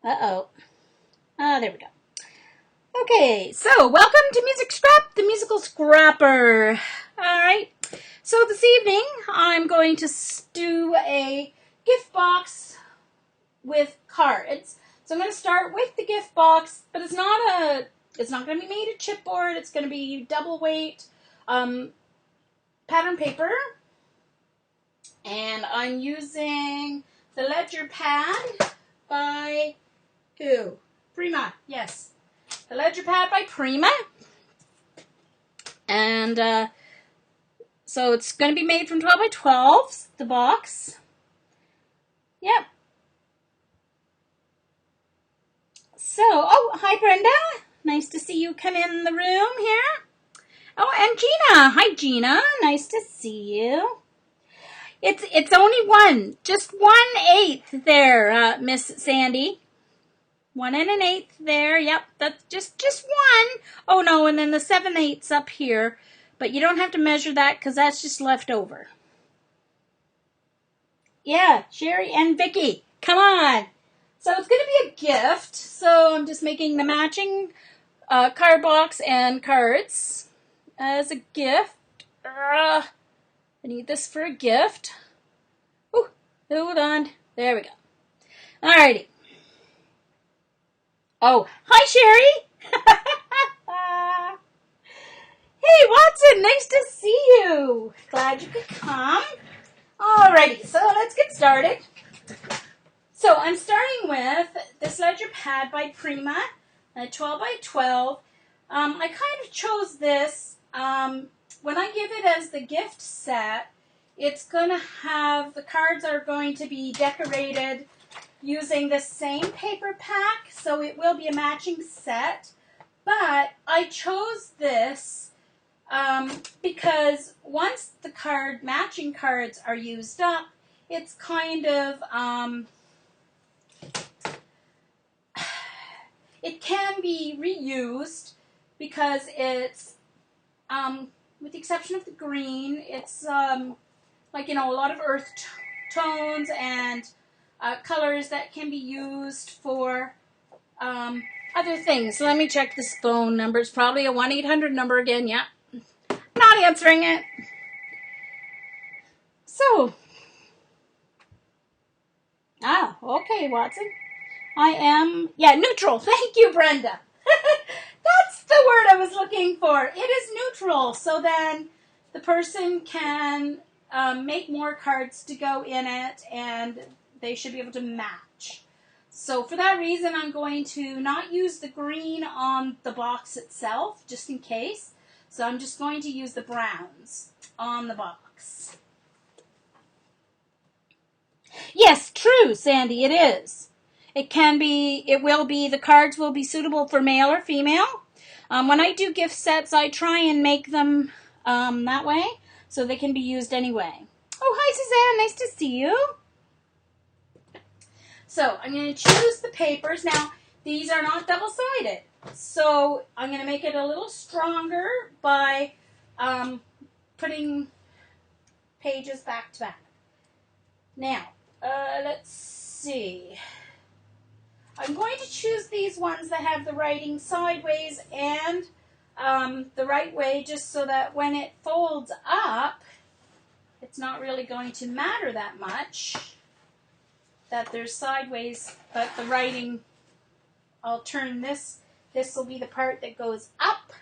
Uh-oh. Ah, there we go. Okay, so welcome to Music Scrap, the musical scrapper. All right, so this evening I'm going to do a gift box with cards. So I'm going to start with the gift box, but it's not going to be made of chipboard. It's going to be double weight pattern paper, and I'm using the ledger pad by who? Prima, yes. The ledger pad by Prima. And so it's going to be made from 12 by 12, the box. Yep. So, oh, hi Brenda. Nice to see you come in the room here. Oh, and Gina. Hi Gina. Nice to see you. It's only one. Just 1/8 there, Miss Sandy. 1 1/8 there. Yep, that's just one. Oh no, and then the 7/8 up here. But you don't have to measure that because that's just left over. Yeah, Sherry and Vicky. Come on. So it's going to be a gift. So I'm just making the matching card box and cards as a gift. I need this for a gift. Ooh, hold on. There we go. Alrighty. Oh, hi, Sherry. Hey, Watson. Nice to see you. Glad you could come. Alrighty, so let's get started. So I'm starting with this ledger pad by Prima, 12 by 12. I kind of chose this. When I give it as the gift set, it's going to have, the cards are going to be decorated using the same paper pack, so it will be a matching set. But I chose this because once the matching cards are used up, it's kind of, it can be reused because it's, with the exception of the green, it's like, a lot of earth tones and colors that can be used for other things. So let me check this phone number. It's probably a 1-800 number again. Yeah. Not answering it. So. Okay, Watson. I am, neutral. Thank you, Brenda. That's the word I was looking for. It is neutral. So then the person can make more cards to go in it, and they should be able to match. So for that reason, I'm going to not use the green on the box itself, just in case. So I'm just going to use the browns on the box. Yes, true, Sandy, it is. The cards will be suitable for male or female. When I do gift sets, I try and make them that way, so they can be used anyway. Oh, hi, Suzanne. Nice to see you. So I'm going to choose the papers. Now, these are not double-sided, so I'm going to make it a little stronger by putting pages back to back. Now, let's see. I'm going to choose these ones that have the writing sideways and the right way, just so that when it folds up, it's not really going to matter that much that they're sideways, but the writing, I'll turn this. This will be the part that goes up,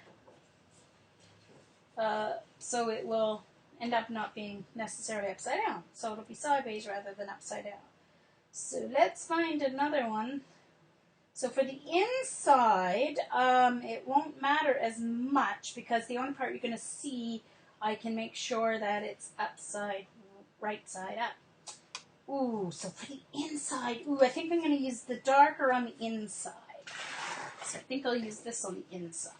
so it will end up not being necessarily upside down. So it'll be sideways rather than upside down. So let's find another one. So for the inside, it won't matter as much because the only part you're going to see, I can make sure that it's right side up. Ooh, so for the inside, I think I'm going to use the darker on the inside. So I think I'll use this on the inside.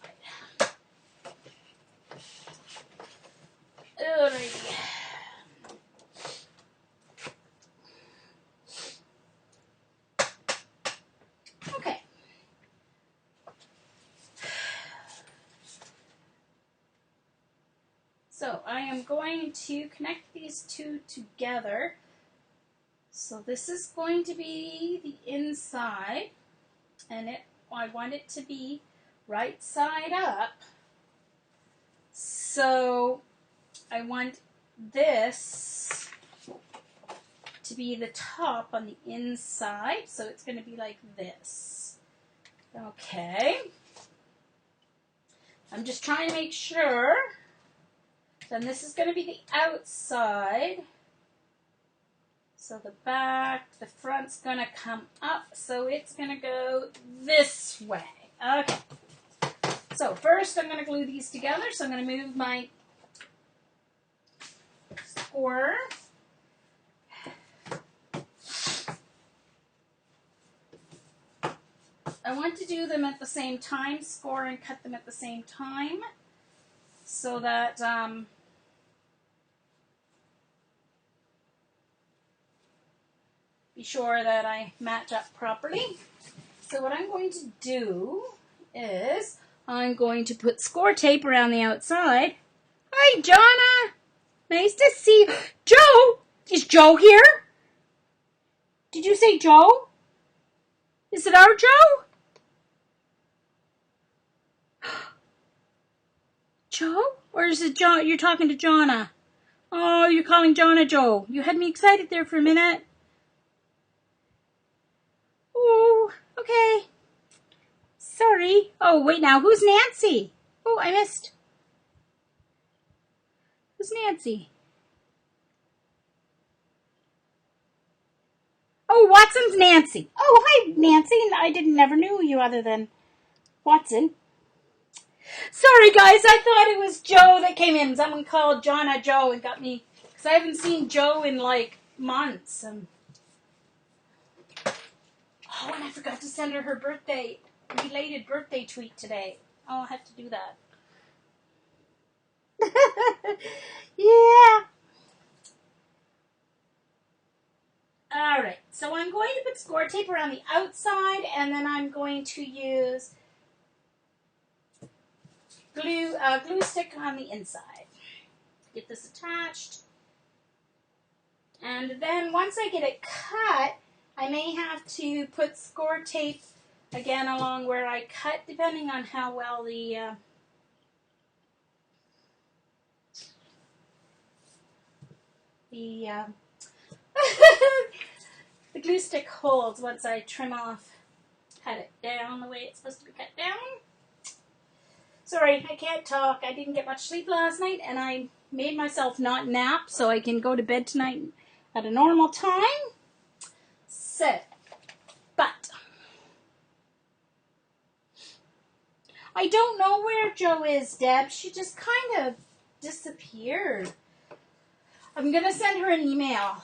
Alrighty. Okay. So I am going to connect these two together. So this is going to be the inside. And I want it to be right side up. So I want this to be the top on the inside. So it's going to be like this. Okay. I'm just trying to make sure. Then this is going to be the outside. So the back, the front's going to come up. So it's going to go this way. Okay. So first I'm going to glue these together. So I'm going to move my score. I want to do them at the same time, score and cut them at the same time, so that be sure that I match up properly. So what I'm going to do is I'm going to put score tape around the outside. Hi, Jonna. Nice to see you. Joe! Is Joe here? Did you say Joe? Is it our Joe? Joe? Or is it John? You're talking to Jonna. Oh, you're calling Jonna Joe. You had me excited there for a minute. Oh, okay. Sorry. Oh, wait now. Who's Nancy? Oh, I missed. Who's Nancy? Oh, Watson's Nancy. Oh, hi, Nancy. I never knew you other than Watson. Sorry, guys. I thought it was Joe that came in. Someone called Jonna Joe and got me, because I haven't seen Joe in like months. Oh, and I forgot to send her birthday, belated birthday tweet today. Oh, I'll have to do that. Yeah. All right, so I'm going to put score tape around the outside, and then I'm going to use glue stick on the inside. Get this attached. And then once I get it cut, I may have to put score tape again along where I cut, depending on how well the the glue stick holds once I trim off, cut it down the way it's supposed to be cut down. Sorry, I can't talk. I didn't get much sleep last night, and I made myself not nap so I can go to bed tonight at a normal time. So, but I don't know where Jo is, Deb. She just kind of disappeared. I'm going to send her an email.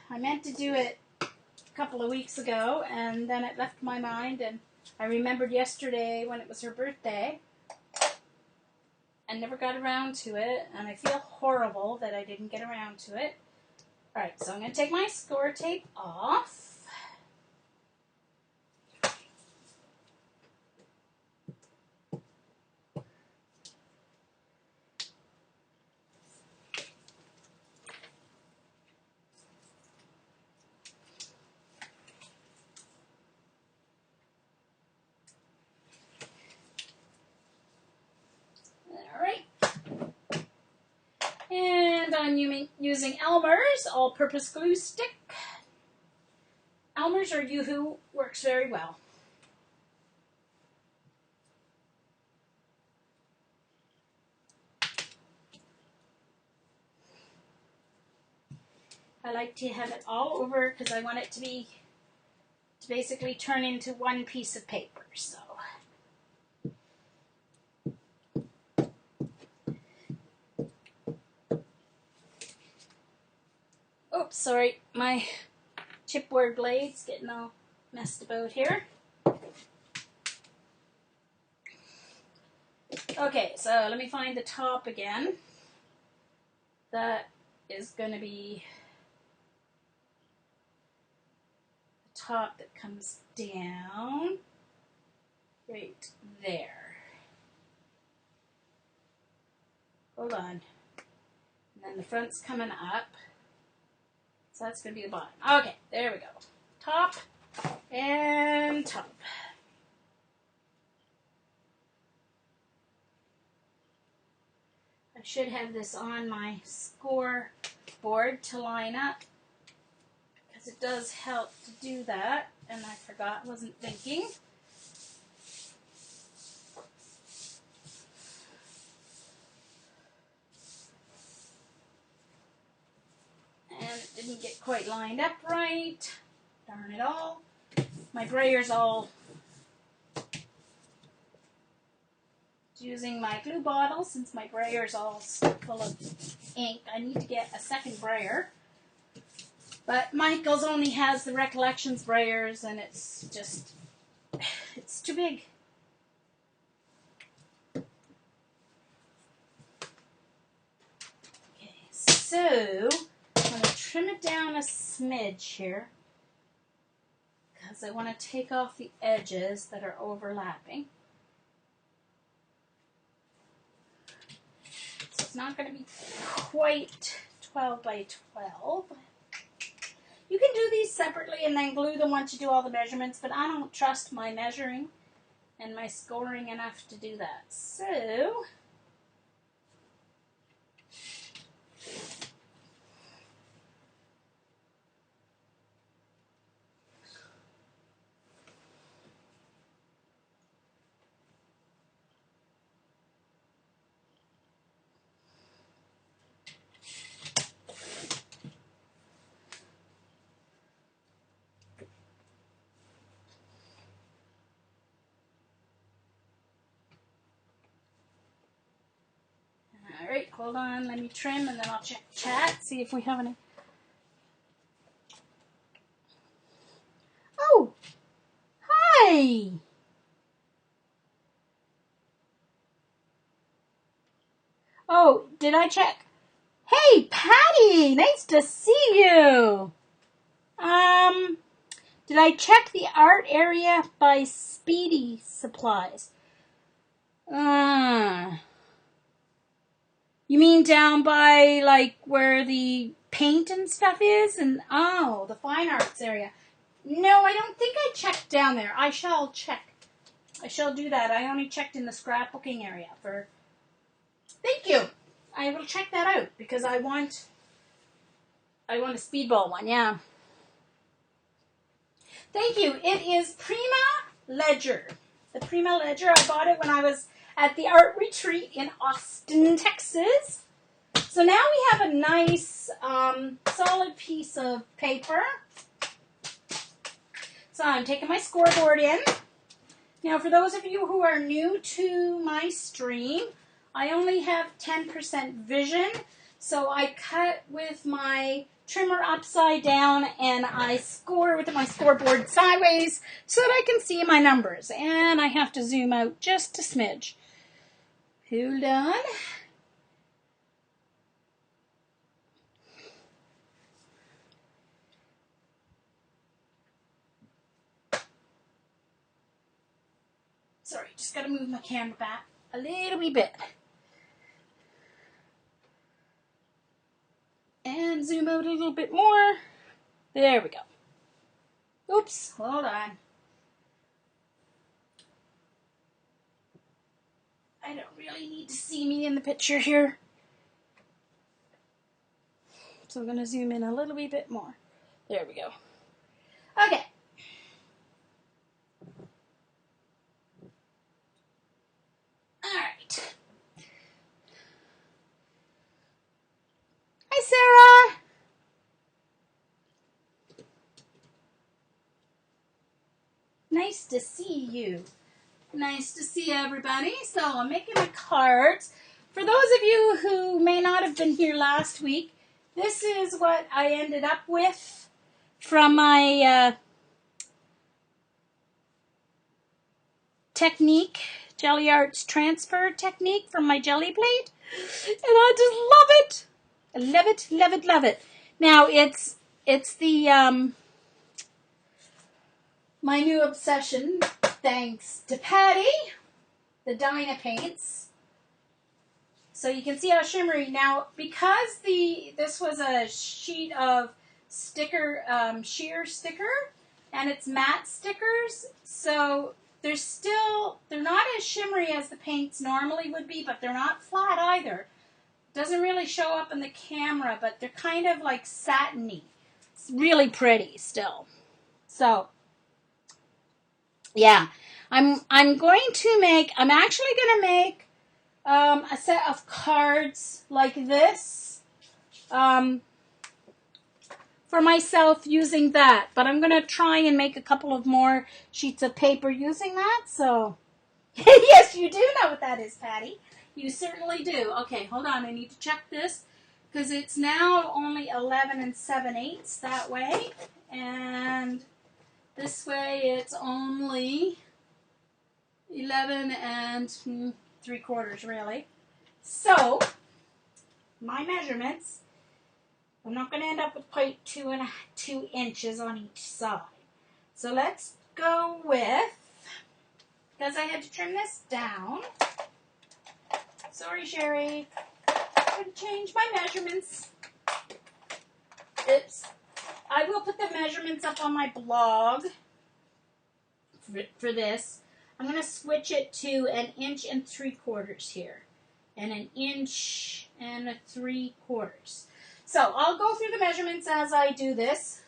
I meant to do it a couple of weeks ago, and then it left my mind, and I remembered yesterday when it was her birthday. I never got around to it, and I feel horrible that I didn't get around to it. Alright, so I'm going to take my score tape off. And I'm using Elmer's all-purpose glue stick. Elmer's or Yoo-Hoo works very well. I like to have it all over because I want it to basically turn into one piece of paper. So. Oops, sorry, my chipboard blade's getting all messed about here. Okay, so let me find the top again. That is going to be the top that comes down right there. Hold on. And then the front's coming up. So that's going to be the bottom. Okay, there we go. Top and top. I should have this on my scoreboard to line up, because it does help to do that, and I forgot, wasn't thinking. And it didn't get quite lined up right. Darn it all. My brayer's all using my glue bottle. Since my brayer's all full of ink, I need to get a second brayer. But Michael's only has the Recollections brayers, and it's just, it's too big. Okay, so I'm going to trim it down a smidge here, because I want to take off the edges that are overlapping. So it's not going to be quite 12 by 12. You can do these separately and then glue them once you do all the measurements, but I don't trust my measuring and my scoring enough to do that. So alright, hold on, let me trim and then I'll check chat, see if we have any. Oh! Hi! Oh, did I check? Hey, Patty! Nice to see you! Did I check the art area by Speedy Supplies? You mean down by, like, where the paint and stuff is? And, oh, the fine arts area. No, I don't think I checked down there. I shall check. I shall do that. I only checked in the scrapbooking area for... Thank you. I will check that out, because I want a speedball one, yeah. Thank you. It is Prima Ledger. The Prima Ledger, I bought it when I was at the art retreat in Austin, Texas. So now we have a nice solid piece of paper. So I'm taking my scoreboard in. Now for those of you who are new to my stream, I only have 10% vision. So I cut with my trimmer upside down and I score with my scoreboard sideways so that I can see my numbers. And I have to zoom out just a smidge. Hold on. Sorry, just got to move my camera back a little wee bit. And zoom out a little bit more. There we go. Oops, hold on. I don't really need to see me in the picture here. So I'm going to zoom in a little wee bit more. There we go. Okay. Alright. Hi, Sarah. Nice to see you. Nice to see everybody. So I'm making my cards. For those of you who may not have been here last week, this is what I ended up with from my technique, Jelly Arts transfer technique from my jelly plate. And I just love it. I love it, love it, love it. Now it's the my new obsession, thanks to Patty, the Dyna Paints. So you can see how shimmery. Now, because this was a sheet of sticker, sheer sticker, and it's matte stickers, so they're not as shimmery as the paints normally would be, but they're not flat either. Doesn't really show up in the camera, but they're kind of like satiny. It's really pretty still. So, yeah. I'm actually going to make a set of cards like this for myself using that. But I'm going to try and make a couple of more sheets of paper using that. So, yes, you do know what that is, Patty. You certainly do. Okay, hold on. I need to check this because it's now only 11 7/8 that way. And this way it's only 11 3/4 really. So, my measurements, I'm not going to end up with quite 2 inches on each side. So let's go with, because I had to trim this down. Sorry, Sherry. I'm going to change my measurements. Oops. I will put the measurements up on my blog for this. I'm going to switch it to 1 3/4 here. And 1 3/4. So I'll go through the measurements as I do this.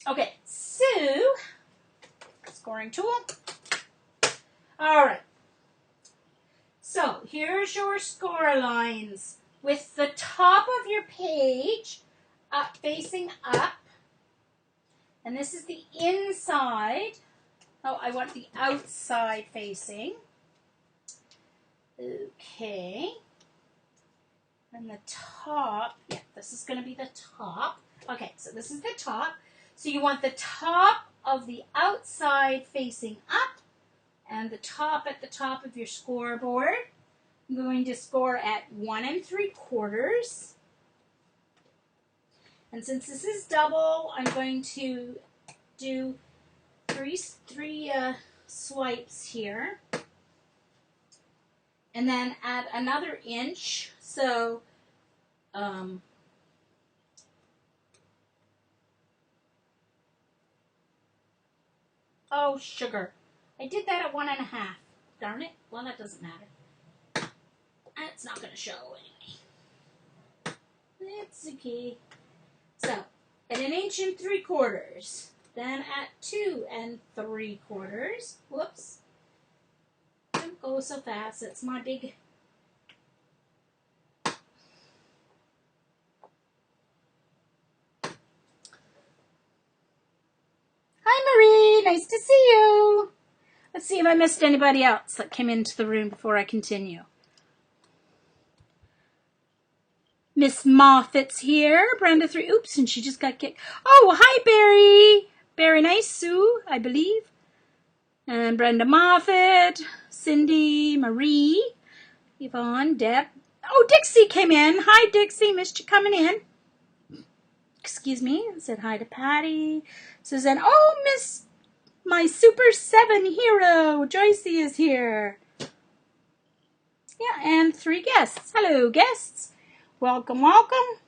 Okay, so, scoring tool. All right. So here's your score lines with the top of your page up, facing up. And this is the inside. Oh, I want the outside facing. Okay. And the top, yeah, this is going to be the top. Okay, so this is the top. So you want the top of the outside facing up and the top at the top of your scoreboard. I'm going to score at 1 3/4. And since this is double, I'm going to do three swipes here. And then add another inch. So, oh, sugar. I did that at 1.5. Darn it. Well, that doesn't matter. It's not going to show anyway. It's okay. So, at 1 3/4. Then at 2 3/4. Whoops. Don't go so fast. It's my big... Hi, Marie. Nice to see you. Let's see if I missed anybody else that came into the room before I continue. Miss Moffat's here. Brenda 3. Oops, and she just got kicked. Oh, hi, Barry. Barry Nice Sue, I believe. And Brenda Moffat, Cindy, Marie, Yvonne, Deb. Oh, Dixie came in. Hi, Dixie. Missed you coming in. Excuse me. Said hi to Patty. Suzanne. Oh, Miss, my Super 7 hero. Joycey is here. Yeah, and 3 guests. Hello, guests. Welcome, welcome.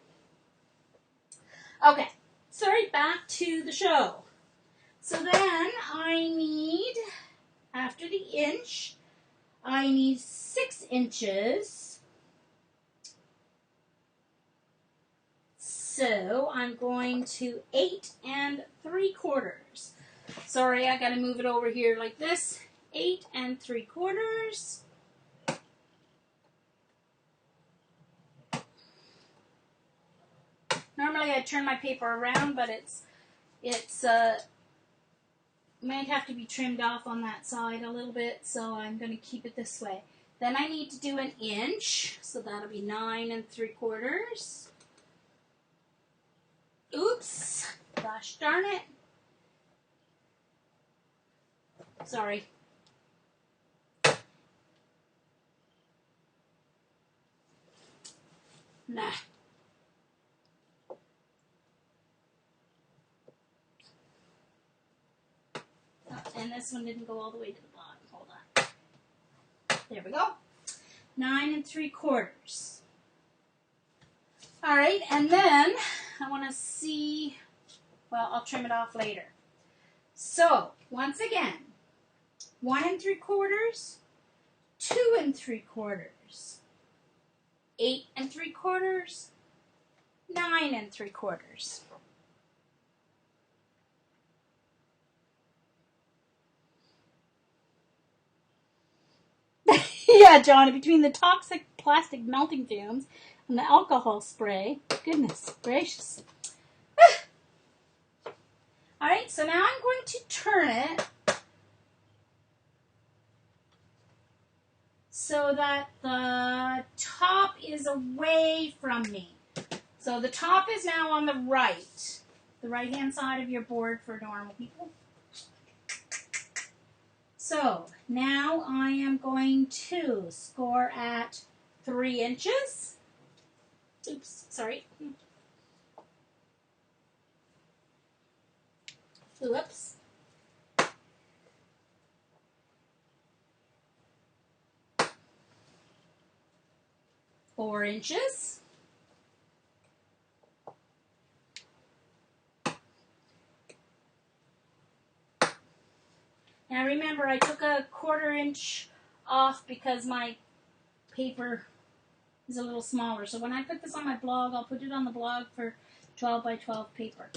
Okay, sorry, back to the show. So then I need, after the inch, I need 6 inches. So I'm going to 8 3/4. Sorry, I gotta move it over here like this. 8 3/4. Normally I turn my paper around, but it's might have to be trimmed off on that side a little bit, so I'm going to keep it this way. Then I need to do 1 inch, so that'll be 9 3/4. Oops, gosh darn it. Sorry. Nah. And this one didn't go all the way to the bottom. Hold on. There we go. 9 3/4. All right, and then I want to see, well, I'll trim it off later. So, once again, 1 3/4, 2 3/4, 8 3/4, 9 3/4. Yeah, Johnny, between the toxic plastic melting fumes and the alcohol spray, goodness gracious. All right, so now I'm going to turn it so that the top is away from me. So the top is now on the right-hand side of your board for normal people. So now I am going to score at 3 inches. Oops, sorry. Whoops. Four inches. Now remember, I took a 1/4 inch off because my paper is a little smaller. So when I put this on my blog, I'll put it on the blog for 12 by 12 paper.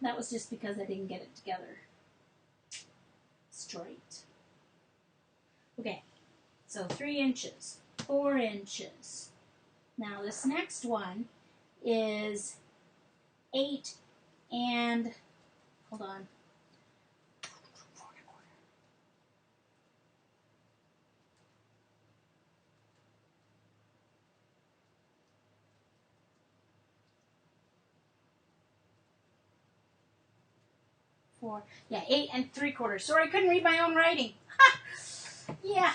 That was just because I didn't get it together straight. Okay, so 3 inches, 4 inches. Now this next one is 8 and, hold on. Yeah, 8 3/4. Sorry, I couldn't read my own writing. Yeah,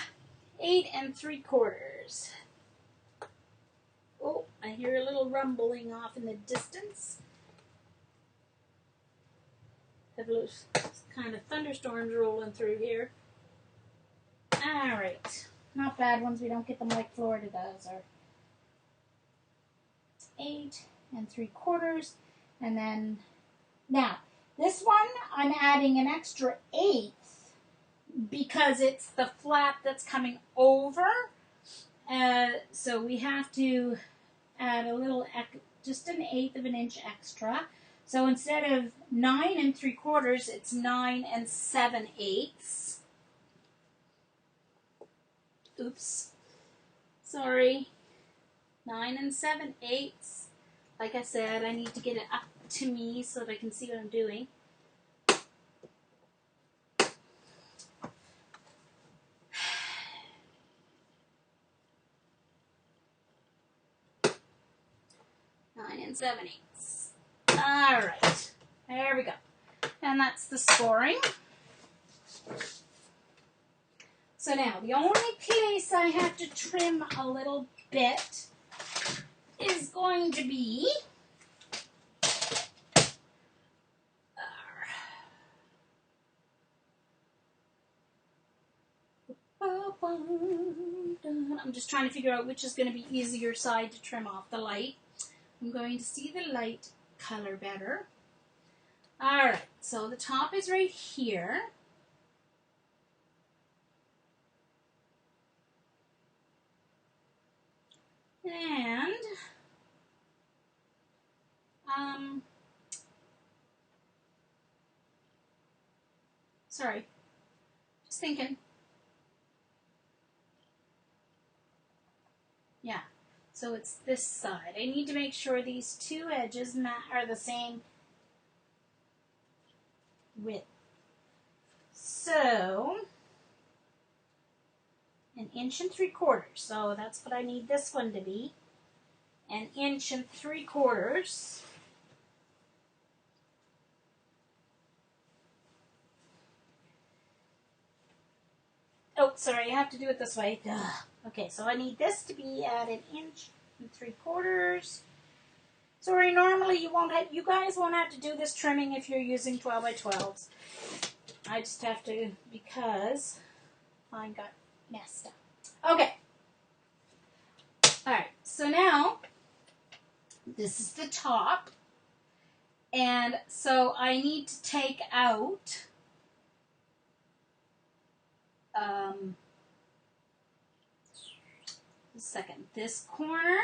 8 3/4. Oh, I hear a little rumbling off in the distance. Have those kind of thunderstorms rolling through here. All right, not bad ones. We don't get them like Florida does. Or 8 3/4, and then now. This one, I'm adding an extra 1/8 because it's the flap that's coming over. So we have to add a little, just an 1/8 of an inch extra. So instead of 9 3/4, it's 9 7/8. Oops. Sorry. 9 7/8. Like I said, I need to get it up to me so that I can see what I'm doing. And 7/8. All right, there we go. And that's the scoring. So now the only place I have to trim a little bit is going to be I'm just trying to figure out which is going to be easier side to trim off. The light. I'm going to see the light color better. Alright, so the top is right here. And sorry, just thinking. Yeah, so it's this side. I need to make sure these two edges are the same width. So, 1 3/4. So that's what I need this one to be. 1 3/4. Oh, sorry, I have to do it this way. Ugh. Okay, so I need this to be at 1 3/4. Sorry, normally you guys won't have to do this trimming if you're using 12 by 12s. I just have to because mine got messed up. Okay. All right, so now this is the top. And so I need to take out second, this corner,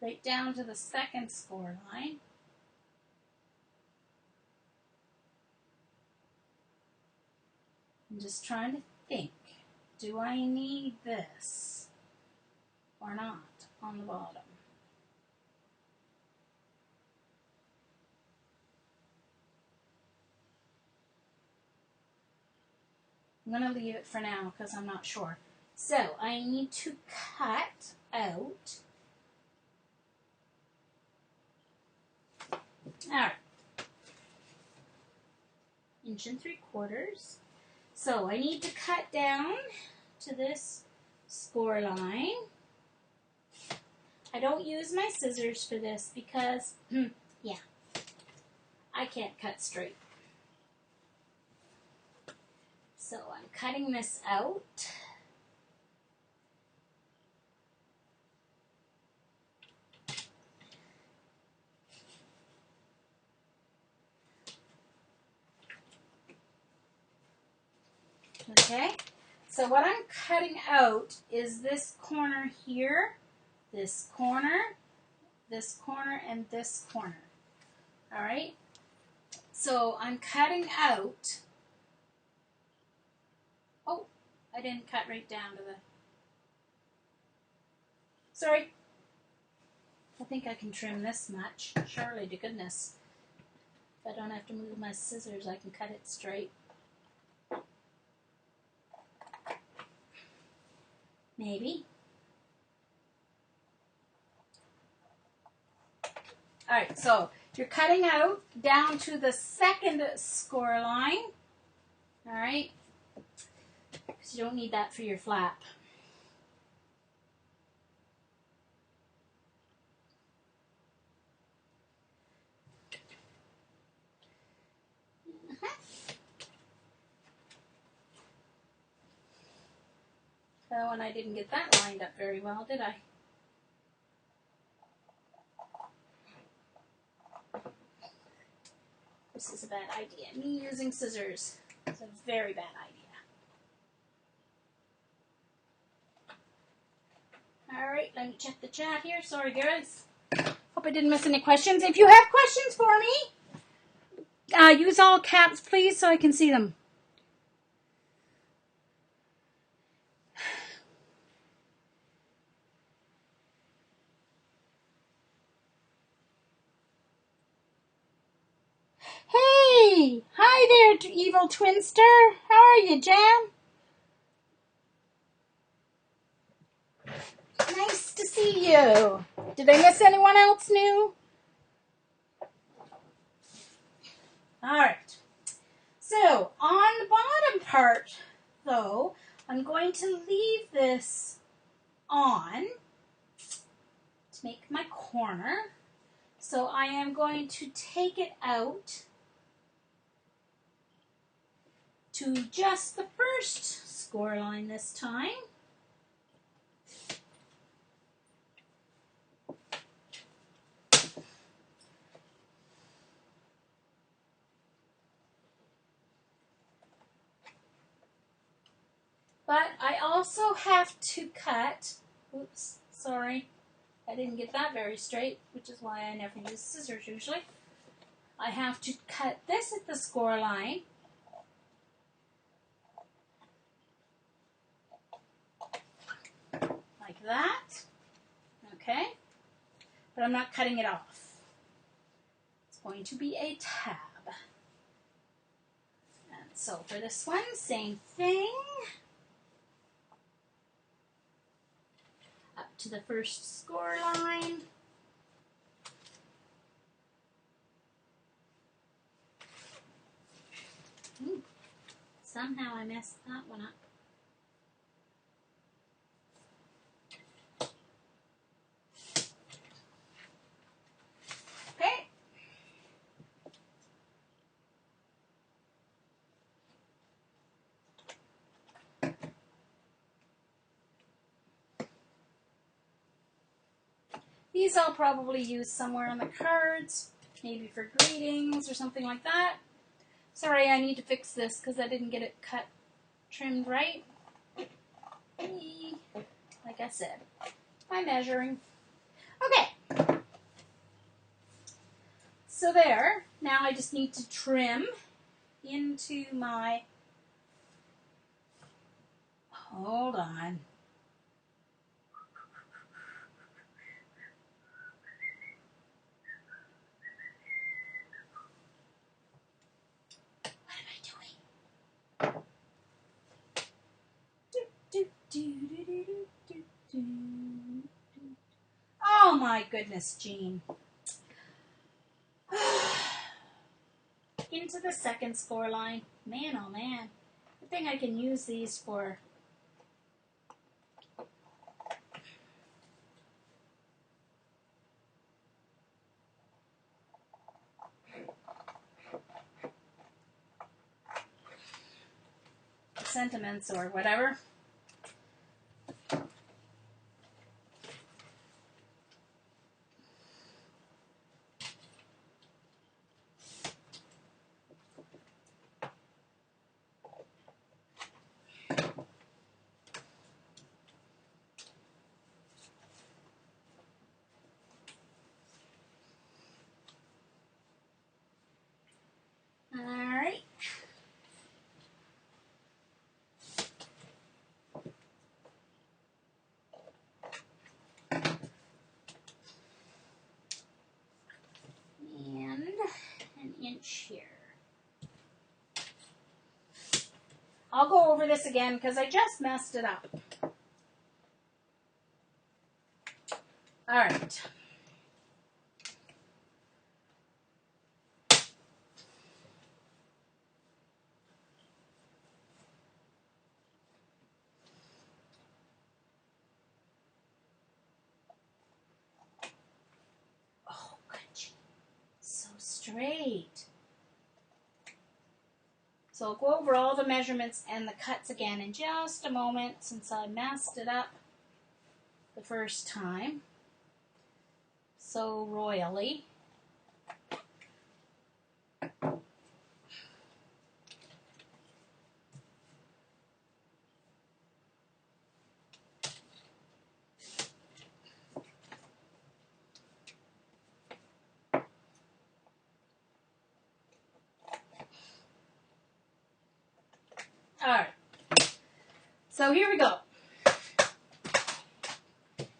right down to the second score line. I'm just trying to think, do I need this or not on the bottom? I'm going to leave it for now because I'm not sure. So I need to cut out. All right. 1 3/4. So I need to cut down to this score line. I don't use my scissors for this because, yeah, I can't cut straight. So I'm cutting this out. Okay, so what I'm cutting out is this corner here, this corner, and this corner. All right, so I'm cutting out. Oh, I didn't cut right down to the. Sorry. I think I can trim this much. Surely to goodness. If I don't have to move my scissors, I can cut it straight. Maybe. All right, so you're cutting out down to the second score line. All right, because you don't need that for your flap. Oh, and I didn't get that lined up very well, did I? This is a bad idea. Me using scissors is a very bad idea. All right, let me check the chat here. Sorry, girls. Hope I didn't miss any questions. If you have questions for me, use all caps, please, so I can see them. Hey! Hi there, evil twinster. How are you, Jam? Nice to see you. Did I miss anyone else new? Alright. So, on the bottom part, though, I'm going to leave this on to make my corner. So I am going to take it out to just the first score line this time. But I also have to cut, oops, sorry, I didn't get that very straight, which is why I never use scissors usually. I have to cut this at the score line. Like that. Okay. But I'm not cutting it off. It's going to be a tab. And so for this one, same thing. Up to the first score line. Ooh, somehow I messed that one up. Okay. These I'll probably use somewhere on the cards. maybe for greetings or something like that. Sorry, I need to fix this because I didn't get it trimmed right. Like I said, I'm measuring. Okay. So there. Now I just need to trim into my... Hold on. Oh my goodness, Jean. Into the second score line. Man, oh man. I think I can use these for... sentiments or whatever. Alright. And an inch here. I'll go over this again because I just messed it up. Alright. Oh, good. So straight. So I'll go over all the measurements and the cuts again in just a moment since I messed it up the first time so royally. Alright, so here we go.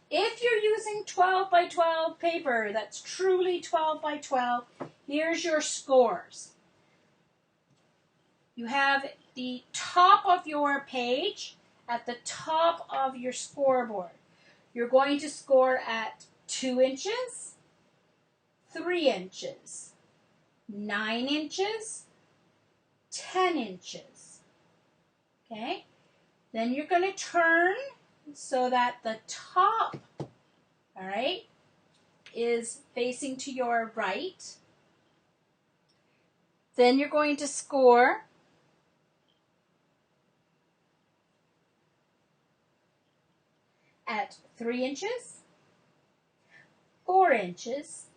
If you're using 12 by 12 paper, that's truly 12 by 12, here's your scores. You have the top of your page at the top of your scoreboard. You're going to score at 2 inches, 3 inches, 9 inches, 10 inches. Okay? Then you're going to turn so that the top, all right, is facing to your right. Then you're going to score at 3 inches, 4 inches,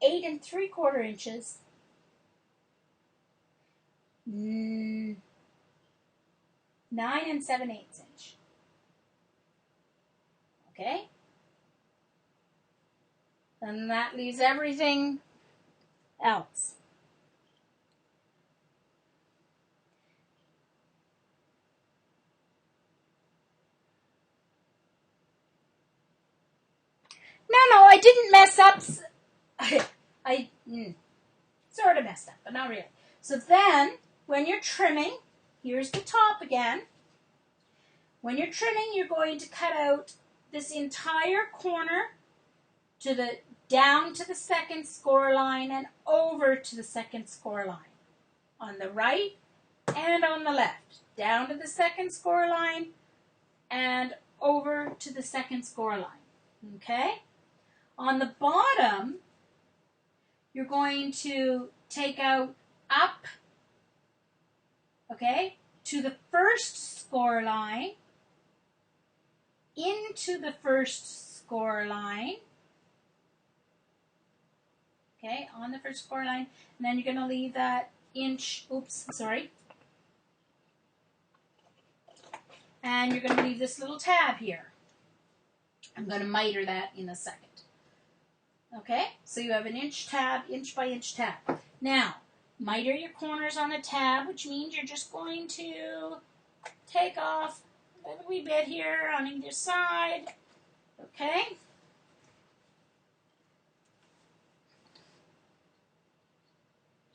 8 3/4 inches, 9 7/8 inch. Okay? And that leaves everything else. No, I didn't mess up. I sort of messed up, but not really. So then, when you're trimming, here's the top again. When you're trimming, you're going to cut out this entire corner to the down to the second score line and over to the second score line. On the right and on the left. Down to the second score line and over to the second score line. Okay? On the bottom, you're going to take out up, okay, to the first score line, into the first score line, Okay, on the first score line, and then you're going to leave that inch, oops, sorry. And you're going to leave this little tab here. I'm going to miter that in a second. Okay, so you have an inch tab, inch by inch tab. Now, miter your corners on the tab, which means you're just going to take off a wee bit here on either side. Okay.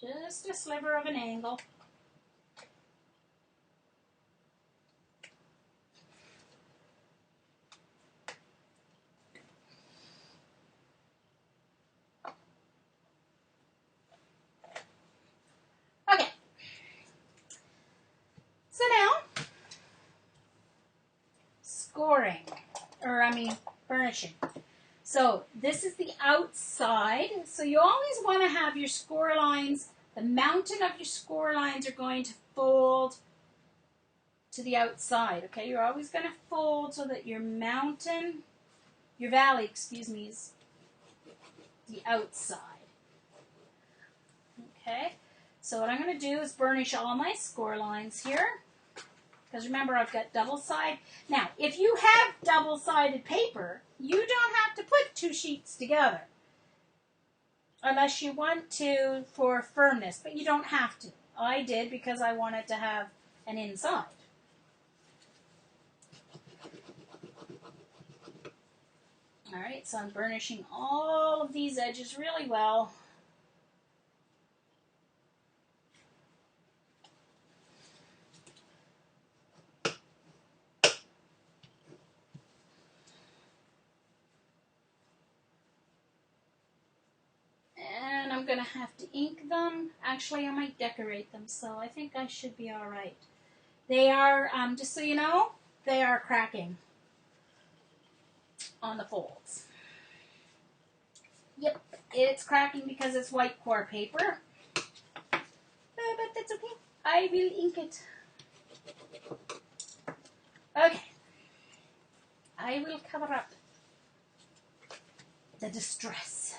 Just a sliver of an angle. Okay. So now, scoring, burnishing. So this is the outside. So you always want to have your score lines, the mountain of your score lines are going to fold to the outside. Okay, you're always going to fold so that your valley, is the outside. Okay, so what I'm going to do is burnish all my score lines here. Because remember, I've got double side. Now, if you have double-sided paper, you don't have to put two sheets together. Unless you want to for firmness, but you don't have to. I did because I wanted to have an inside. Alright, so I'm burnishing all of these edges really well. And I'm going to have to ink them. Actually, I might decorate them, so I think I should be alright. They are, just so you know, they are cracking on the folds. Yep, it's cracking because it's white core paper. But that's okay. I will ink it. Okay. I will cover up the distress.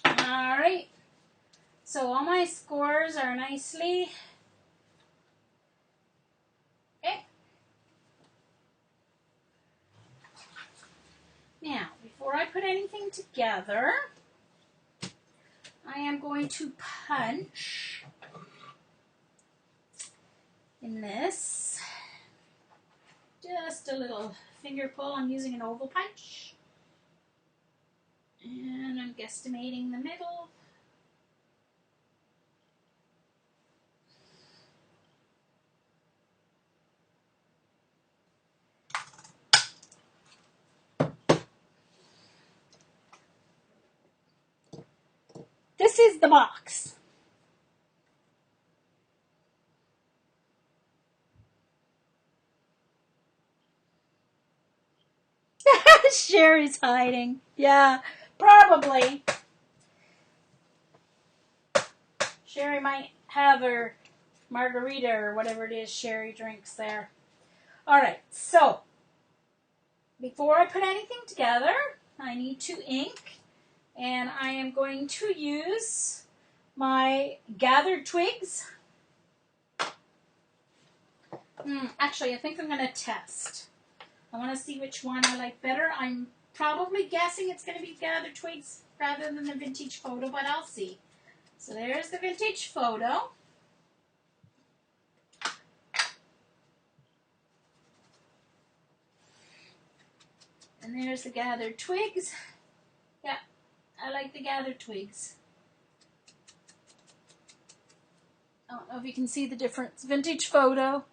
Alright. So all my scores are nicely. Okay. Now, before I put anything together, I am going to punch in this. Just a little finger pull. I'm using an oval punch. And I'm guesstimating the middle. This is the box. Sherry's hiding. Yeah, probably. Sherry might have her margarita or whatever it is Sherry drinks there. Alright, so before I put anything together, I need to ink. And I am going to use my gathered twigs. Actually, I think I'm going to test. I want to see which one I like better. I'm probably guessing it's going to be gathered twigs rather than the vintage photo, but I'll see. So there's the vintage photo. And there's the gathered twigs. Yeah, I like the gathered twigs. I don't know if you can see the difference. Vintage photo.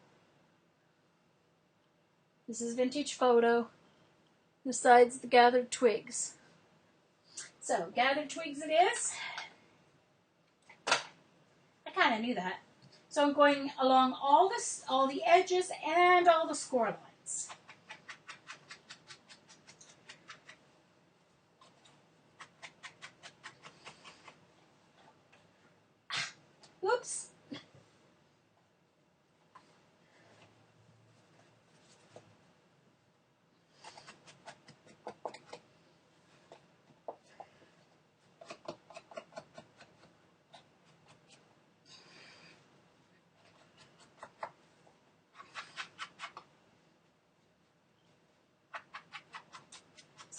This is vintage photo. This side's the gathered twigs. So, gathered twigs it is. I kind of knew that. So I'm going along all the edges and all the score lines. Oops.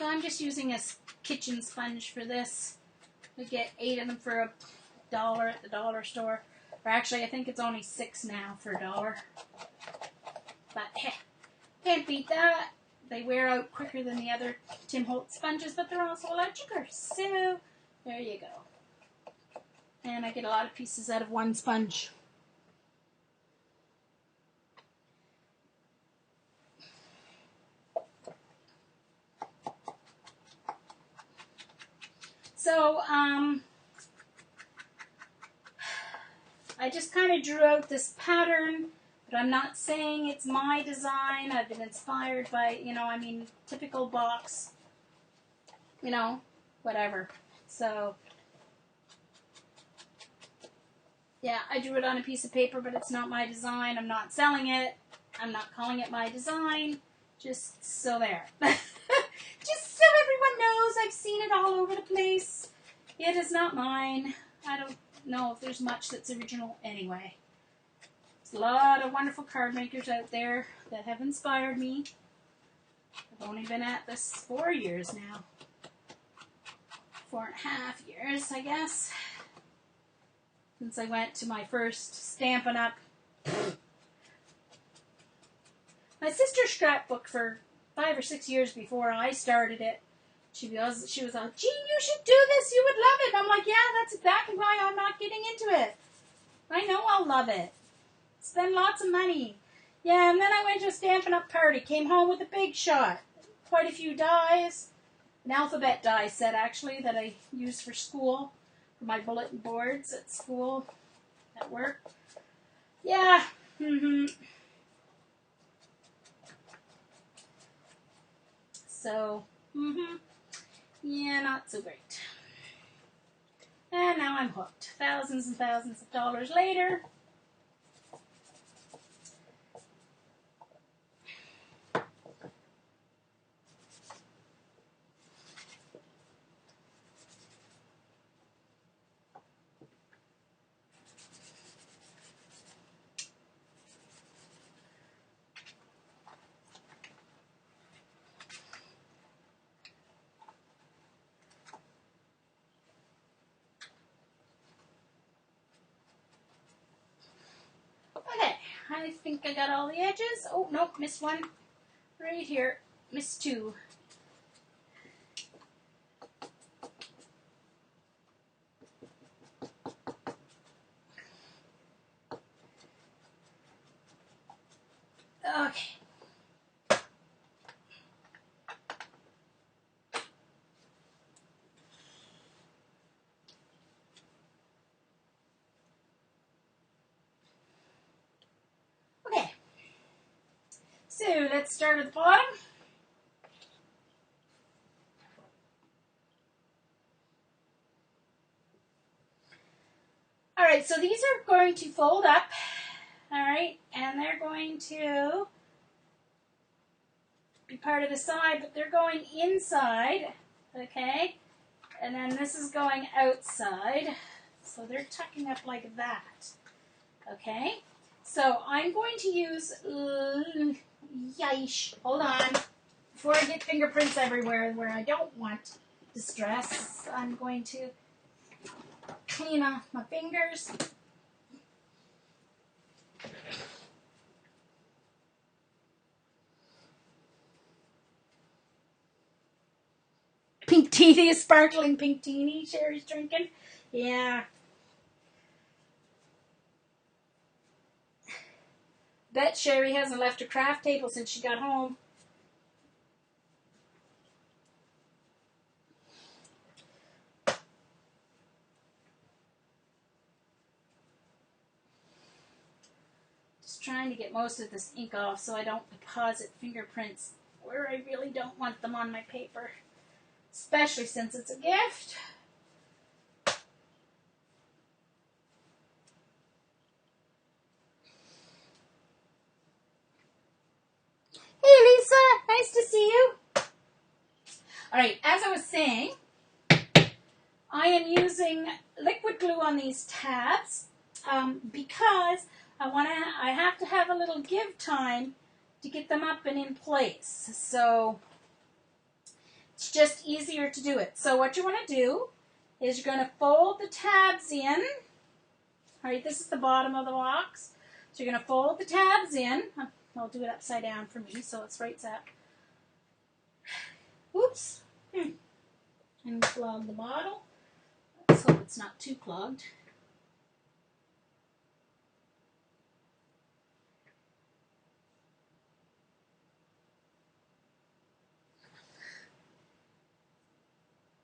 So I'm just using a kitchen sponge for this. We get 8 of them for $1 at the dollar store. Or actually, I think it's only 6 now for $1. But hey, can't beat that. They wear out quicker than the other Tim Holtz sponges, but they're also a lot cheaper. So there you go. And I get a lot of pieces out of one sponge. So, I just kind of drew out this pattern, but I'm not saying it's my design. I've been inspired by, typical box, whatever. So, yeah, I drew it on a piece of paper, but it's not my design. I'm not selling it. I'm not calling it my design. Just so there. Just so everyone knows, I've seen it all over the place. It is not mine. I don't know if there's much that's original anyway. There's a lot of wonderful card makers out there that have inspired me. I've only been at this 4 years now. 4.5 years, I guess. Since I went to my first Stampin' Up. My sister scrapbooked for 5 or 6 years before I started it. She was like, Jean, you should do this. You would love it. I'm like, yeah, that's exactly why I'm not getting into it. I know I'll love it. Spend lots of money. Yeah, and then I went to a Stampin' Up party. Came home with a big shot. Quite a few dies. An alphabet die set, actually, that I use for school. For my bulletin boards at school. At work. Yeah. So, yeah, not so great. And now I'm hooked. Thousands and thousands of dollars later. I think I got all the edges. Oh, nope, missed one. Right here. Missed 2. Okay. Okay. So let's start at the bottom. Alright, so these are going to fold up. Alright, and they're going to be part of the side, but they're going inside. Okay? And then this is going outside. So they're tucking up like that. Okay? So I'm going to use, yish, hold on. Before I get fingerprints everywhere where I don't want distress, I'm going to clean off my fingers. Pink tea, a sparkling pink tea Sherry's drinking. Yeah. Bet Sherry hasn't left her craft table since she got home. Just trying to get most of this ink off so I don't deposit fingerprints where I really don't want them on my paper. Especially since it's a gift. Hey Lisa, nice to see you. Alright, as I was saying, I am using liquid glue on these tabs because I have to have a little give time to get them up and in place. So It's just easier to do it. So what you want to do is you're going to fold the tabs in. All right, this is the bottom of the box. So you're going to fold the tabs in. I'll do it upside down for me so it's right up. Oops. And clog the bottle. Let's hope it's not too clogged.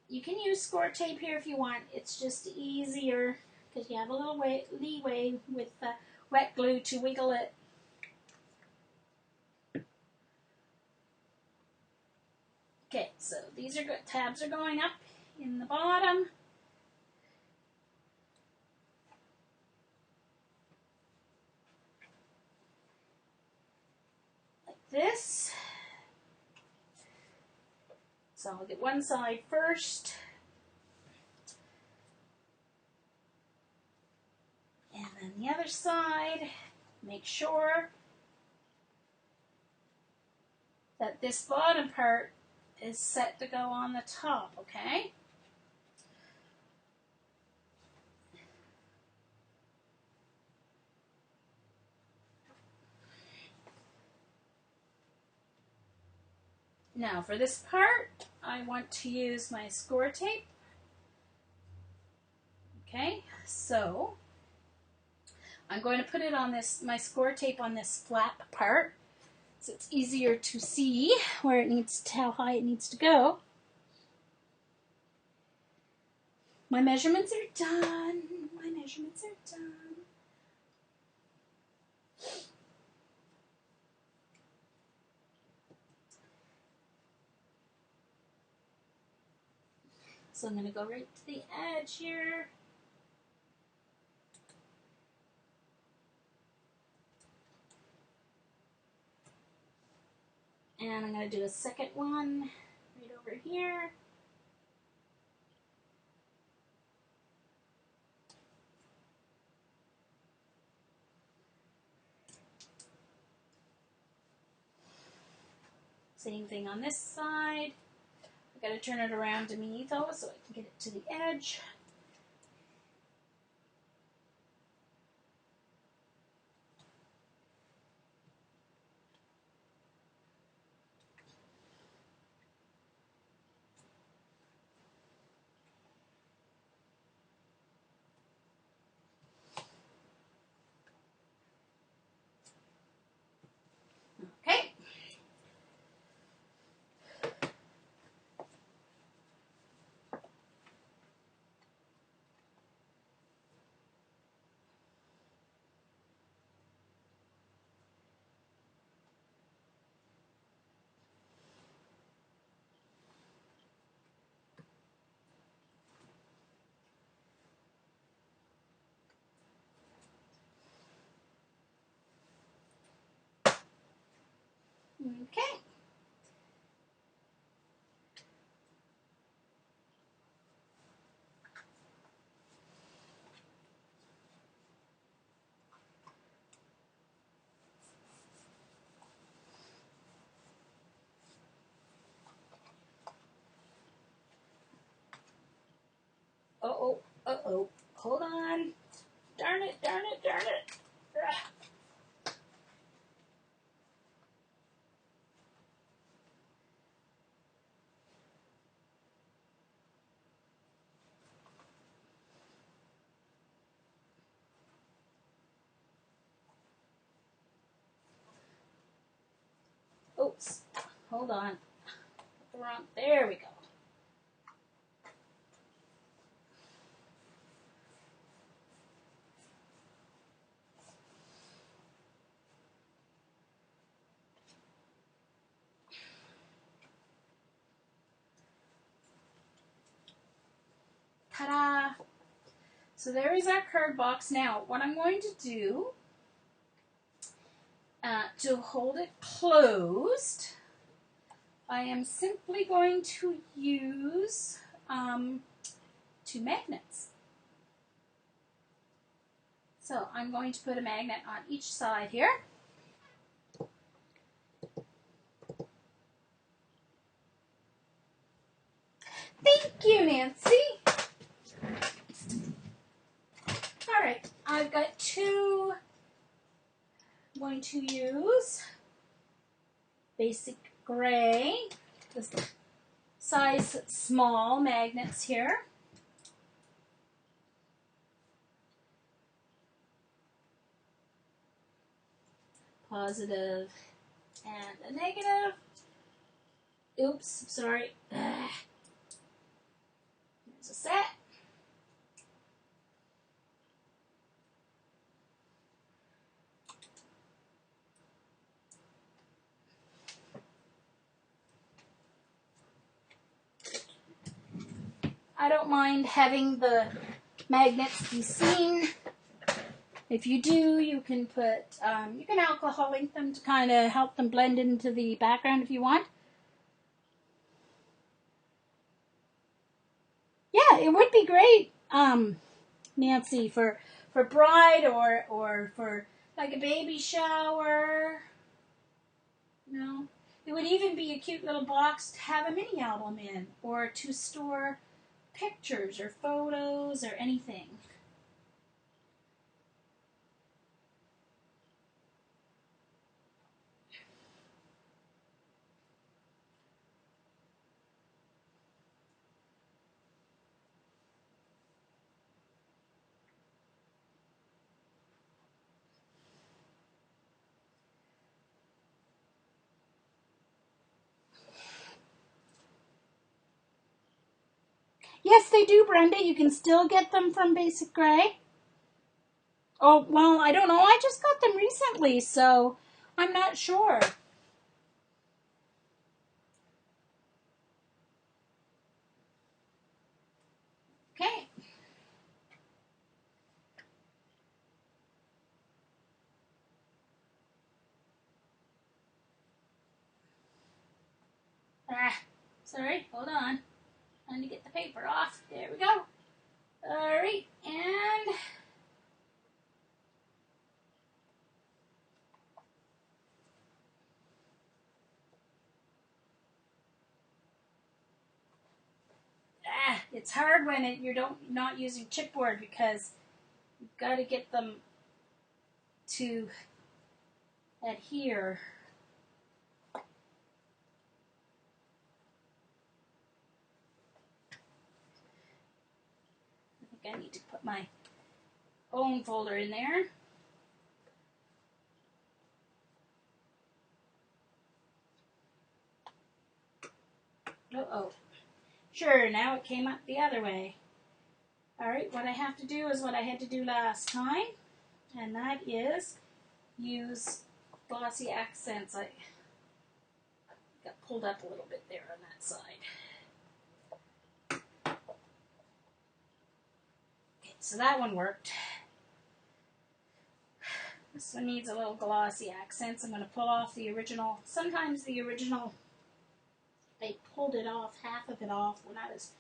You can use score tape here if you want. It's just easier because you have a little leeway with wet glue to wiggle it. Okay, so these are good. Tabs are going up in the bottom. Like this. So I'll get one side first. And then the other side. Make sure that this bottom part is set to go on the top, okay? Now for this part, I want to use my score tape. Okay, so I'm going to put it on this, my score tape on this flap part, so it's easier to see where it needs to, how high it needs to go. My measurements are done. My measurements are done. So I'm going to go right to the edge here. And I'm going to do a second one right over here. Same thing on this side. I've got to turn it around to me though so I can get it to the edge. Okay. Okay. Uh-oh, uh-oh. Hold on. Darn it, darn it, darn it. Ugh. Oops. Hold on. Wrong. There we go. Ta-da! So there is our card box. Now, what I'm going to do to hold it closed, I am simply going to use 2 magnets. So I'm going to put a magnet on each side here. you, Nancy. All right, I've got two. I'm going to use basic gray, this size small magnets here. Positive and a negative. Oops, sorry. There's a set. I don't mind having the magnets be seen. If you do, you can put, you can alcohol ink them to kind of help them blend into the background if you want. Yeah, it would be great, Nancy, for bride or for like a baby shower. You know, it would even be a cute little box to have a mini album in, or to store pictures or photos or anything. Yes, they do, Brenda. You can still get them from Basic Gray. Oh, well, I don't know. I just got them recently, so I'm not sure. Okay. Sorry, hold on. Trying to get the paper off. There we go. All right, and it's hard when you're not using chipboard because you've got to get them to adhere. I think I need to put my own folder in there. Uh-oh. Sure, now it came up the other way. All right, what I have to do is what I had to do last time, and that is use glossy accents. I got pulled up a little bit there on that side. Okay, so that one worked. This one needs a little glossy accents. I'm going to pull off the original. Sometimes the original, they pulled it off, half of it off when I was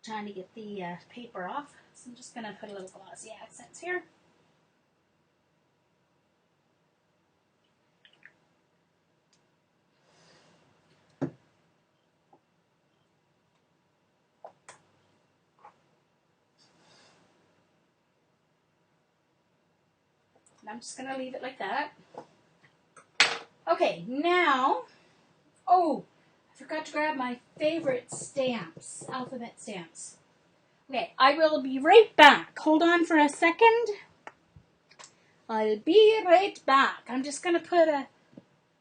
trying to get the paper off. So I'm just going to put a little glossy accents here. And I'm just going to leave it like that. Okay, now, oh, I forgot to grab my favorite stamps, alphabet stamps. Okay, I will be right back. Hold on for a second. I'll be right back. I'm just going to put a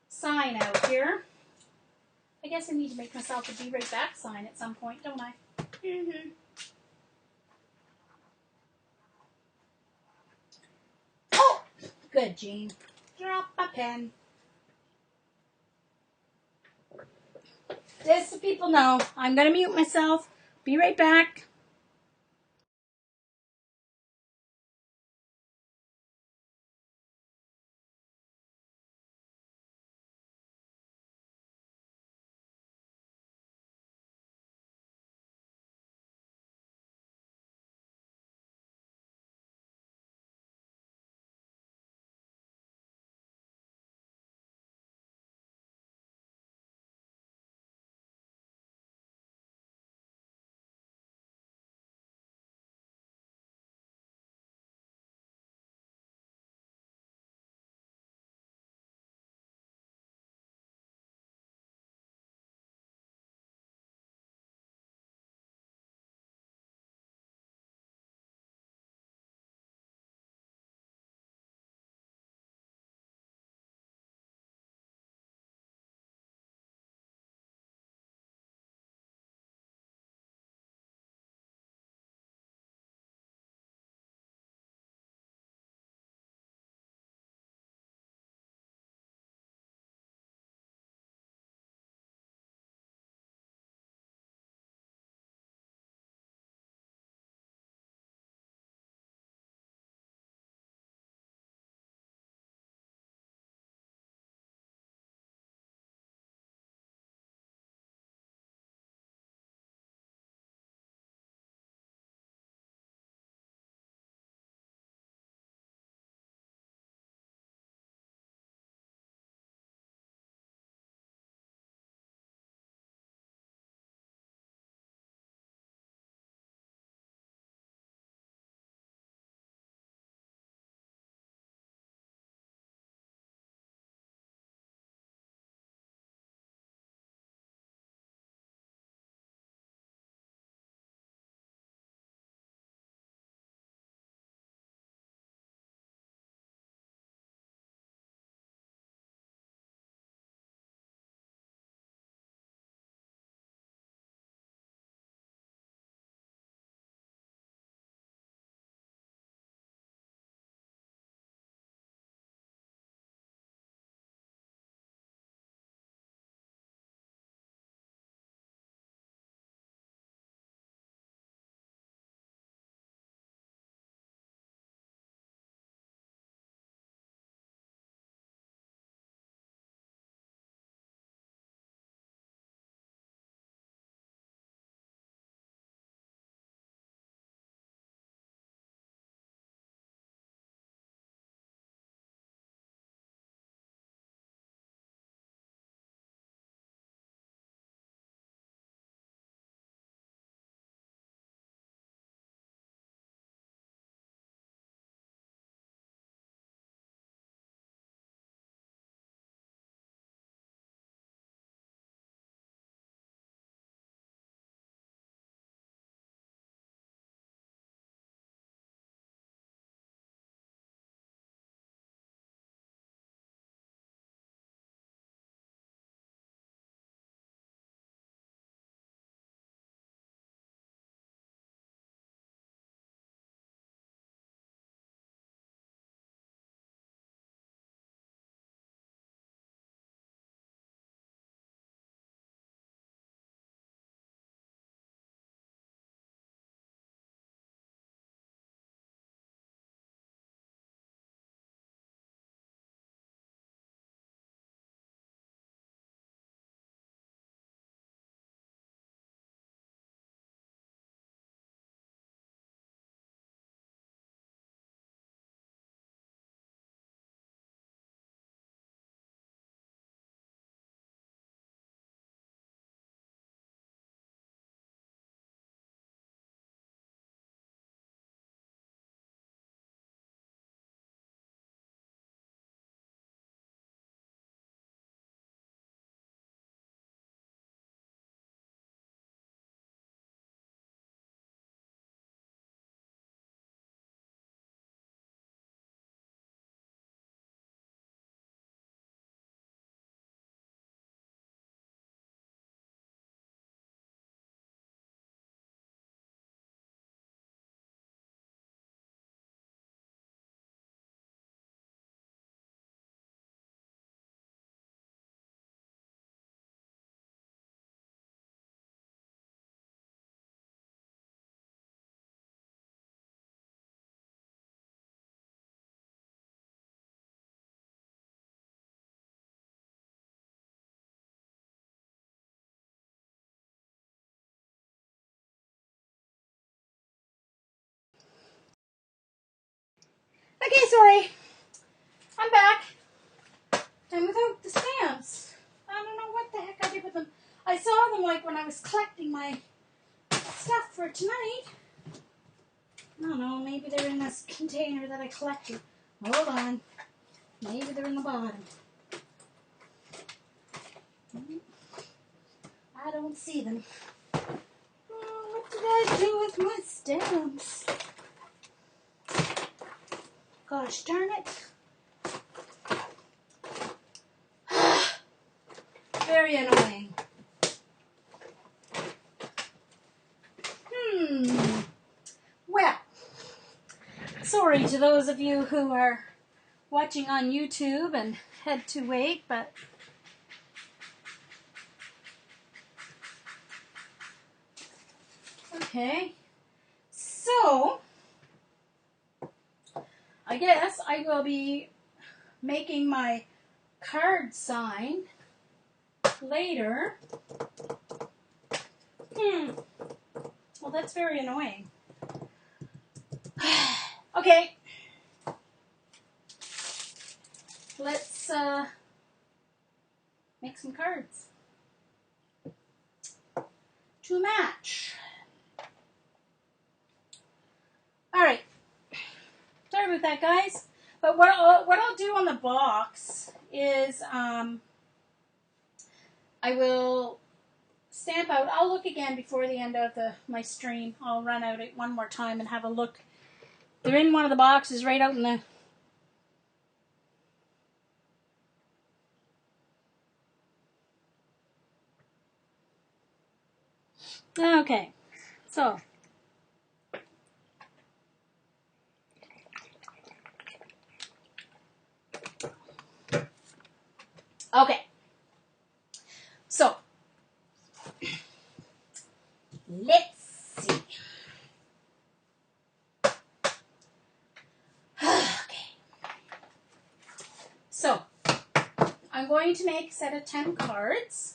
sign out here. I guess I need to make myself a be right back sign at some point, don't I? Mm-hmm. Oh, good, Jean. Drop a pen. Just so people know, I'm going to mute myself. Be right back. Okay, sorry. I'm back. And without the stamps. I don't know what the heck I did with them. I saw them like when I was collecting my stuff for tonight. I don't know, maybe they're in this container that I collected. Hold on. Maybe they're in the bottom. I don't see them. Oh, what did I do with my stamps? Gosh darn it. Very annoying. Well, sorry to those of you who are watching on YouTube and had to wait, but okay. So, I guess I will be making my card sign later. Well, that's very annoying. Okay. Let's make some cards to match. All right. Sorry about that, guys. But what I'll do on the box is I will stamp out. I'll look again before the end of my stream. I'll run out it one more time and have a look. They're in one of the boxes right out in the... Okay, so... Okay. So, let's see. Okay. So, I'm going to make a set of 10 cards.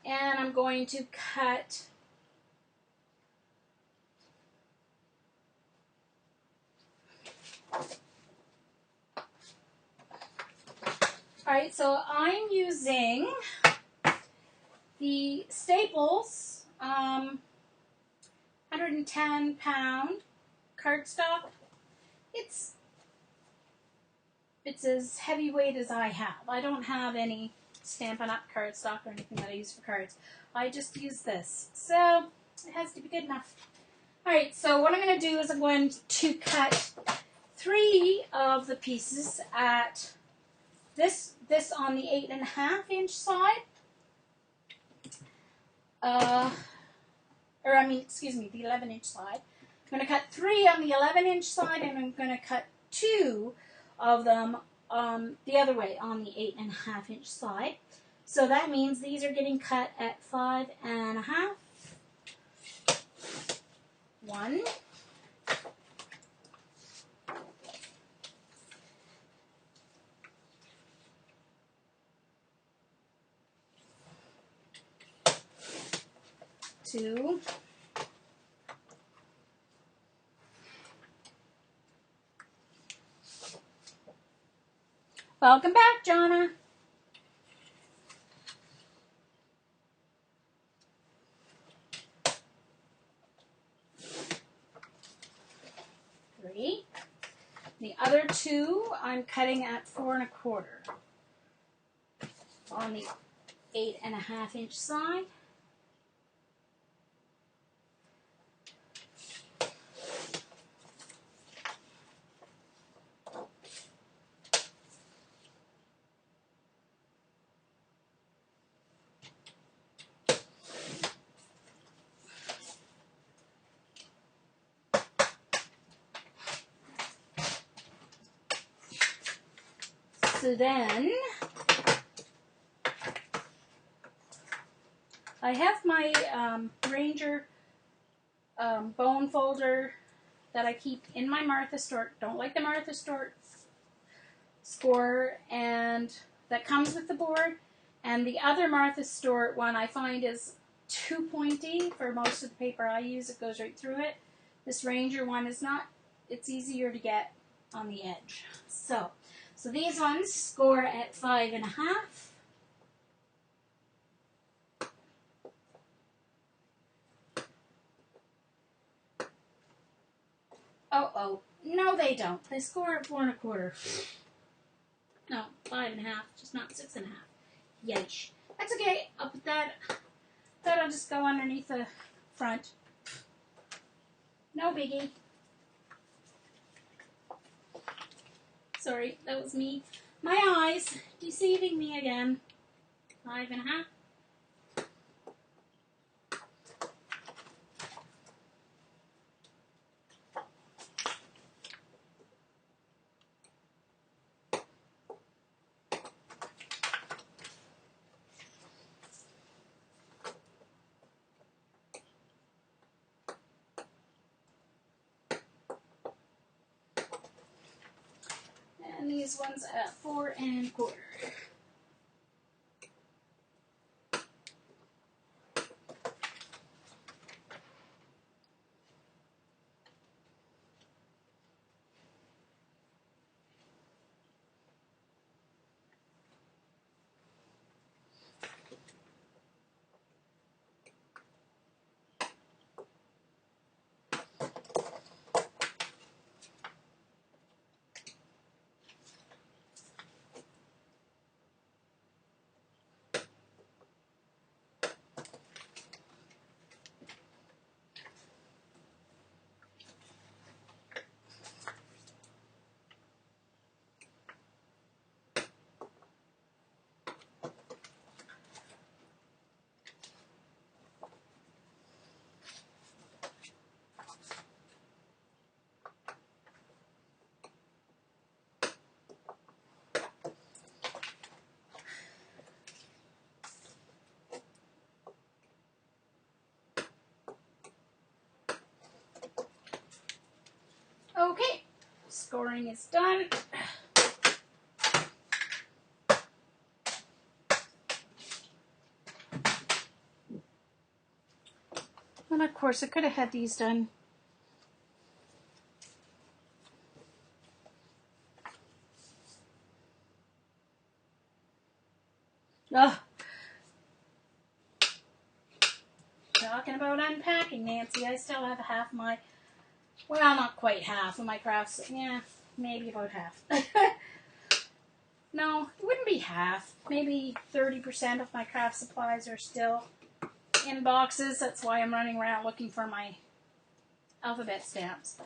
And I'm going to cut Alright, so I'm using the Staples 110-pound cardstock. It's as heavyweight as I have. I don't have any Stampin' Up! Cardstock or anything that I use for cards. I just use this. So, it has to be good enough. Alright, so what I'm going to do is I'm going to cut 3 of the pieces at this on the 8.5-inch side. The 11-inch side. I'm going to cut 3 on the 11-inch side, and I'm going to cut 2 of them the other way on the 8.5-inch side. So that means these are getting cut at 5.5. 1. Two. Welcome back, Jonna. 3. The other 2 I'm cutting at 4 1/4 on the 8.5-inch side. So then, I have my Ranger bone folder that I keep in my Martha Stewart. Don't like the Martha Stewart score, and that comes with the board. And the other Martha Stewart one I find is too pointy for most of the paper I use. It goes right through it. This Ranger one is not it's easier to get on the edge. So these ones score at 5.5. Oh, no they don't. They score at 4.25. No, 5.5, just not 6.5. Yeesh. That's okay. I'll put that'll just go underneath the front. No biggie. Sorry, that was me. My eyes deceiving me again. 5.5. And these ones at 4.25. Okay, scoring is done. And of course, I could have had these done. Ugh. Talking about unpacking, Nancy, I still have half my, well, not quite half of my crafts. Yeah, maybe about half. No, it wouldn't be half. Maybe 30% of my craft supplies are still in boxes. That's why I'm running around looking for my alphabet stamps.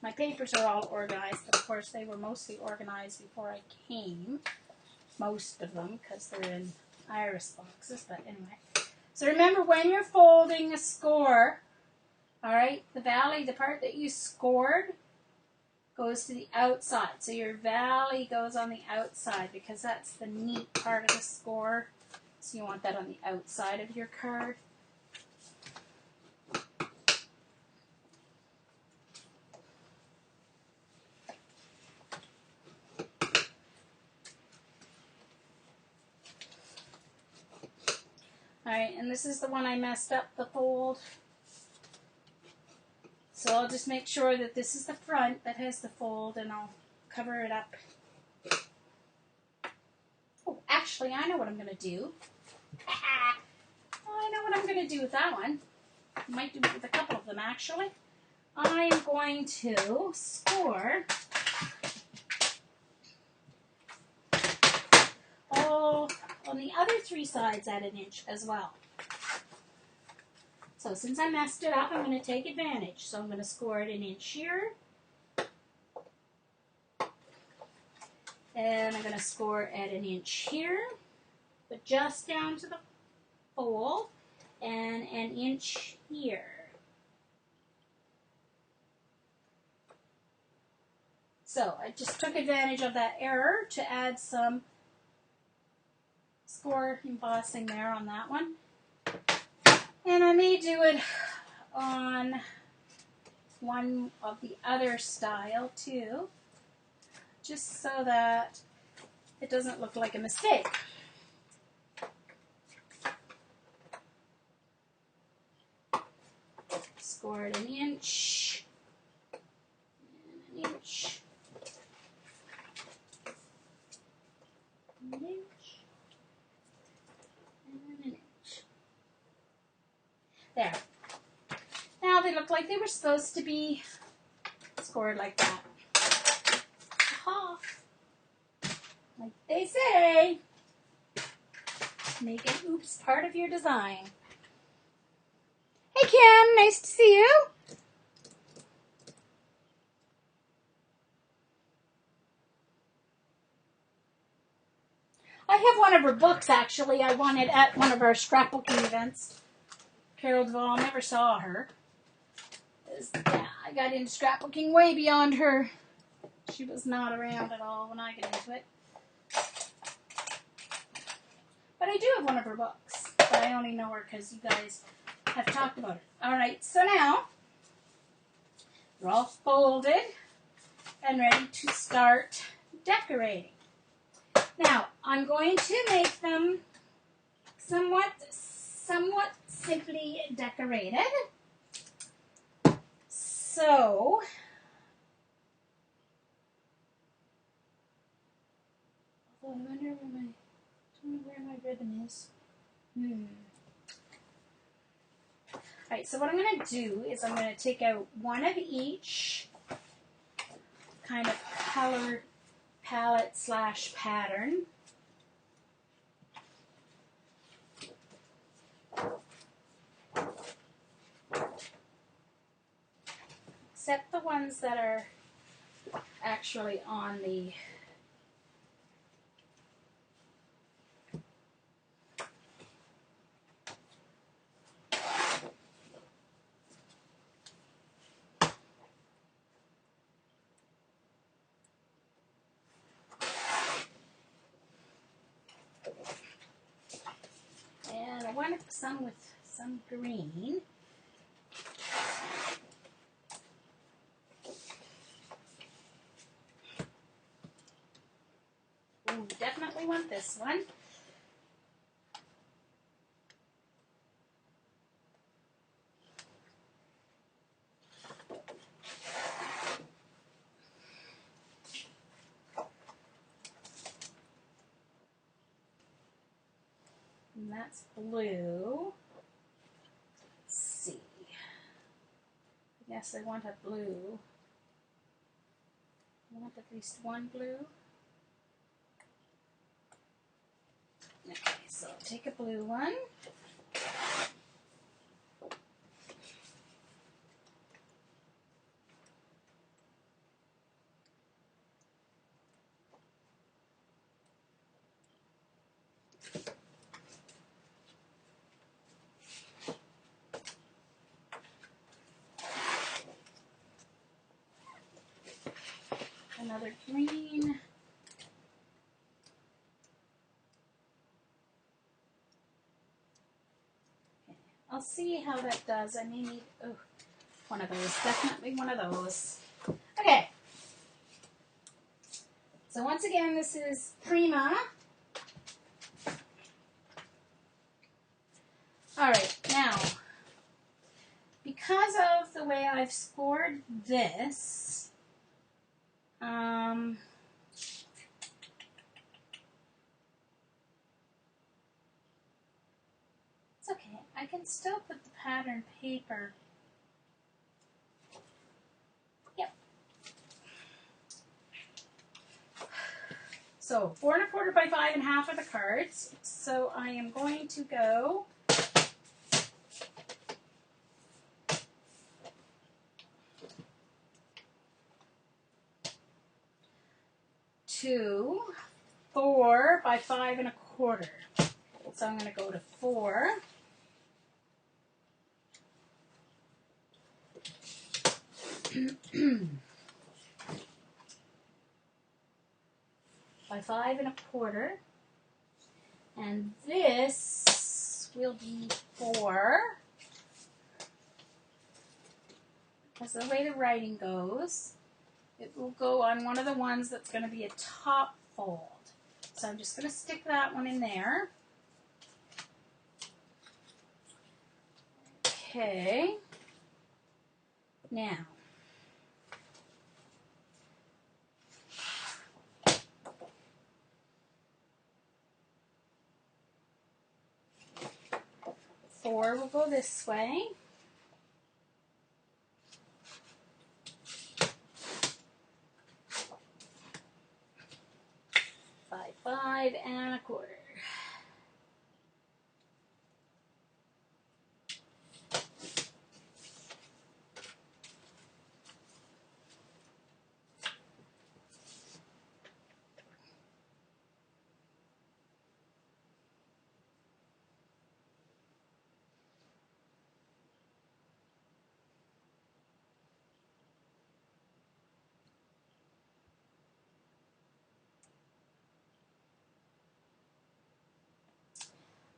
My papers are all organized, but of course they were mostly organized before I came. Most of them, because they're in iris boxes, but anyway. So remember, when you're folding a score, all right, the valley, the part that you scored, goes to the outside. So your valley goes on the outside because that's the neat part of the score. So you want that on the outside of your card. Alright, and this is the one I messed up, the fold. So I'll just make sure that this is the front that has the fold, and I'll cover it up. Oh, actually, I know what I'm going to do. I know what I'm going to do with that one. I might do it with a couple of them, actually. I am going to score all on the other 3 sides at 1 inch as well. So since I messed it up, I'm going to take advantage. So I'm going to score it 1 inch here. And I'm going to score at 1 inch here, but just down to the fold, and 1 inch here. So I just took advantage of that error to add some score embossing there on that one. And I may do it on one of the other style too, just so that it doesn't look like a mistake. Score it 1 inch. There. Now they look like they were supposed to be scored like that. Aha. Like they say, make an oops part of your design. Hey Kim, nice to see you. I have one of her books actually. I won it at one of our scrapbooking events. Carol Duvall, never saw her. Yeah, I got into scrapbooking way beyond her. She was not around at all when I got into it. But I do have one of her books. But I only know her because you guys have talked about it. Alright, so now they're all folded and ready to start decorating. Now, I'm going to make them somewhat simply decorated. So, I wonder where my ribbon is. Alright, so what I'm going to do is I'm going to take out one of each kind of color palette / pattern. Except the ones that are actually on the and I want some with some green. Ooh, definitely want this one. And that's blue. Let's see. I guess I want a blue. I want at least one blue. Okay, so I'll take a blue one. Another green. Okay. I'll see how that does. I may need one of those. Definitely one of those. Okay. So once again, this is Prima. Alright, now, because of the way I've scored this, it's okay. I can still put the pattern paper. Yep. So 4 1/4 by 5 1/2 are the cards. So I am going to go to 4 by 5 1/4. So I'm going to go to 4. By 5 1/4. And this will be 4. Because the way the writing goes, it will go on one of the ones that's going to be a top fold. So I'm just going to stick that one in there. Okay. Now, 4 will go this way. 5 1/4.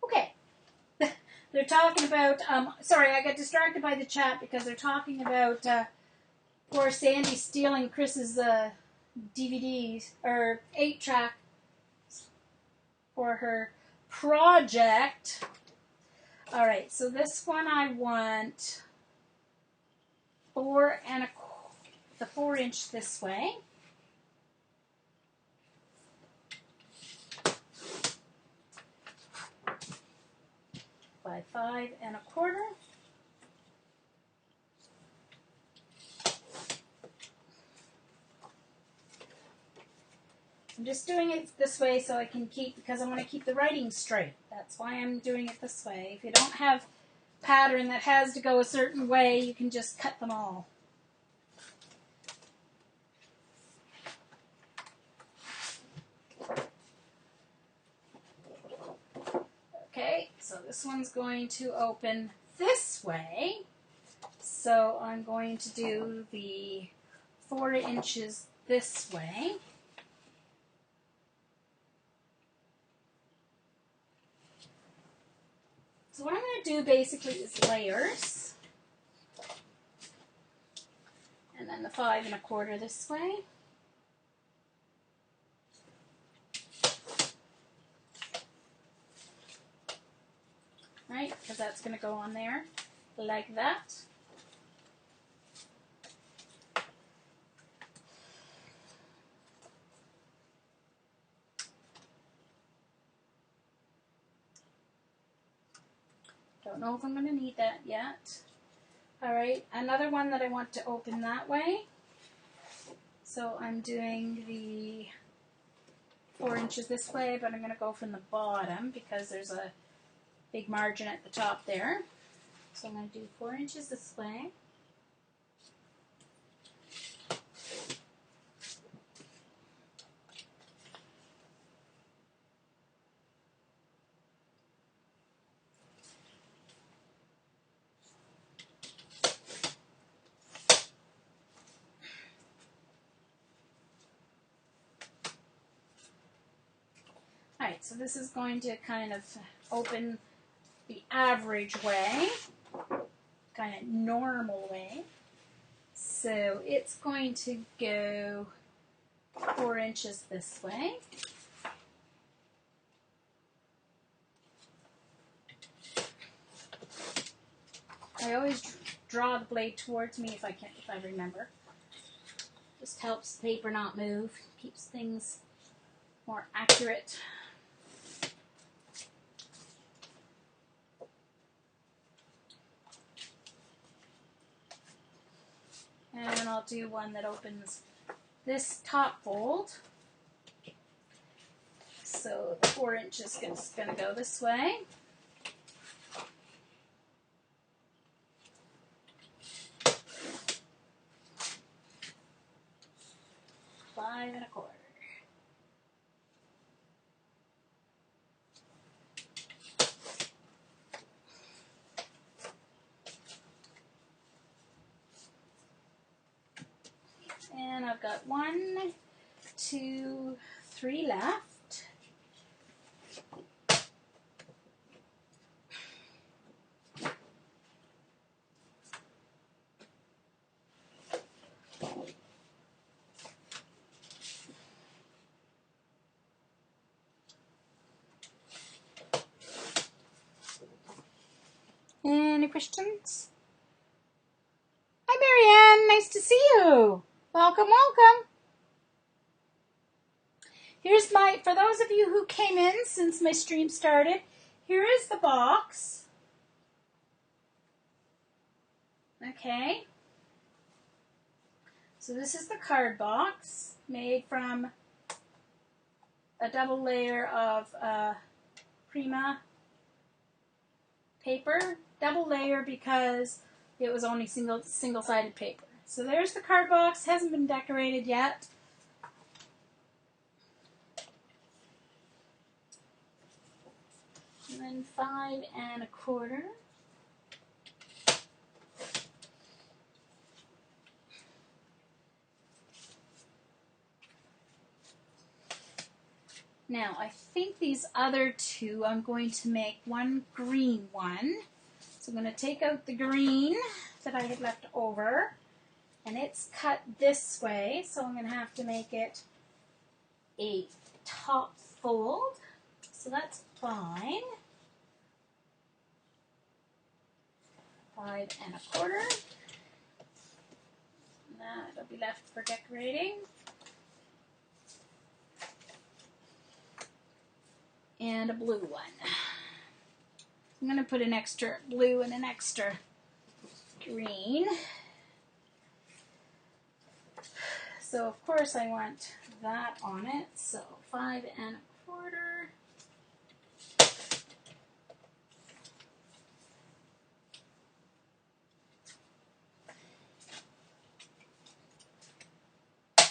Okay. They're talking about, sorry, I got distracted by the chat because they're talking about poor Sandy stealing Chris's DVDs, or 8-track for her project. All right, so this one I want 4 1/4, the 4-inch this way. By 5 1/4. I'm just doing it this way so I can keep, because I want to keep the writing straight. That's why I'm doing it this way. If you don't have pattern that has to go a certain way, you can just cut them all. Okay, so this one's going to open this way. So I'm going to do the 4 inches this way. So what I'm going to do basically is layers. And then the 5 1/4 this way. Right, because that's going to go on there like that. Don't know if I'm going to need that yet. All right, another one that I want to open that way. So I'm doing the 4 inches this way, but I'm going to go from the bottom because there's a big margin at the top there. So I'm going to do 4 inches this way. Alright, so this is going to kind of open the average way, kind of normal way. So it's going to go 4 inches this way. I always draw the blade towards me if I remember. Just helps the paper not move, keeps things more accurate. And I'll do one that opens this top fold. So the 4 inches is going to go this way. Five 1/4. And I've got 1, 2, 3 left. Any questions? Hi, Marianne. Nice to see you. Welcome, welcome. Here's for those of you who came in since my stream started, here is the box. Okay. So this is the Cardbox, made from a double layer of Prima paper. Double layer because it was only single-sided paper. So there's the Cardbox. Hasn't been decorated yet. And then 5 1/4. Now, I think these other two, I'm going to make one green one. So I'm going to take out the green that I had left over, and it's cut this way, so I'm going to have to make it a top fold. So that's fine. 5 1/4. That'll be left for decorating. And a blue one. I'm going to put an extra blue and an extra green. So of course I want that on it. So 5 1/4.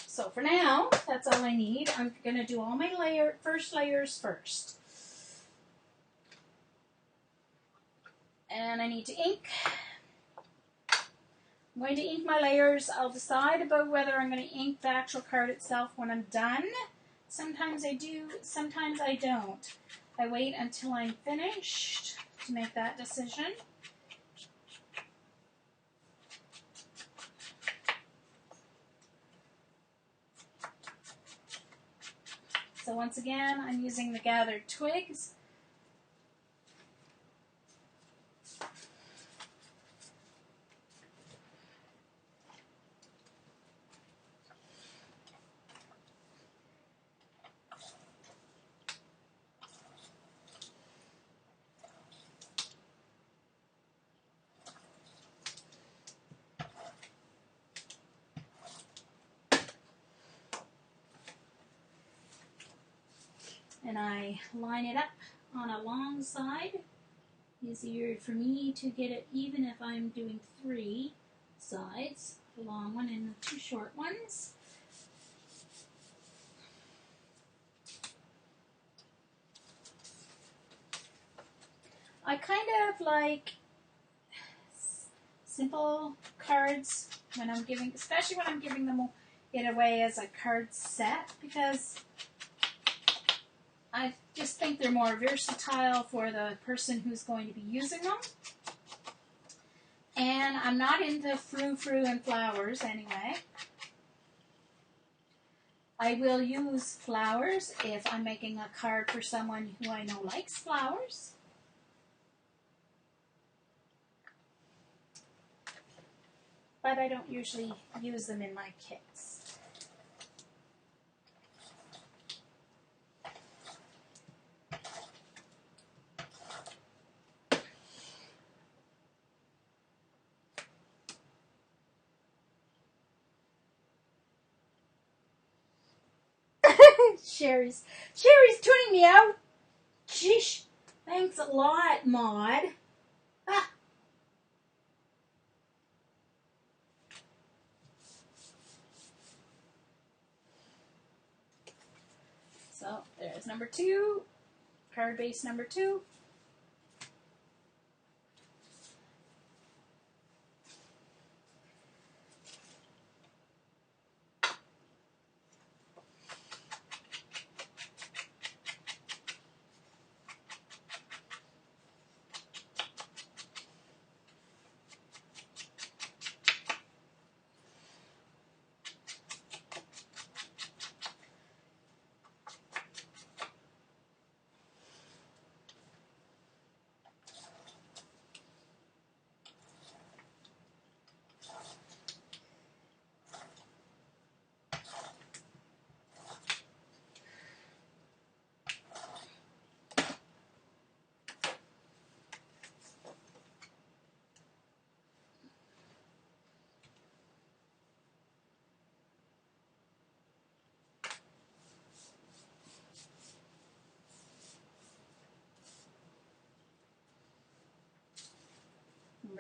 So for now, that's all I need. I'm going to do all my first layers first. And I need to ink. I'm going to ink my layers. I'll decide about whether I'm going to ink the actual card itself when I'm done. Sometimes I do, sometimes I don't. I wait until I'm finished to make that decision. So once again, I'm using the gathered twigs. And I line it up on a long side. Easier for me to get it even if I'm doing 3 sides, the long one and the 2 short ones. I kind of like simple cards when I'm giving, especially when I'm giving them it away as a card set, because I just think they're more versatile for the person who's going to be using them. And I'm not into frou-frou and flowers anyway. I will use flowers if I'm making a card for someone who I know likes flowers. But I don't usually use them in my kits. Sherry's tuning me out. Sheesh. Thanks a lot, Maud. Ah. So there's number 2, card base number 2.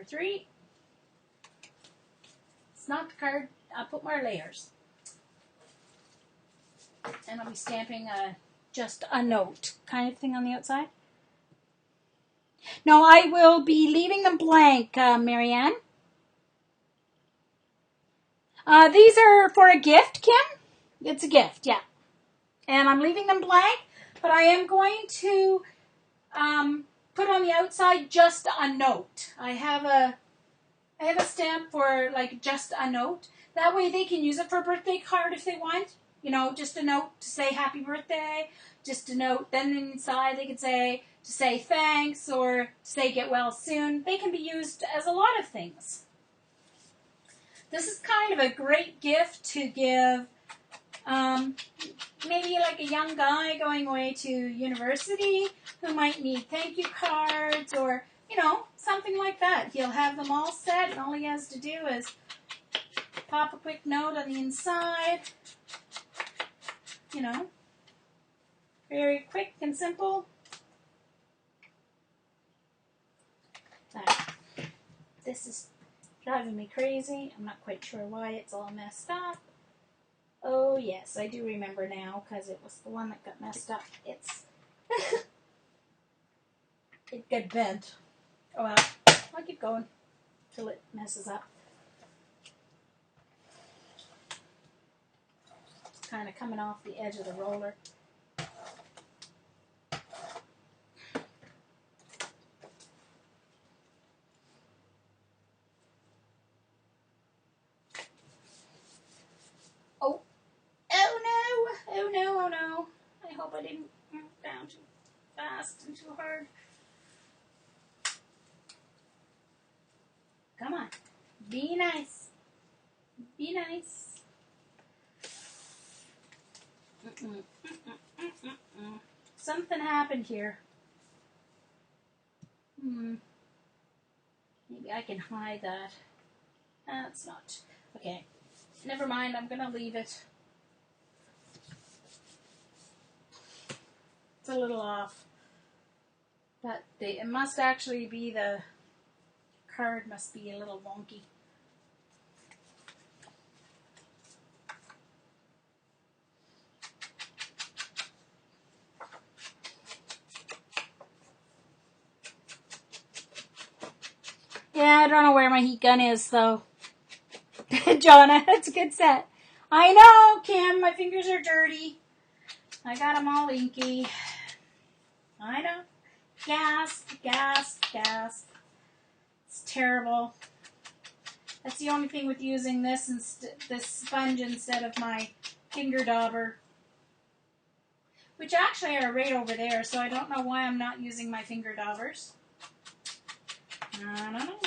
Number 3. It's not the card. I'll put more layers. And I'll be stamping just a note kind of thing on the outside. No, I will be leaving them blank, Marianne. These are for a gift, Kim. It's a gift, yeah. And I'm leaving them blank, but I am going to put on the outside just a note. I have a stamp for like just a note. That way they can use it for a birthday card if they want. You know, just a note to say happy birthday, just a note. Then inside they could say to say thanks or to say get well soon. They can be used as a lot of things. This is kind of a great gift to give maybe like a young guy going away to university who might need thank you cards or, you know, something like that. He'll have them all set, and all he has to do is pop a quick note on the inside. You know, very quick and simple. This is driving me crazy. I'm not quite sure why it's all messed up. Oh, yes, I do remember now, because it was the one that got messed up. It got bent. Oh, well, I'll keep going till it messes up. It's kind of coming off the edge of the roller. Oh no. I hope I didn't move down too fast and too hard. Come on. Be nice. Be nice. Something happened here. Maybe I can hide that. That's not. Okay. Never mind. I'm going to leave it. It's a little off. But it must actually be the card must be a little wonky. Yeah, I don't know where my heat gun is, though. Jonna, that's a good set. I know, Kim, my fingers are dirty. I got them all inky. I know. Gasp. It's terrible. That's the only thing with using this sponge instead of my finger dauber. Which actually are right over there, so I don't know why I'm not using my finger daubers. I don't know.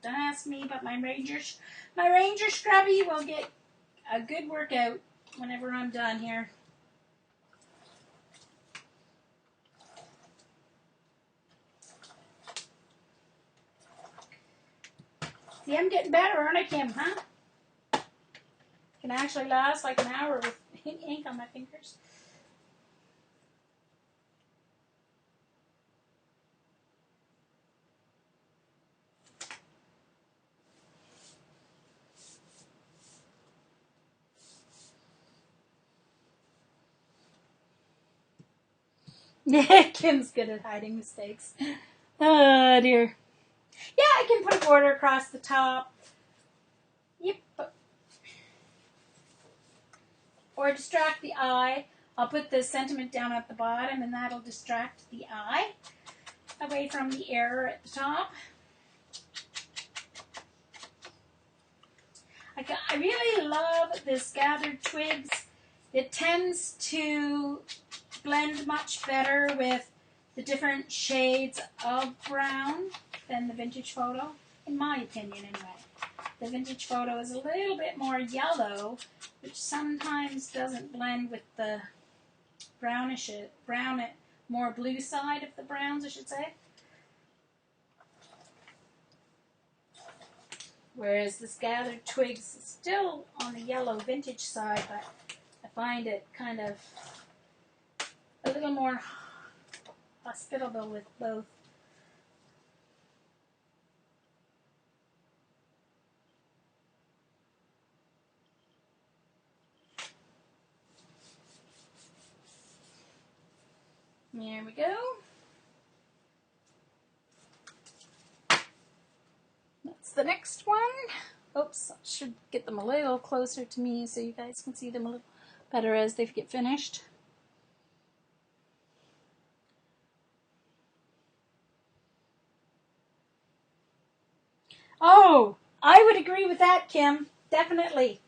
Don't ask me, but my Ranger Scrubby will get a good workout whenever I'm done here. See, I'm getting better, aren't I, Kim, huh? Can actually last like an hour with ink on my fingers. Kim's good at hiding mistakes. Oh, dear. Yeah, I can put a border across the top. Yep. Or distract the eye. I'll put the sentiment down at the bottom, and that'll distract the eye away from the error at the top. I really love this gathered twigs. It tends to blend much better with the different shades of brown than the vintage photo, in my opinion anyway. The vintage photo is a little bit more yellow, which sometimes doesn't blend with the more blue side of the browns, I should say. Whereas this gathered twigs is still on the yellow vintage side, but I find it kind of a little more hospitable with both. There we go. That's the next one. Oops, I should get them a little closer to me so you guys can see them a little better as they get finished. Oh, I would agree with that, Kim. Definitely.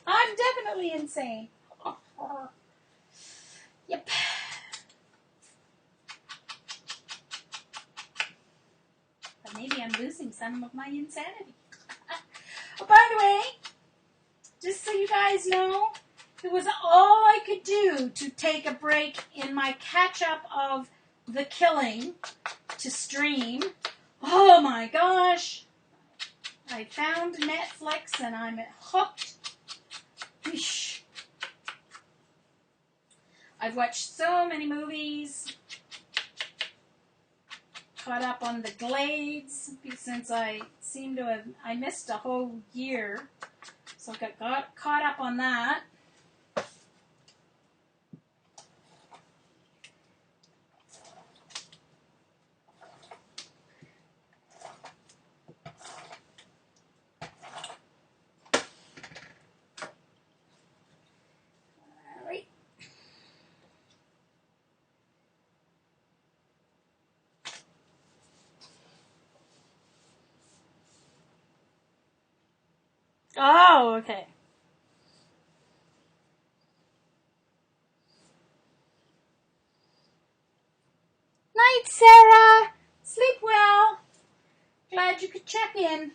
I'm definitely insane. Yep. But maybe I'm losing some of my insanity. Oh, by the way, just so you guys know, it was all I could do to take a break in my catch-up of The Killing to stream. Oh my gosh. I found Netflix and I'm hooked. Eesh. I've watched so many movies. Caught up on The Glades since I seem to have... I missed a whole year. So I got caught up on that. Alright. Oh, okay. Night, Sarah. Sleep well. Glad you could check in.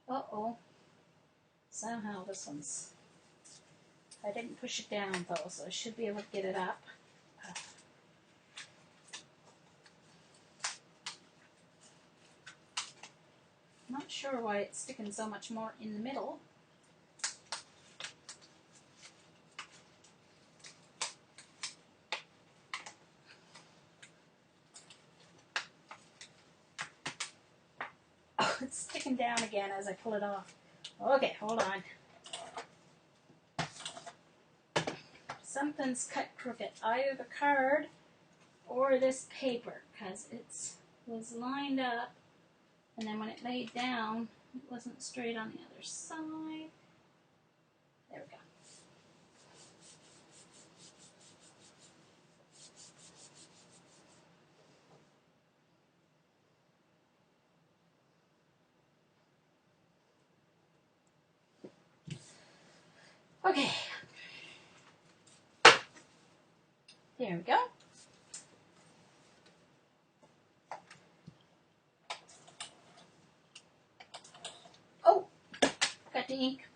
Uh-oh. Somehow this one's... I didn't push it down, though, so I should be able to get it up. Not sure why it's sticking so much more in the middle. Oh, it's sticking down again as I pull it off. Okay, hold on. Something's cut crooked. Either the card or this paper, because it was lined up, and then when it laid down, it wasn't straight on the other side. There we go. Okay. There we go. Oh, got the ink.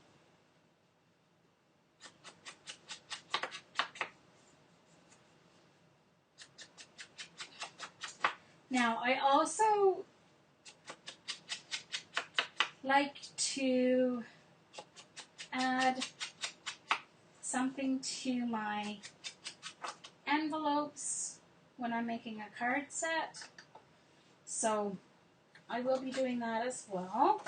Now, I also like to add something to my envelopes when I'm making a card set. So I will be doing that as well.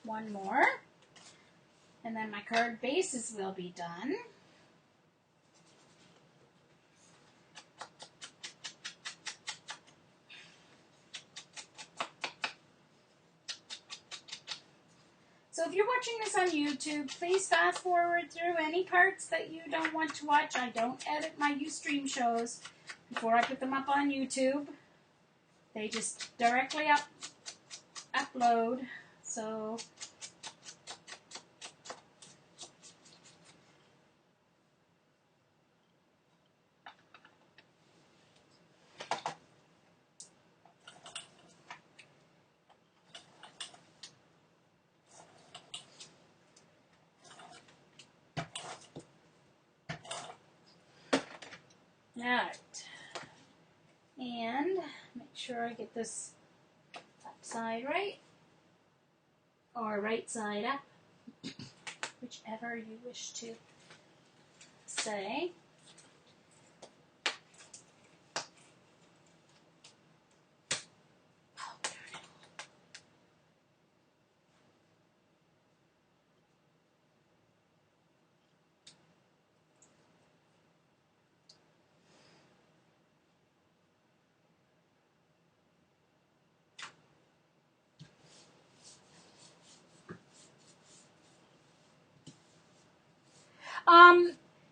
One more, and then my card bases will be done. So if you're watching this on YouTube, please fast forward through any parts that you don't want to watch. I don't edit my Ustream shows before I put them up on YouTube. They just directly upload. So alright. And make sure I get this upside right, or right side up, whichever you wish to say.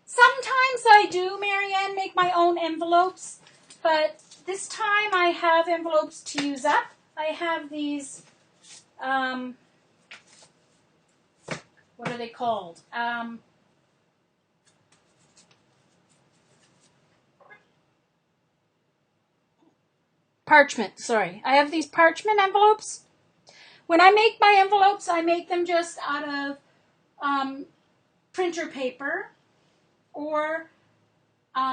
Sometimes I do, Marianne, make my own envelopes, but this time I have envelopes to use up. I have these, what are they called? Parchment, sorry. I have these parchment envelopes. When I make my envelopes, I make them just out of printer paper, or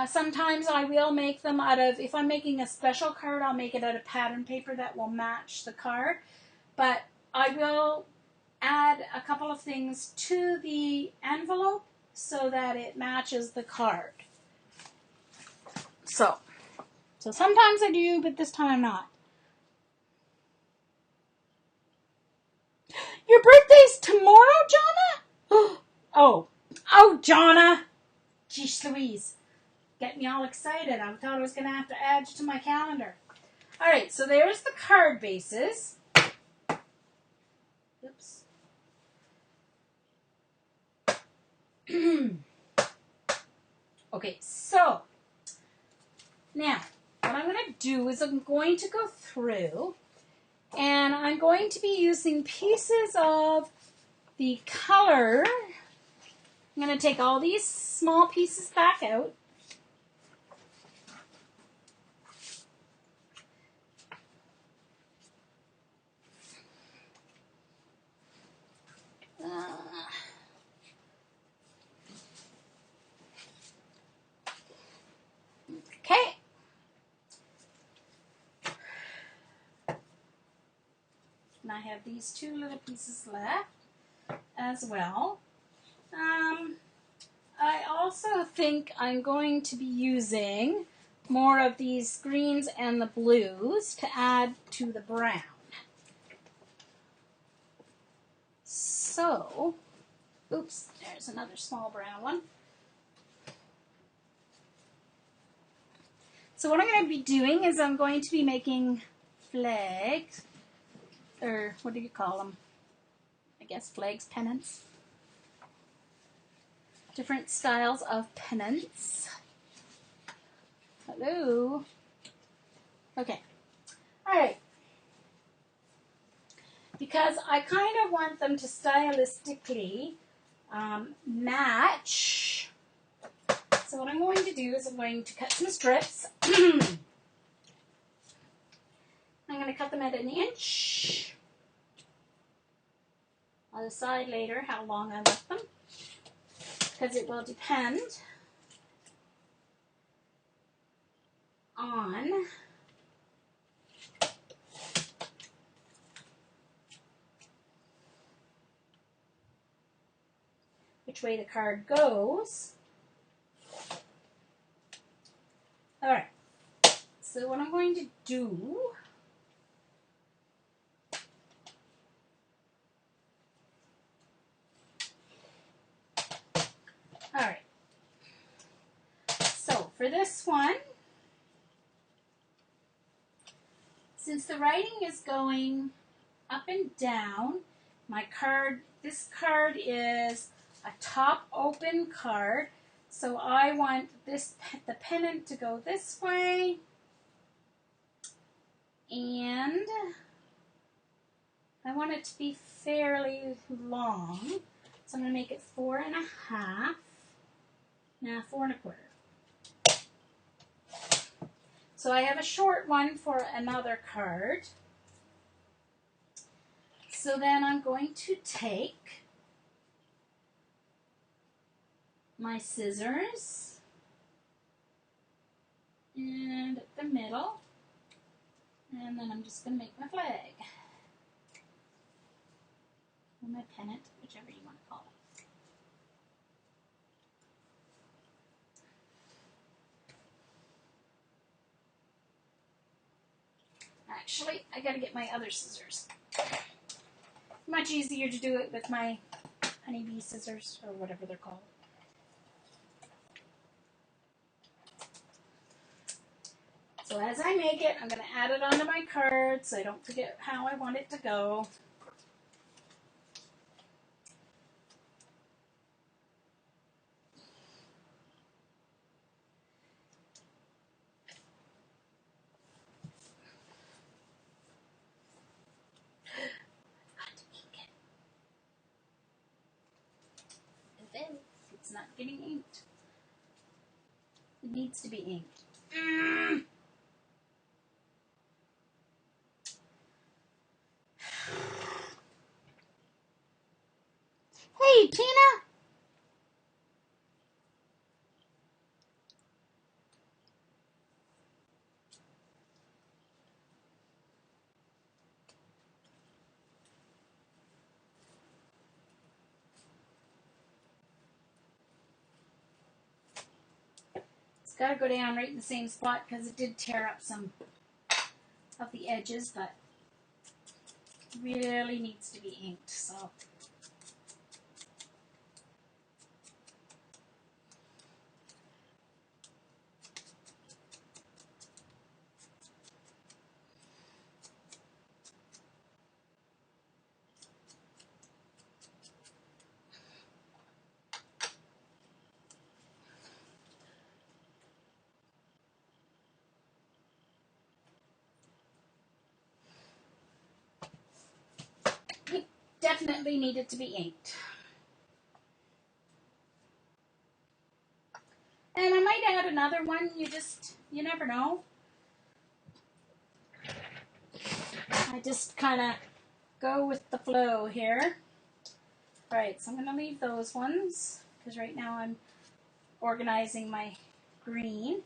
sometimes I will make them out of, if I'm making a special card, I'll make it out of pattern paper that will match the card. But I will add a couple of things to the envelope so that it matches the card. So sometimes I do, but this time I'm not. Your birthday's tomorrow, Jonna? Oh, Jonna. Jeez Louise. Get me all excited. I thought I was going to have to add you to my calendar. All right, so there's the card bases. Oops. Okay, so now what I'm going to do is I'm going to go through and I'm going to be using pieces of the color. I'm going to take all these small pieces back out. Okay. And I have these two little pieces left as well. I also think I'm going to be using more of these greens and the blues to add to the brown. So, oops, there's another small brown one. So what I'm going to be doing is I'm going to be making flags, or what do you call them? I guess flags, pennants. Different styles of pennants. Hello. Okay. All right. Because I kind of want them to stylistically match. So what I'm going to do is I'm going to cut some strips. I'm going to cut them at 1 inch. I'll decide later how long I left them, because it will depend on which way the card goes. All right, so what I'm going to do all right, so for this one, since the writing is going up and down, my card this card is a top open card. So I want the pennant to go this way. And I want it to be fairly long. So I'm going to make it 4.5. Now 4.25. So I have a short one for another card. So then I'm going to take my scissors and at the middle, and then I'm just going to make my flag. Or my pennant, whichever you want to call it. Actually, I got to get my other scissors. Much easier to do it with my honeybee scissors, or whatever they're called. So as I make it, I'm going to add it onto my card so I don't forget how I want it to go. It's not getting inked. It needs to be inked. Hey, Tina! It's got to go down right in the same spot because it did tear up some of the edges, but really needs to be inked. So it definitely needed to be inked. And I might add another one. You never know. I just kind of go with the flow here. All right, so I'm going to leave those ones because right now I'm organizing my green.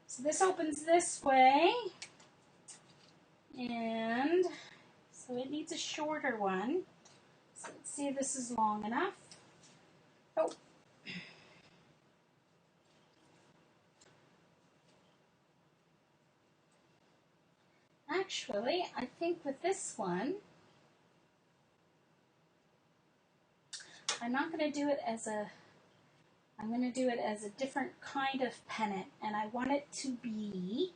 So this opens this way, and so it needs a shorter one. So let's see if this is long enough. Oh. Actually, I think with this one, I'm not going to do it as I'm going to do it as a different kind of pennant, and I want it to be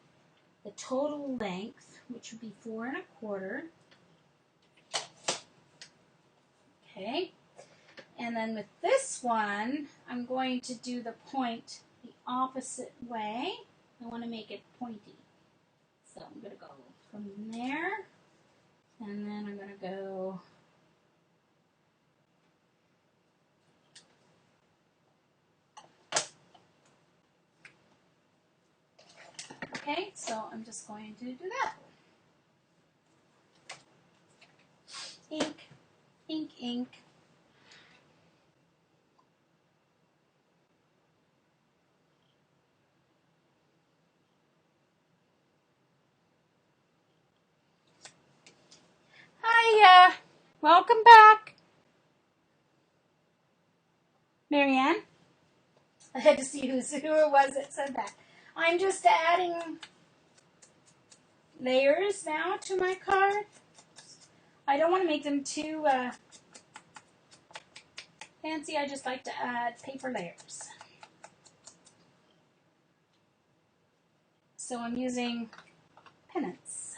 the total length, which would be 4.25. Okay, and then with this one, I'm going to do the point the opposite way. I want to make it pointy. So I'm going to go from there, and then I'm going to go okay, so I'm just going to do that. Ink, ink, ink. Hi, welcome back. Marianne? I had to see who it was that said that. I'm just adding layers now to my card. I don't want to make them too fancy. I just like to add paper layers. So I'm using pennants.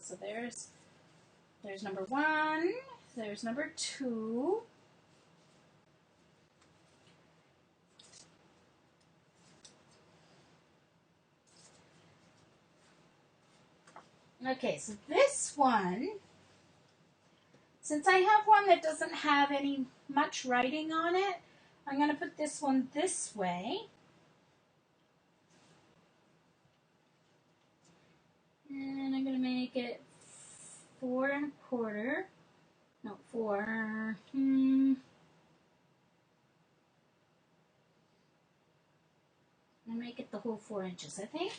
So there's number 1, there's number 2. Okay, so this one, since I have one that doesn't have any much writing on it, I'm going to put this one this way. And I'm going to make it 4 1/4. No, 4. I'll make it the whole 4 inches, I think.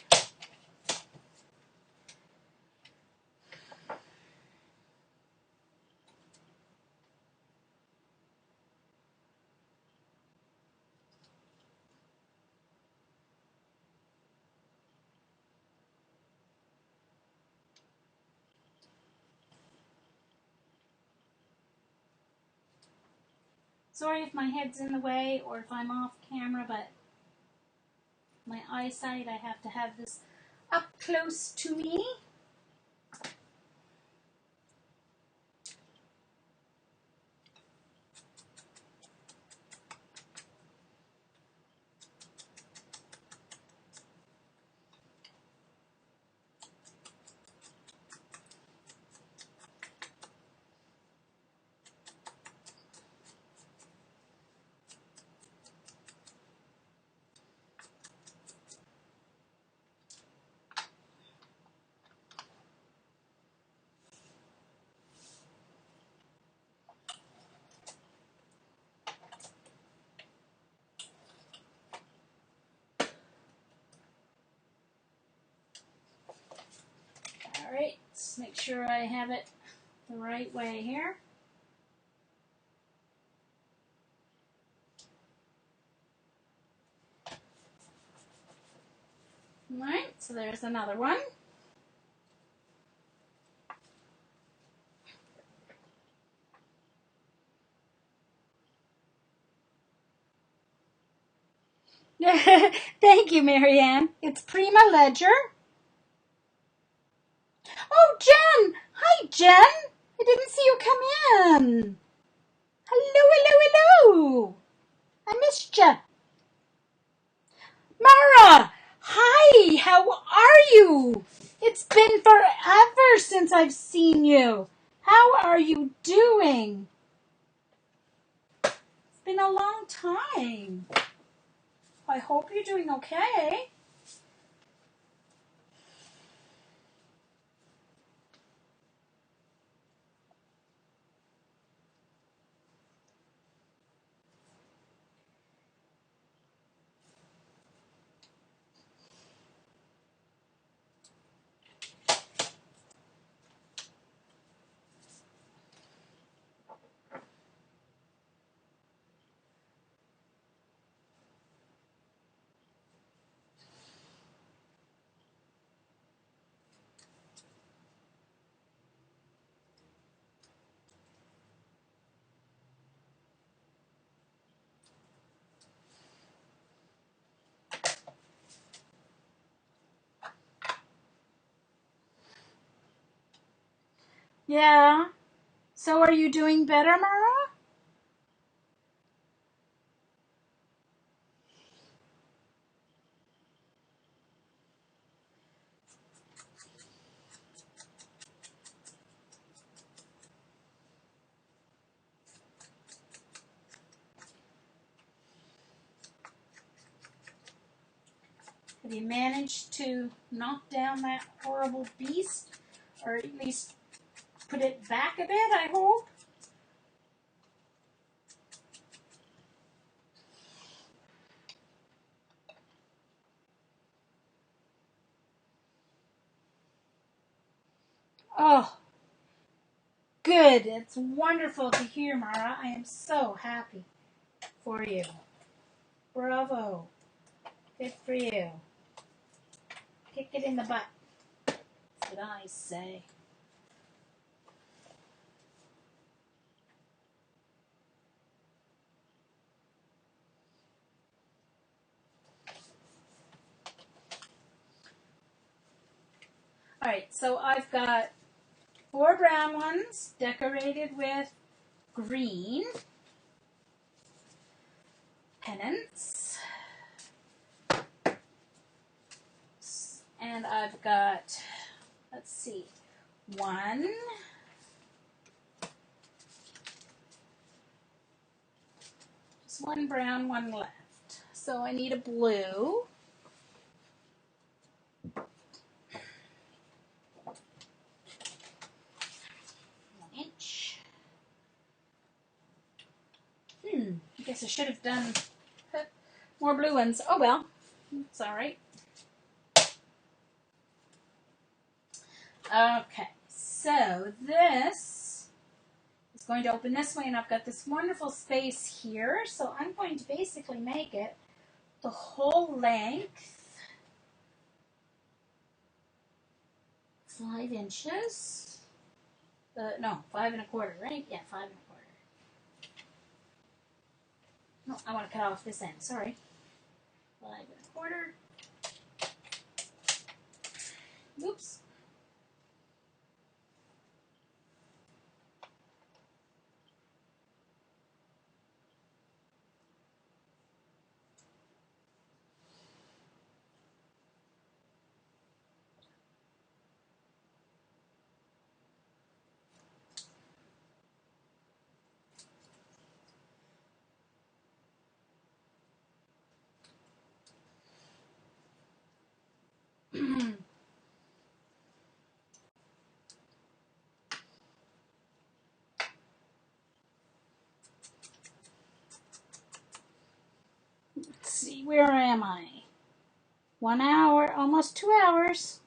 Sorry if my head's in the way or if I'm off camera, but my eyesight, I have to have this up close to me. All right, let's make sure I have it the right way here. All right, so there's another one. Thank you, Marianne. It's Prima Ledger. Oh, Jen! Hi, Jen! I didn't see you come in. Hello, hello, hello! I missed you. Mara! Hi! How are you? It's been forever since I've seen you. How are you doing? It's been a long time. I hope you're doing okay. Yeah. So are you doing better, Mara? Have you managed to knock down that horrible beast? Or at least put it back a bit, I hope? Oh, good. It's wonderful to hear, Mara. I am so happy for you. Bravo. Good for you. Kick it in the butt. That's what I say. All right, so I've got 4 brown ones decorated with green pennants. And I've got, let's see, one, just one brown, one left. So I need a blue. I guess I should have done more blue ones. Oh well, it's all right. Okay, so this is going to open this way, and I've got this wonderful space here. So I'm going to basically make it the whole length, 5 inches. No, 5 1/4, right? Yeah, 5 1/4. No, I want to cut off this end. Sorry. 5 1/4. Oops. Let's see, where am I? 1 hour, almost 2 hours.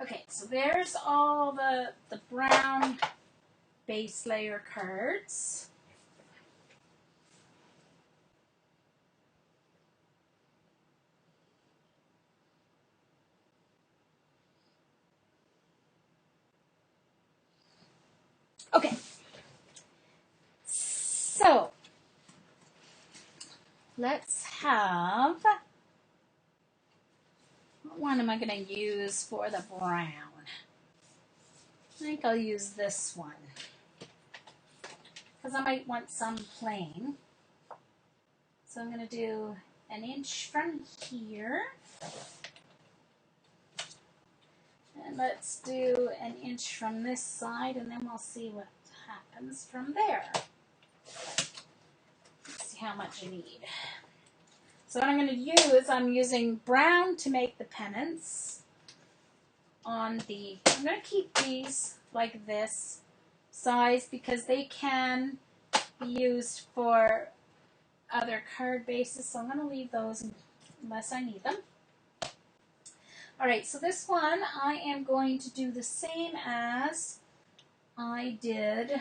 Okay, so there's all the brown base layer cards. Okay, so let's have, what one am I going to use for the brown? I think I'll use this one, because I might want some plain. So I'm going to do 1 inch from here. And let's do 1 inch from this side, and then we'll see what happens from there. Let's see how much I need. So what I'm going to use, I'm using brown to make the pennants on the, I'm going to keep these like this size because they can be used for other card bases. So I'm going to leave those unless I need them. Alright, so this one I am going to do the same as I did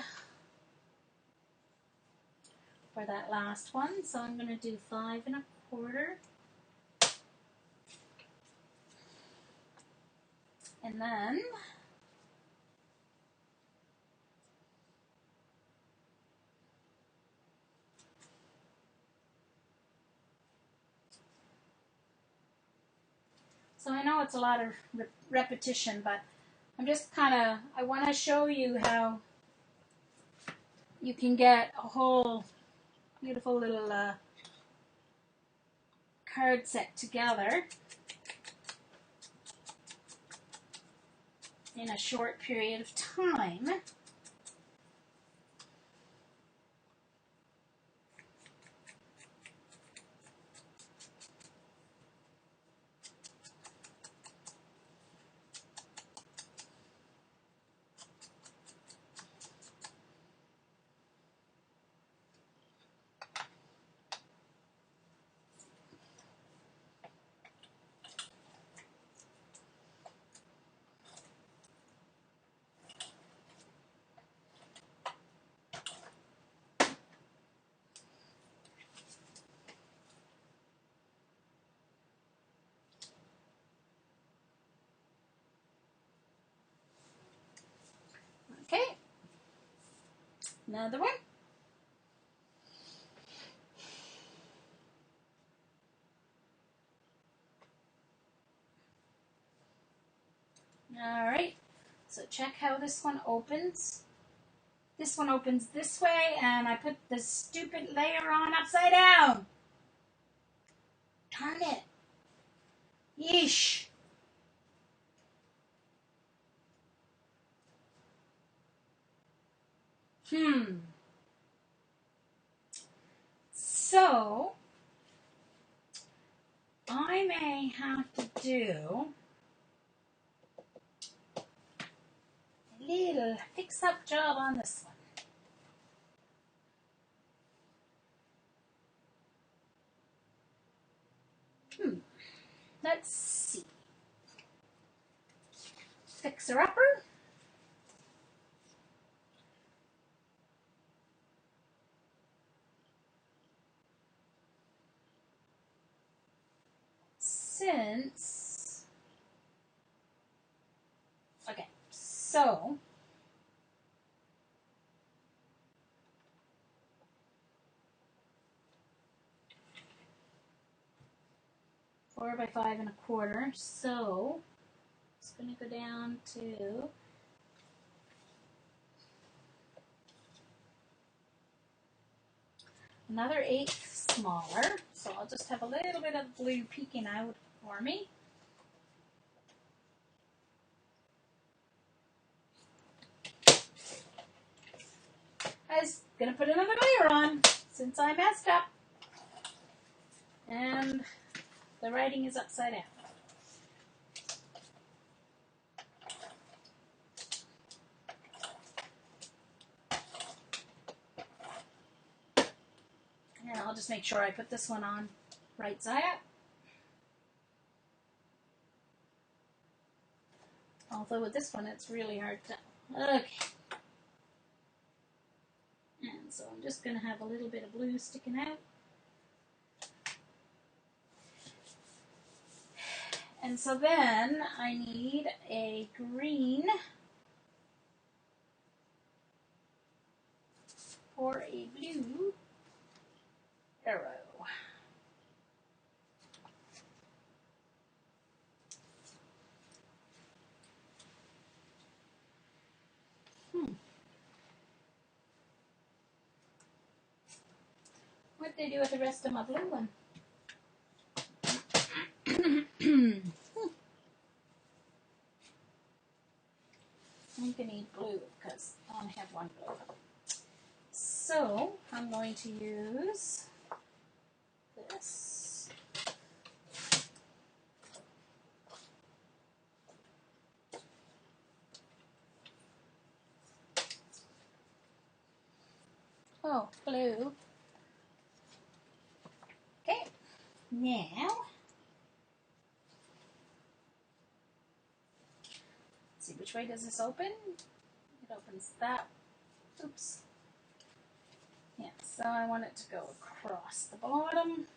for that last one. So I'm going to do 5 1/4. And then so I know it's a lot of repetition, but I'm just kind of, I want to show you how you can get a whole beautiful little card set together in a short period of time. Another one. All right, so check how this one opens. This one opens this way, and I put this stupid layer on upside down. Darn it. Yeesh. So, I may have to do a little fix-up job on this one. Let's see. Fixer-upper. Okay, so 4 by 5 1/4. So it's going to go down to another 1/8 smaller. So I'll just have a little bit of blue peeking out for me. I was going to put another layer on since I messed up. And the writing is upside down. And I'll just make sure I put this one on right side up. Although with this one, it's really hard to... Okay. And so I'm just going to have a little bit of blue sticking out. And so then I need a green or a blue arrow. What'd they do with the rest of my blue one? I'm going to need blue because I only have one blue. So I'm going to use this. Oh, blue. Okay, now let's see, which way does this open? It opens that. Oops. Yeah, so I want it to go across the bottom.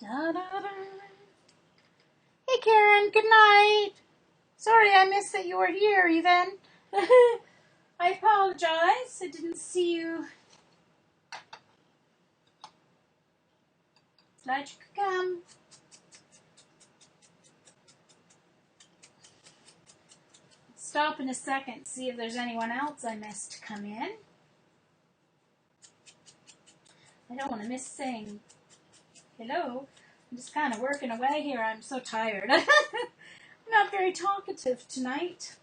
Da, da, da. Hey Karen, good night. Sorry I missed that you were here even. I apologize. I didn't see you. Glad you could come. Stop in a second, see if there's anyone else I missed to come in. I don't want to miss saying hello. I'm just kind of working away here. I'm so tired. I'm not very talkative tonight.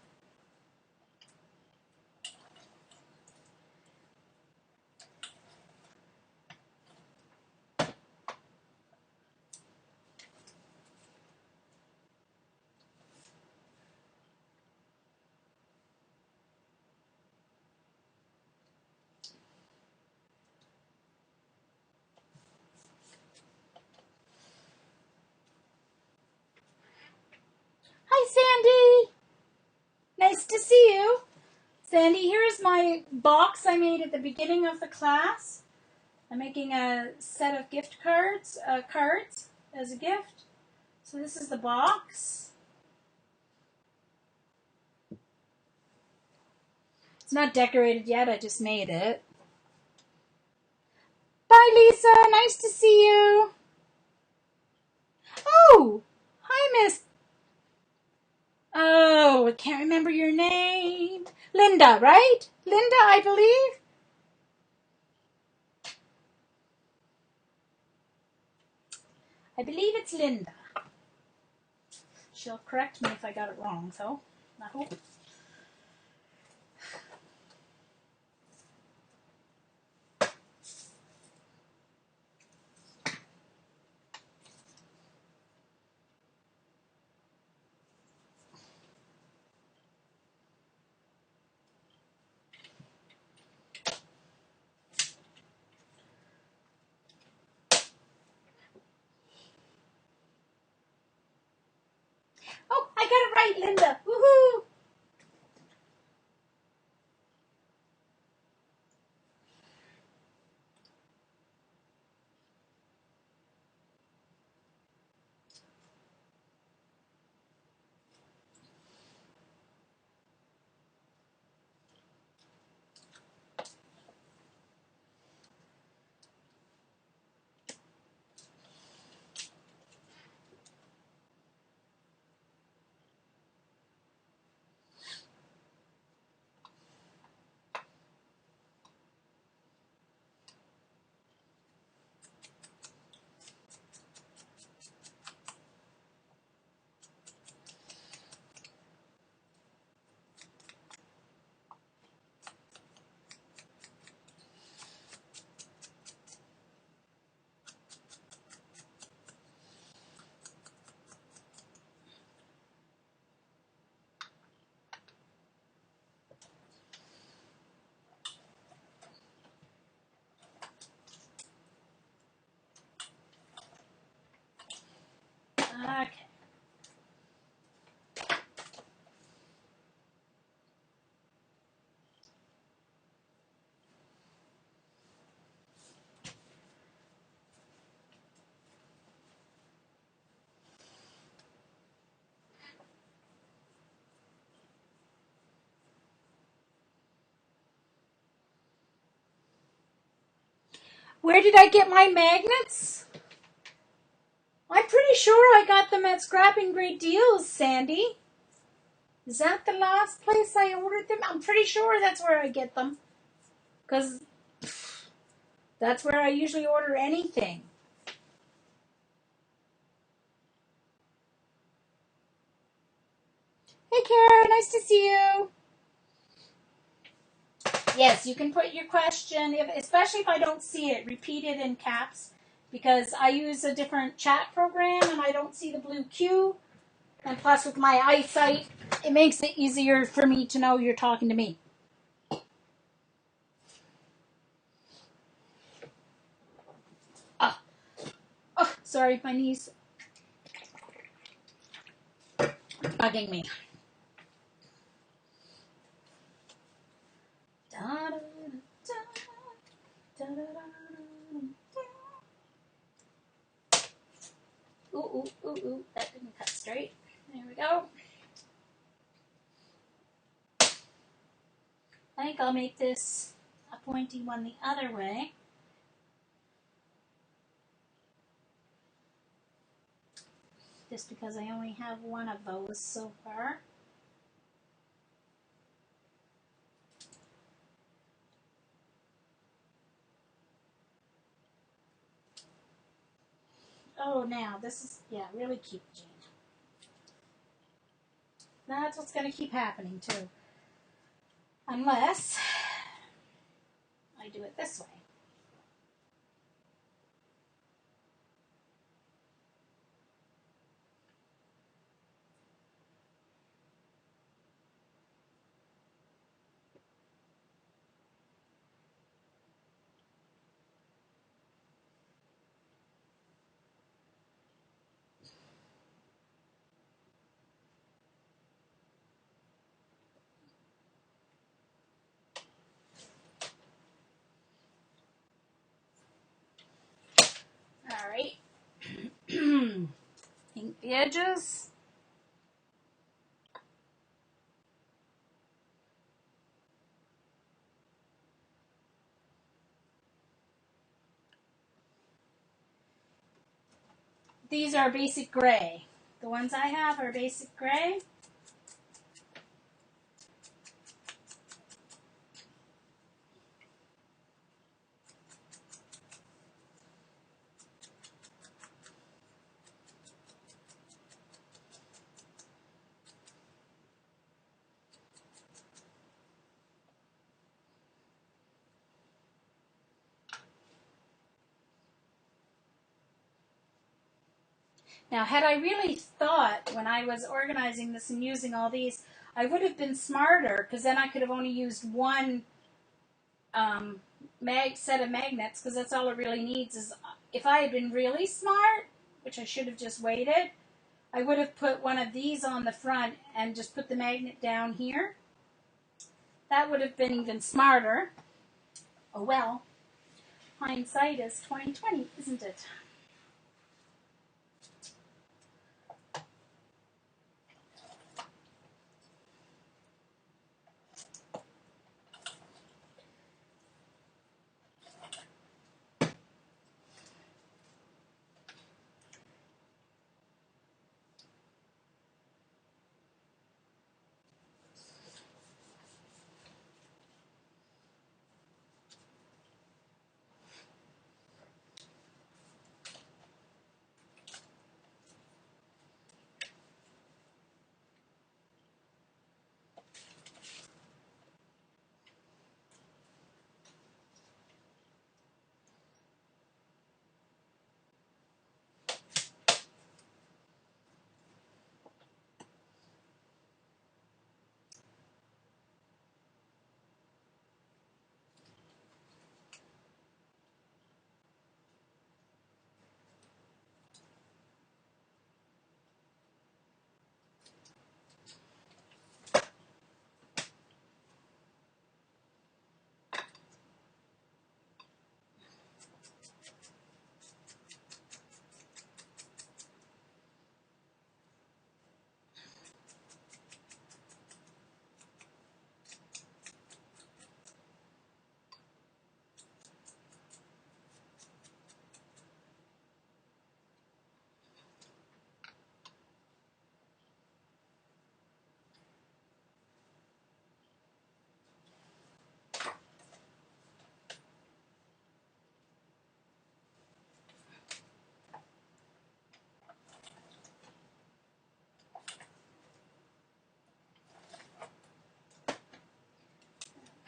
Hi, Sandy, here's my box I made at the beginning of the class. I'm making a set of gift cards, as a gift. So this is the box. It's not decorated yet, I just made it. Bye, Lisa. Nice to see you. Oh, hi, Miss. Oh, I can't remember your name. Linda, right? Linda, I believe. I believe it's Linda. She'll correct me if I got it wrong, so I hope. Oh, I got it right, Linda. Woohoo! Okay. Where did I get my magnets? I'm pretty sure I got them at Scrapping Great Deals, Sandy. Is that the last place I ordered them? I'm pretty sure that's where I get them. Because that's where I usually order anything. Hey, Kara. Nice to see you. Yes, you can put your question, especially if I don't see it, repeat it in caps. Because I use a different chat program and I don't see the blue Q. And plus, with my eyesight, it makes it easier for me to know you're talking to me. Oh, sorry, my knees bugging me. Ooh, ooh, ooh, ooh. That didn't cut straight. There we go. I think I'll make this a pointy one the other way. Just because I only have one of those so far. Oh, now, this is, yeah, really cute, Jane. That's what's going to keep happening, too. Unless I do it this way. the edges. These are basic gray. The ones I have are basic gray. Now, had I really thought when I was organizing this and using all these, I would have been smarter, because then I could have only used one set of magnets, because that's all it really needs. Is if I had been really smart, which I should have just waited, I would have put one of these on the front and just put the magnet down here. That would have been even smarter. Oh well, hindsight is 20/20, isn't it?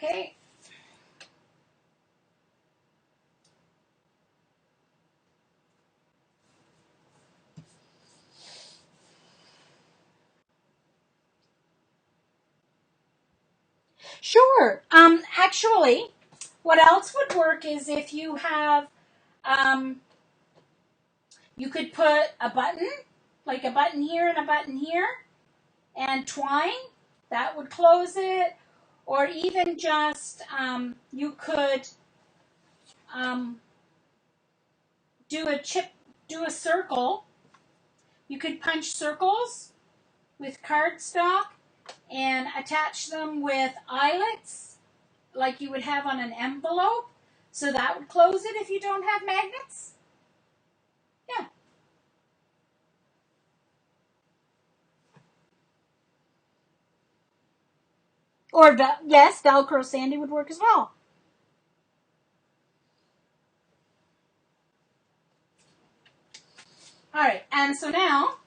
Okay. Sure. Actually, what else would work is if you have, you could put a button, like a button here and a button here, and twine. That would close it. Or even just, you could do a circle. You could punch circles with cardstock and attach them with eyelets like you would have on an envelope. So that would close it if you don't have magnets. Yeah. Or, yes, Velcro Sandy would work as well. All right, and so now,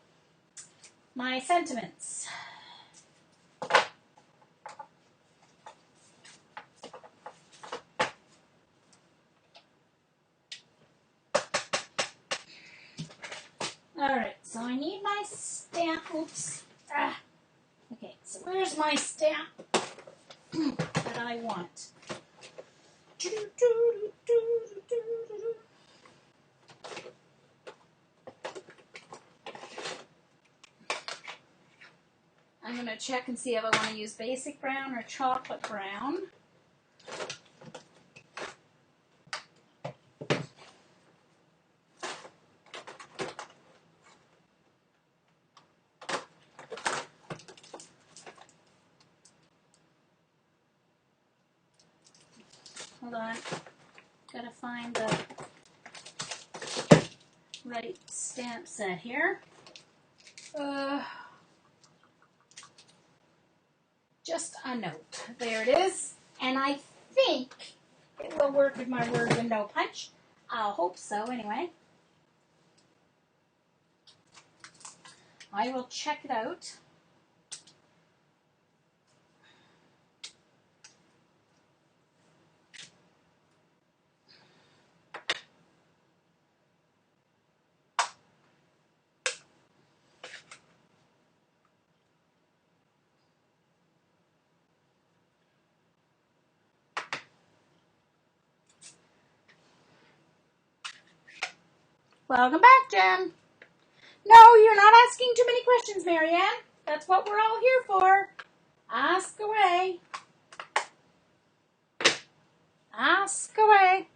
my sentiments. All right, so I need my stamp. Oops. Okay, so where's my stamp that I want? I'm going to check and see if I want to use basic brown or chocolate brown. Hold on. Gotta find the right stamp set here. Just a note. There it is. And I think it will work with my word window punch. I hope so, anyway. I will check it out. Welcome back, Jen. No, you're not asking too many questions, Marianne. That's what we're all here for. Ask away. Ask away.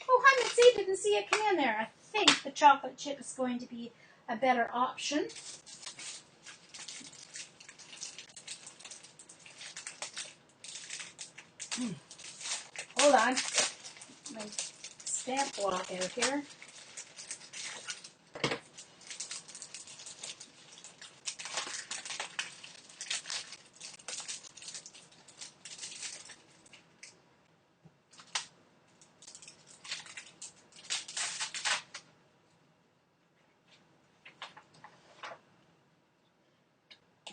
Oh, hi, Mitzi. Didn't see it come in there. I think the chocolate chip is going to be a better option. Hold on. My stamp block out here.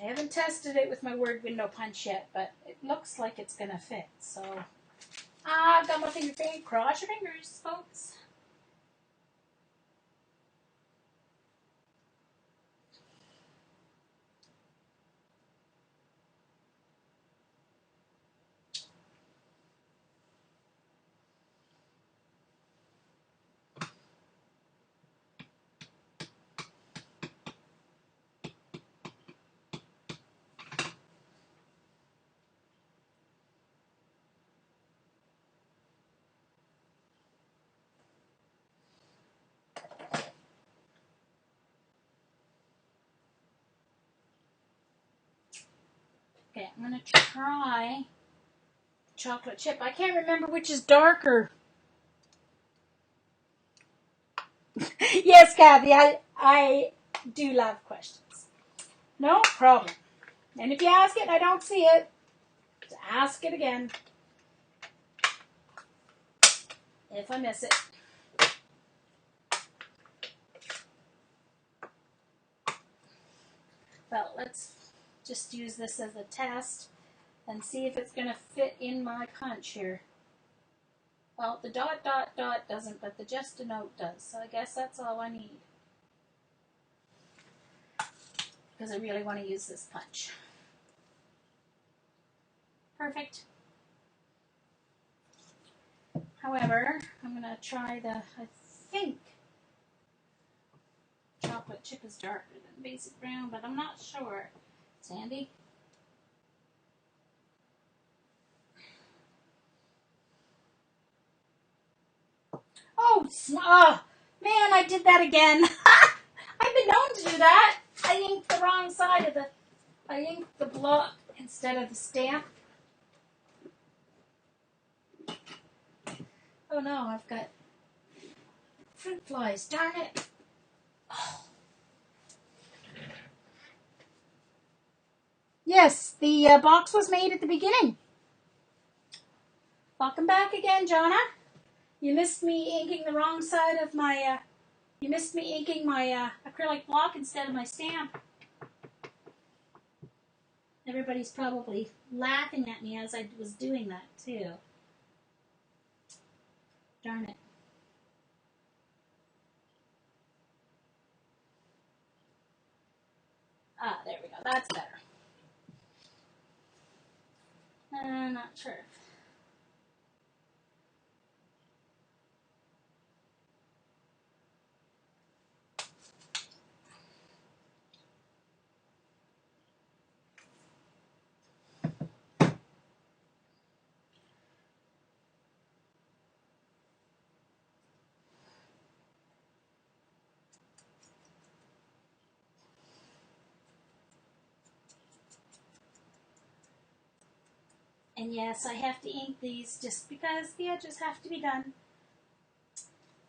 I haven't tested it with my word window punch yet, but it looks like it's going to fit. So, I've got my finger. Cross your fingers, folks. Okay, I'm going to try chocolate chip. I can't remember which is darker. Yes, Kathy, I do love questions. No problem. And if you ask it and I don't see it, ask it again. If I miss it. Well, let's just use this as a test and see if it's going to fit in my punch here. Well, the dot, dot, dot doesn't, but the just a note does. So I guess that's all I need. Because I really want to use this punch. Perfect. However, I'm going to try the, I think, chocolate chip is darker than basic brown, but I'm not sure. Sandy? Oh, man, I did that again. I've been known to do that. I inked the wrong side of I inked the block instead of the stamp. Oh no, I've got fruit flies, darn it. Oh. Yes, the box was made at the beginning. Welcome back again, Jonna. You missed me inking the wrong side of my, you missed me inking my acrylic block instead of my stamp. Everybody's probably laughing at me as I was doing that too. Darn it. Ah, there we go. That's better. Not sure. And yes, I have to ink these just because the edges have to be done.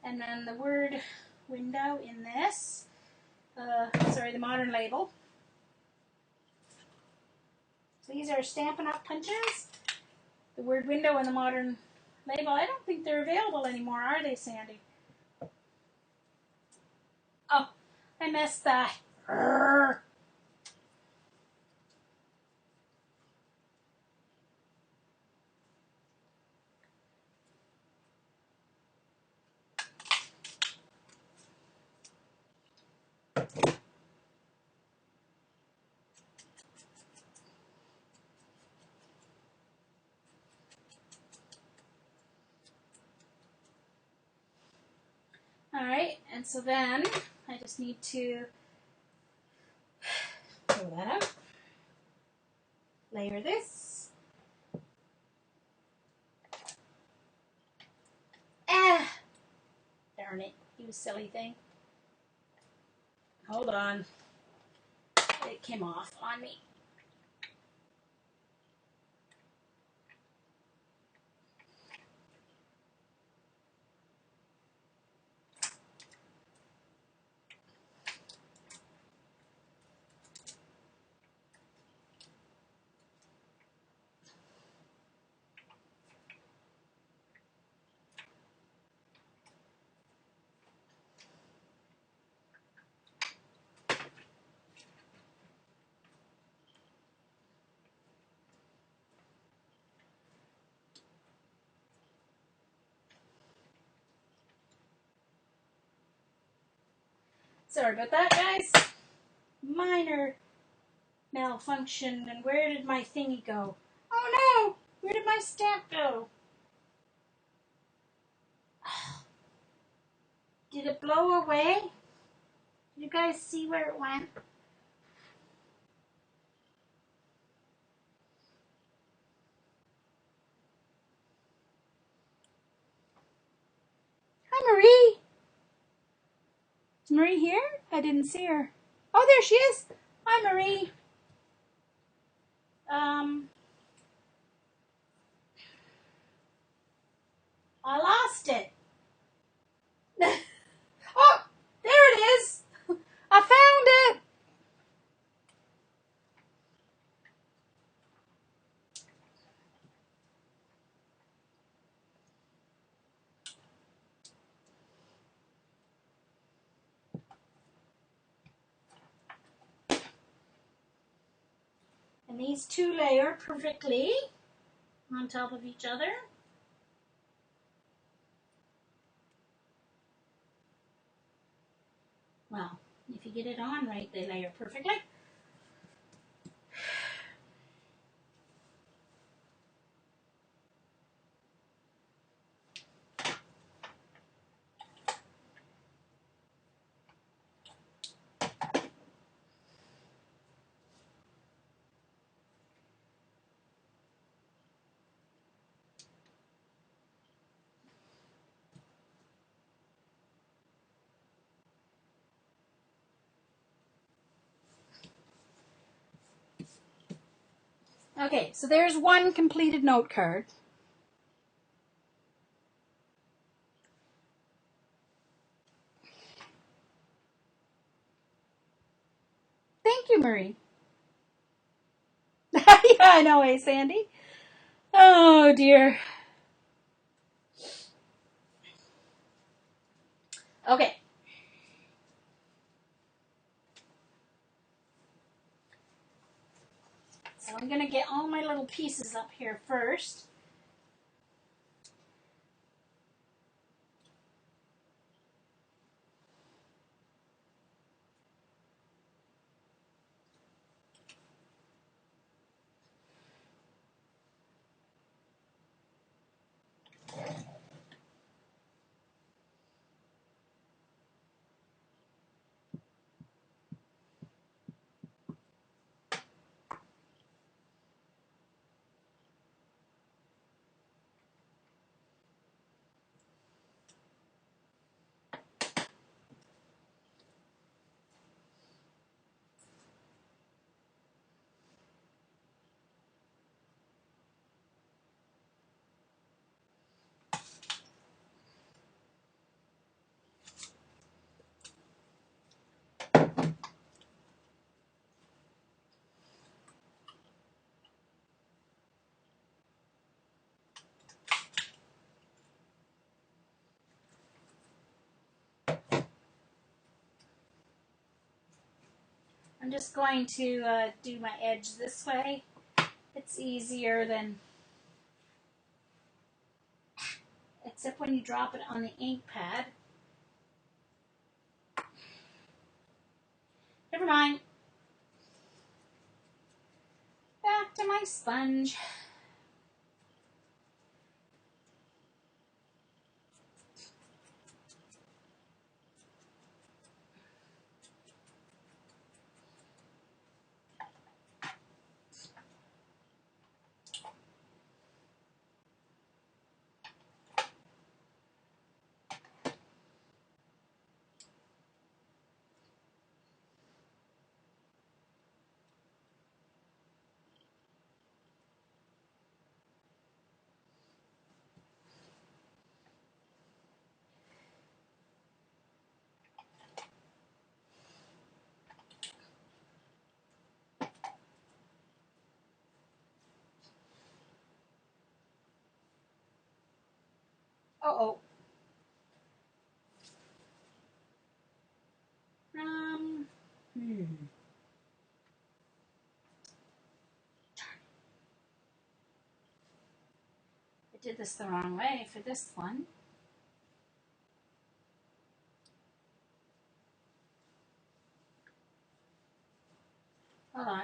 And then the word window in this, the modern label. So these are Stampin' Up! Punches. The word window and the modern label. I don't think they're available anymore, are they, Sandy? Oh, I missed that. Urgh. Alright, and so then I just need to pull that out, layer this. Ah! Darn it, you silly thing. Hold on. It came off on me. Sorry about that, guys. Minor malfunction. And where did my thingy go? Oh no! Where did my stamp go? Did it blow away? Did you guys see where it went? Hi, Marie. Is Marie here? I didn't see her. Oh, there she is. Hi, Marie. I lost it. Oh, there it is. I found it. And these two layer perfectly on top of each other. Well, if you get it on right, they layer perfectly. Okay, so there's one completed note card. Thank you, Marie. Yeah, I know, eh, Sandy? Oh, dear. Okay. So I'm going to get all my little pieces up here first. I'm just going to do my edge this way. It's easier than, except when you drop it on the ink pad. Never mind. Back to my sponge. Uh-oh. Hmm. I did this the wrong way for this one. Hold on.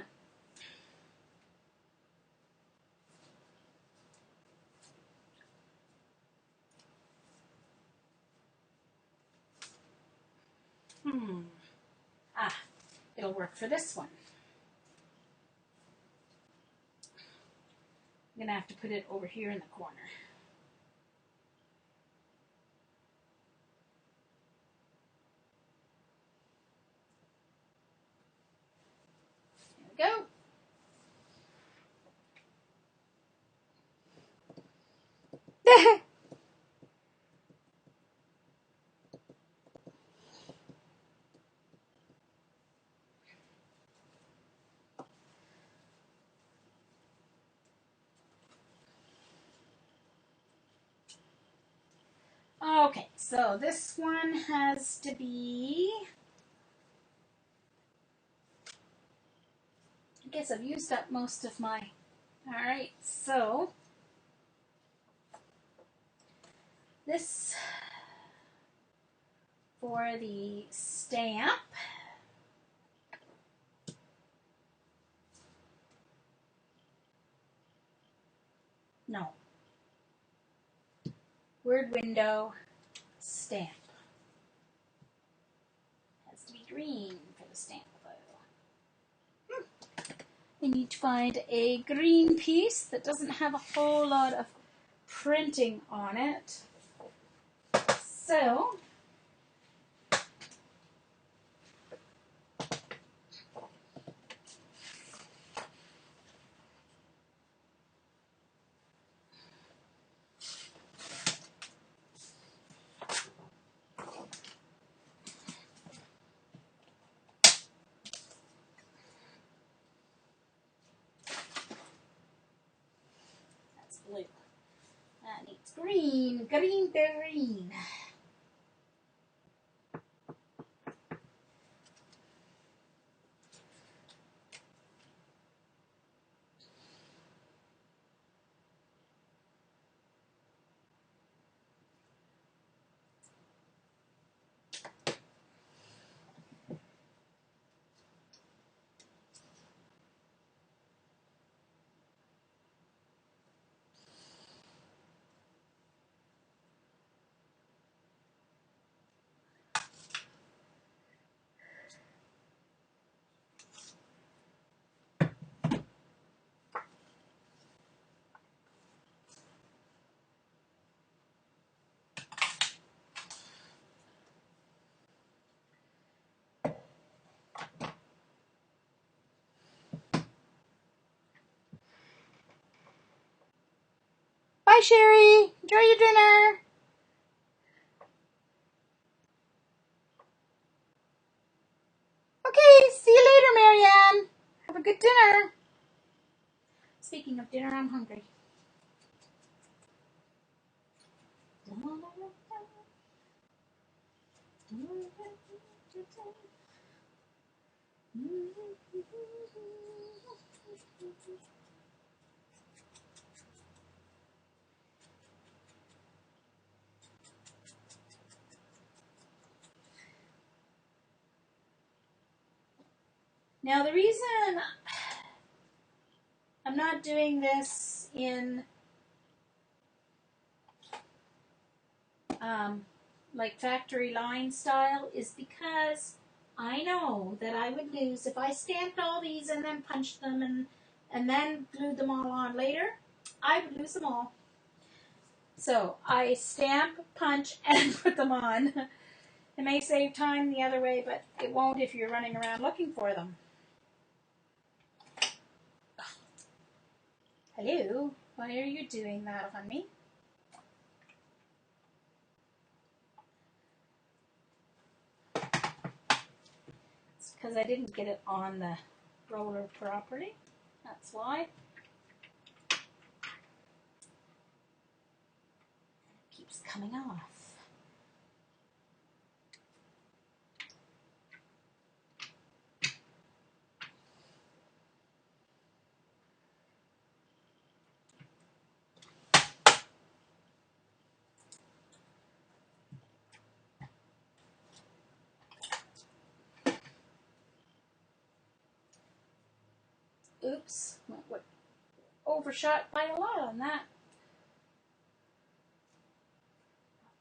Ah, it'll work for this one. I'm going to have to put it over here in the corner. There we go. Okay, so this one has to be, I guess I've used up most of my, all right, so this for the stamp. No. Word window stamp. Has to be green for the stamp though. I need to find a green piece that doesn't have a whole lot of printing on it. So that's blue. That needs green, green, green. Bye, Sherry. Enjoy your dinner. Okay, see you later, Marianne. Have a good dinner. Speaking of dinner, I'm hungry. Now the reason I'm not doing this in like factory line style is because I know that I would lose if I stamped all these and then punched them and then glued them all on later. I would lose them all. So I stamp, punch, and put them on. It may save time the other way, but it won't if you're running around looking for them. Hello? Why are you doing that on me? It's because I didn't get it on the roller properly. That's why. It keeps coming off. Oops, what overshot by a lot on that.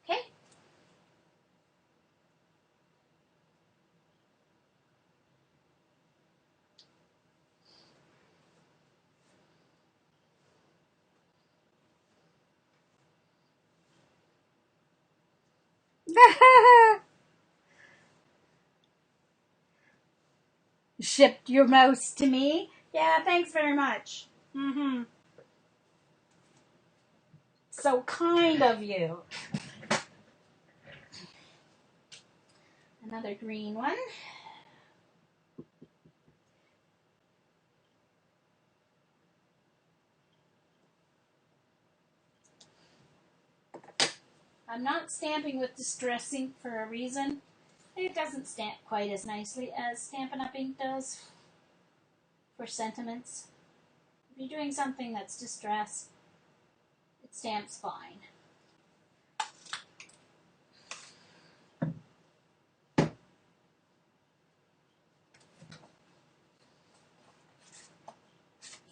Okay. Shipped your mouse to me? Yeah, thanks very much. So kind of you. Another green one. I'm not stamping with Distress ink for a reason. It doesn't stamp quite as nicely as Stampin' Up! Ink does for sentiments. If you're doing something that's distress, it stamps fine.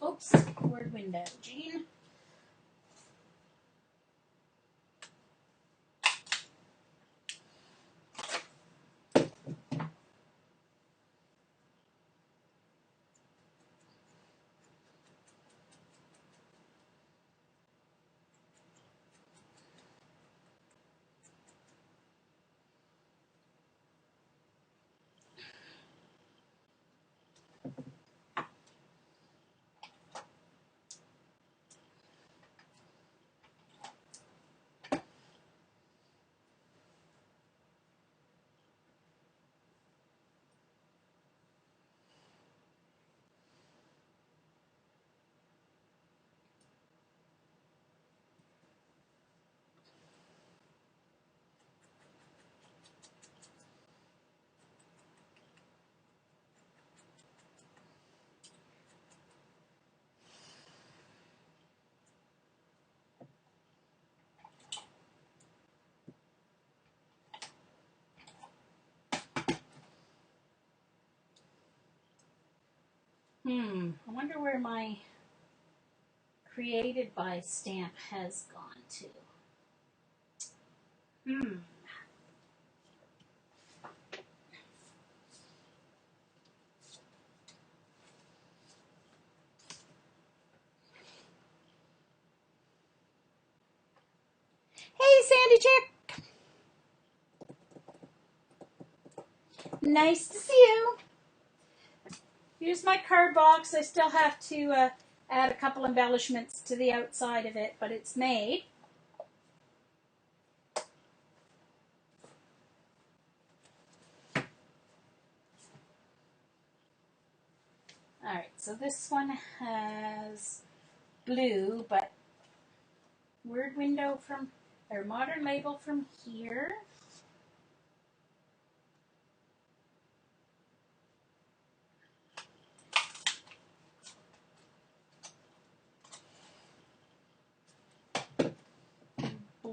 Oops, word window, Jean. I wonder where my created by stamp has gone to. Hey, Sandy Chick. Nice to see you. Here's my card box. I still have to add a couple embellishments to the outside of it, but it's made. Alright, so this one has blue, but word window from, or modern label from here.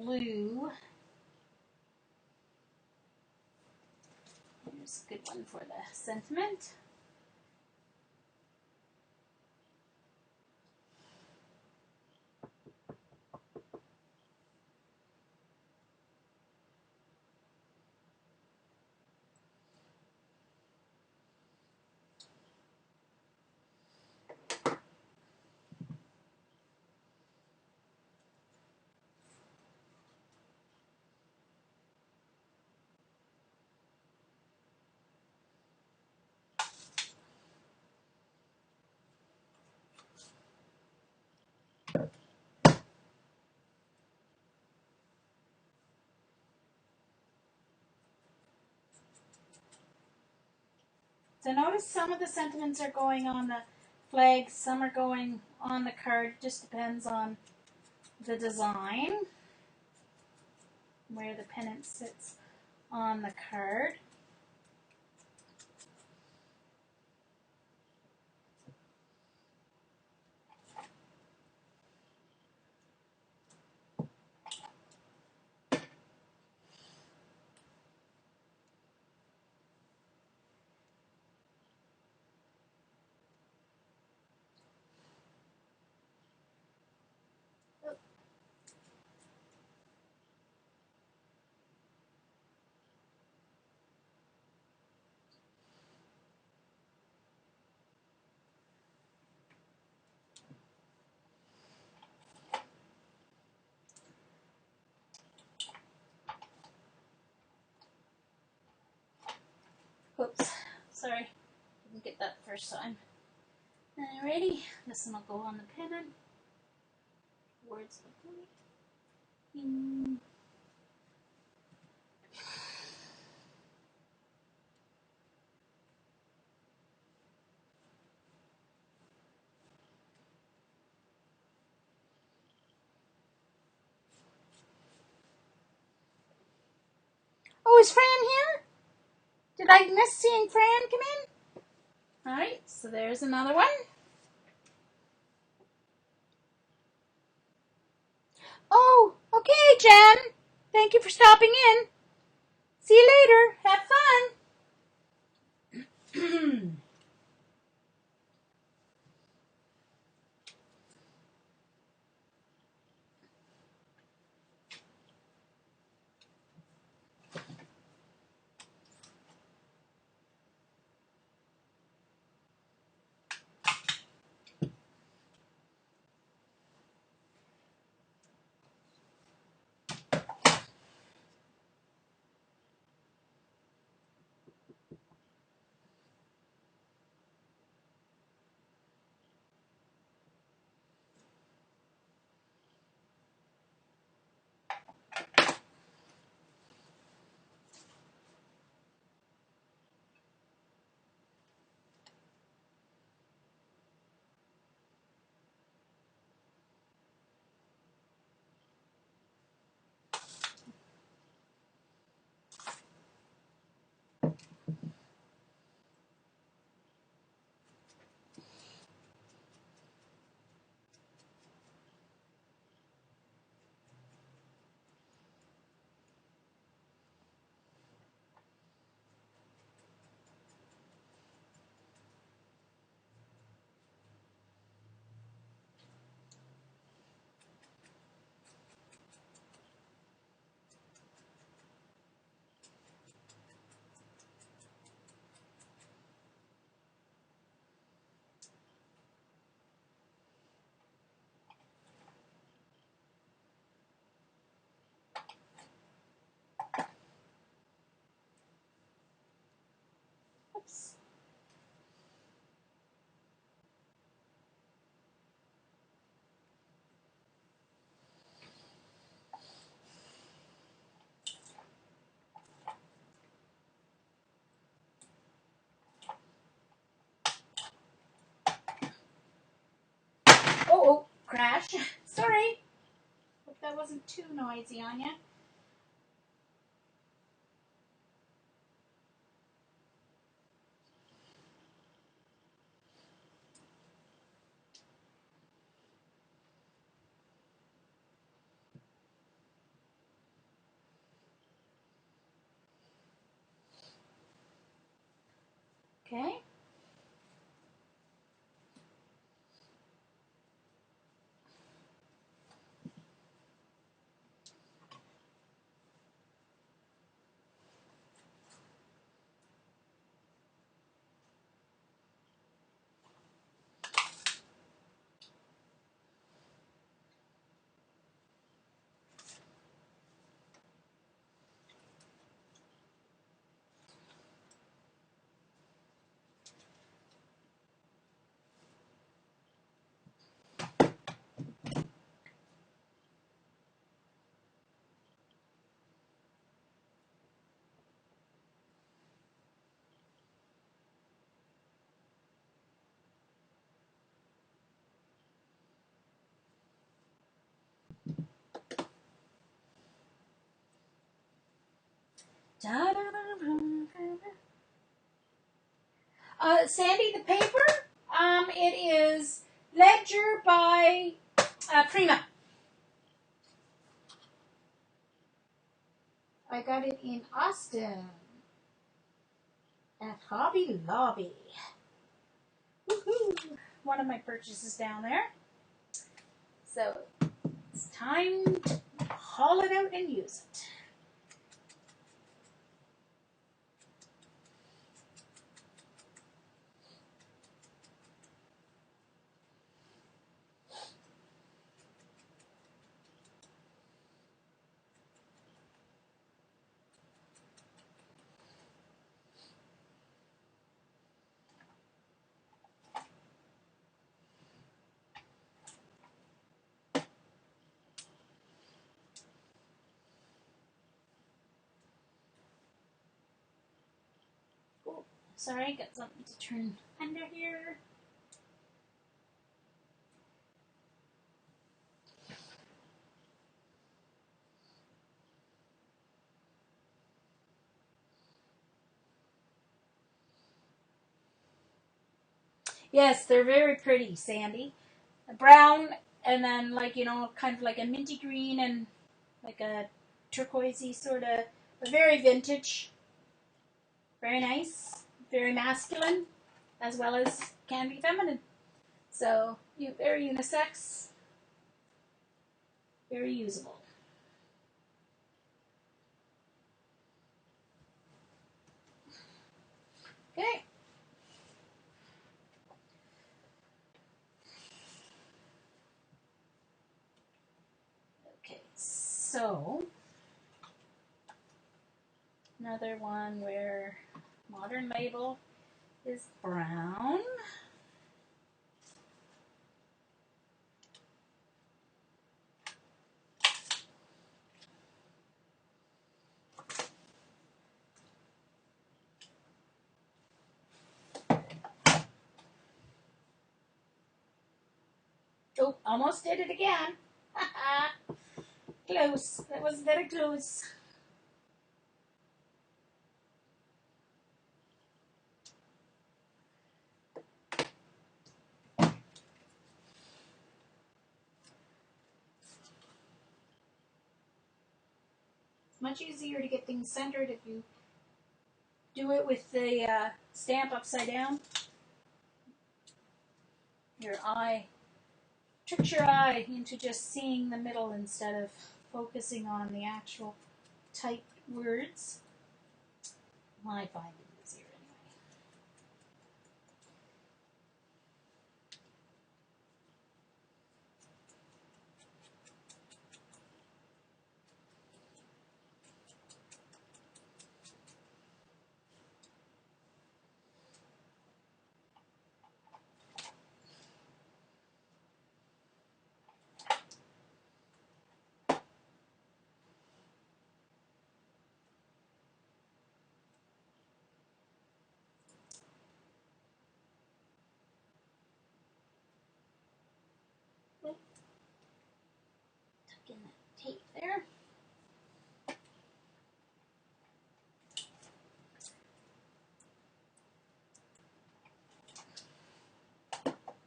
blue. Here's a good one for the sentiment. So notice some of the sentiments are going on the flags, some are going on the card. It just depends on the design, where the pennant sits on the card. Oops, sorry, didn't get that the first time. Alrighty, this one will go on the pennant. Towards the point. Oh, is Fran here? Did I miss seeing Fran come in? Alright, so there's another one. Oh, okay, Jen. Thank you for stopping in. See you later. Have fun. Oops. Oh, crash. Sorry. Hope that wasn't too noisy on you. Okay. Sandy, the paper, it is Ledger by Prima. I got it in Austin at Hobby Lobby. Woohoo! One of my purchases down there. So it's time to haul it out and use it. Oh, sorry, got something to turn under here. Yes, they're very pretty, Sandy. Brown, and then like, kind of like a minty green and like a turquoisey sort of, but very vintage. Very nice, very masculine, as well as can be feminine. So, very unisex, very usable. Okay. Okay, so another one where modern label is brown. Oh, almost did it again. Close. That was very close. It's much easier to get things centered if you do it with the stamp upside down. Your eye tricks your eye into just seeing the middle instead of focusing on the actual typed words. I find it easier anyway. Tuck in that tape there.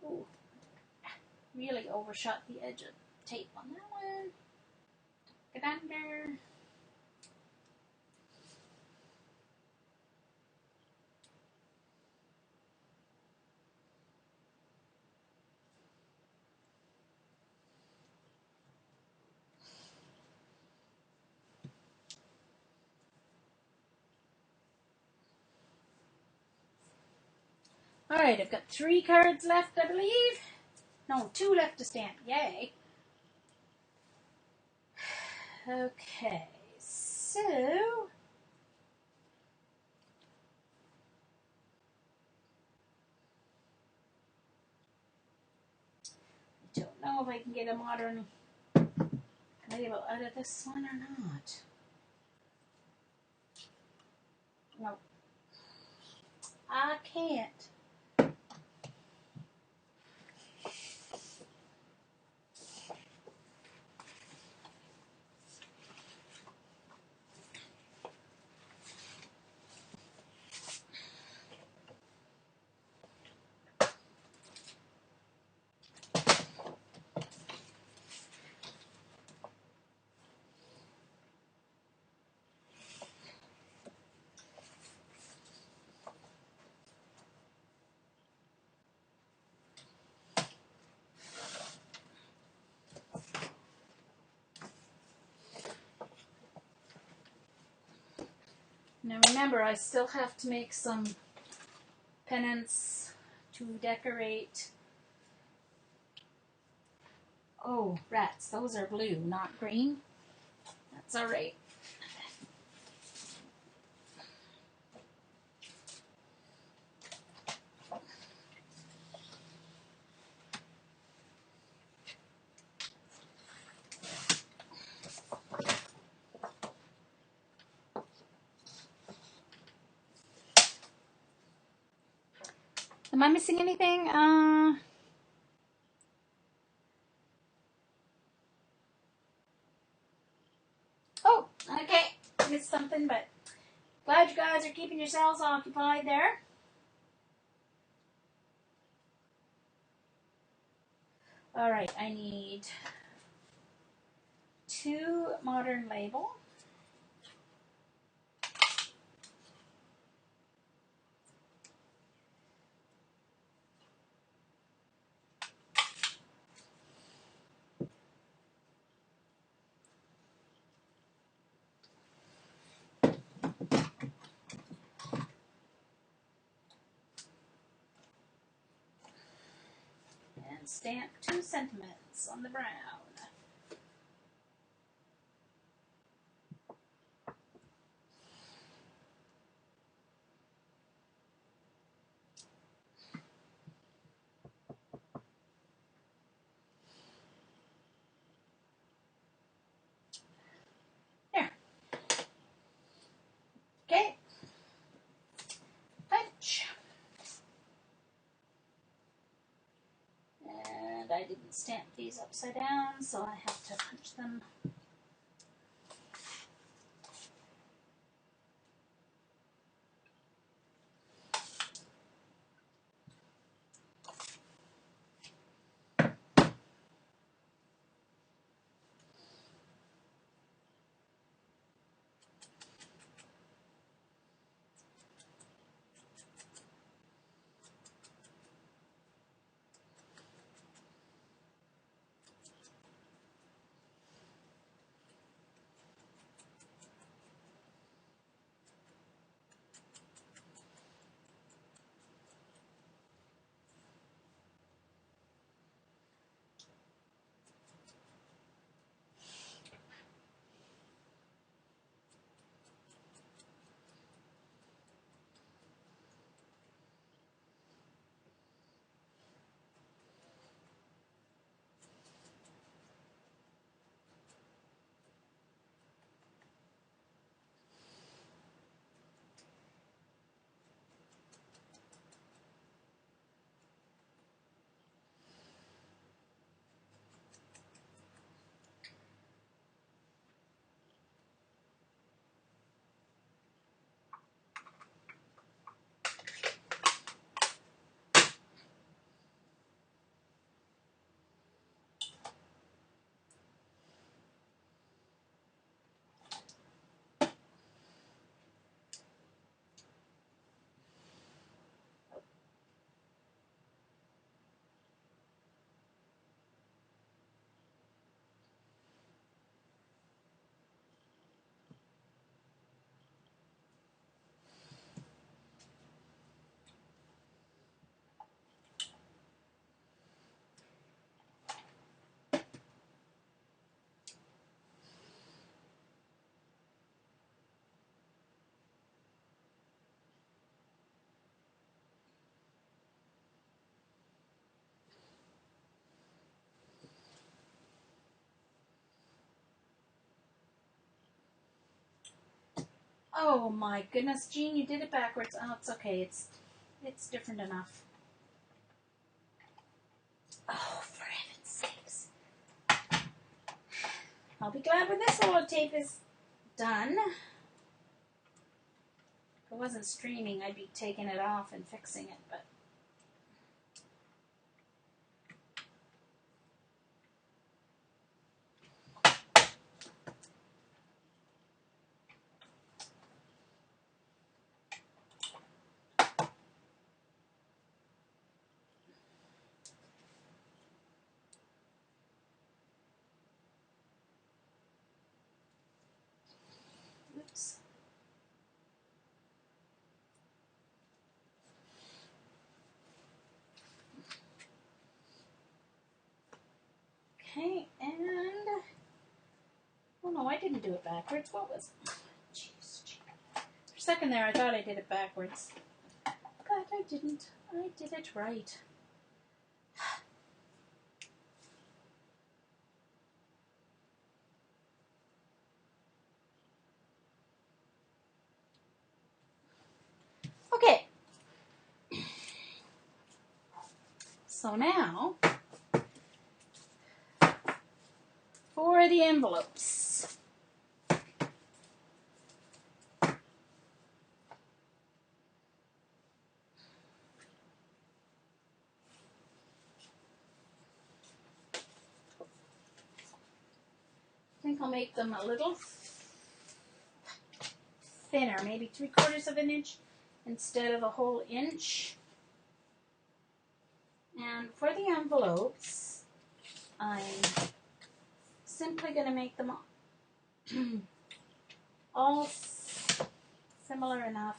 Ooh, really overshot the edge of tape on that one. Tuck it under. All right, I've got 3 cards left, I believe. No, 2 left to stamp. Yay. Okay, so I don't know if I can get a modern label out of this one or not. No, I can't. Now remember, I still have to make some pennants to decorate. Oh, rats, those are blue, not green. That's all right. Am I missing anything? Oh, okay. Missed something, but glad you guys are keeping yourselves occupied there. All right, I need 2 modern label. And stamp 2 sentiments on the brown. There. Okay. Punch. And I didn't stamp these upside down, so I have to punch them. Oh my goodness, Jean, you did it backwards. Oh, it's okay. It's different enough. Oh, for heaven's sakes. I'll be glad when this roll of tape is done. If it wasn't streaming, I'd be taking it off and fixing it, but oops. Okay, and oh no, I didn't do it backwards. What was it? Jeez. For a second there, I thought I did it backwards. But I didn't. I did it right. Okay. So now, for the envelopes. I think I'll make them a little thinner, maybe 3/4 of an inch instead of a whole inch. And for the envelopes, I'm simply going to make them all similar enough.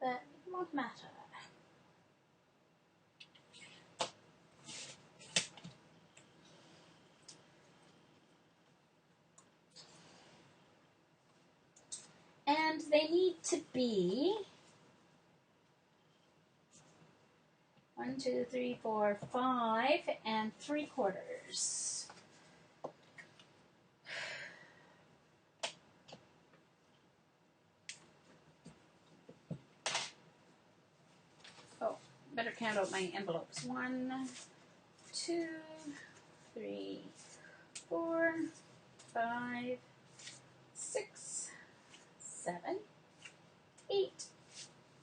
That it won't matter. And they need to be 1, 2, 3, 4, 5 and 3/4. Oh, better count out my envelopes. 1, 2, 3, 4, 5, 6, 7, 8,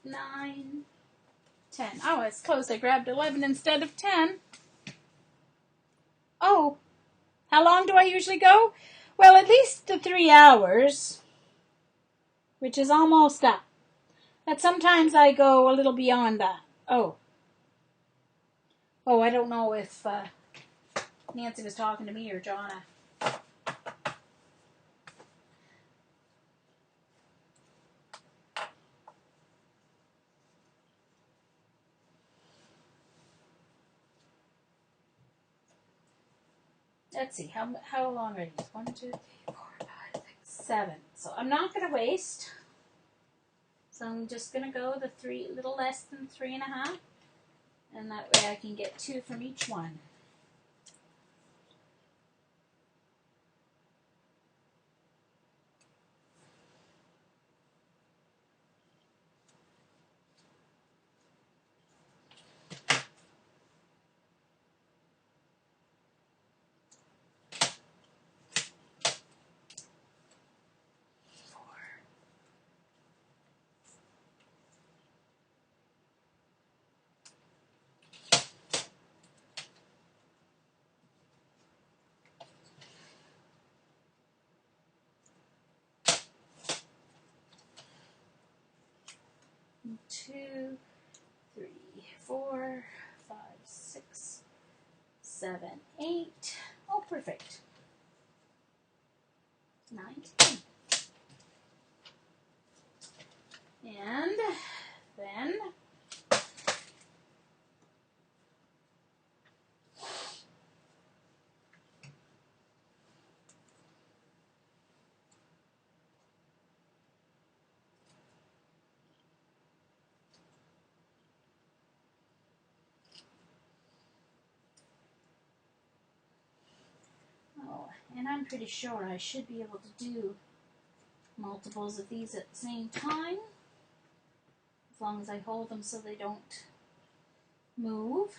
9, 10. Oh, it's close. I grabbed 11 instead of 10. Oh, how long do I usually go? Well, at least 3 hours, which is almost up. But sometimes I go a little beyond that. Oh, I don't know if Nancy was talking to me or Jonna. Let's see, how long are these? 1, 2, 3, 4, 5, 6, 7. So I'm not going to waste. So I'm just going to go the 3, little less than 3.5. And that way I can get 2 from each one. Two, 3, 4, 5, 6, 7, 8. Oh, perfect. 9, 10. And then I'm pretty sure I should be able to do multiples of these at the same time, as long as I hold them so they don't move.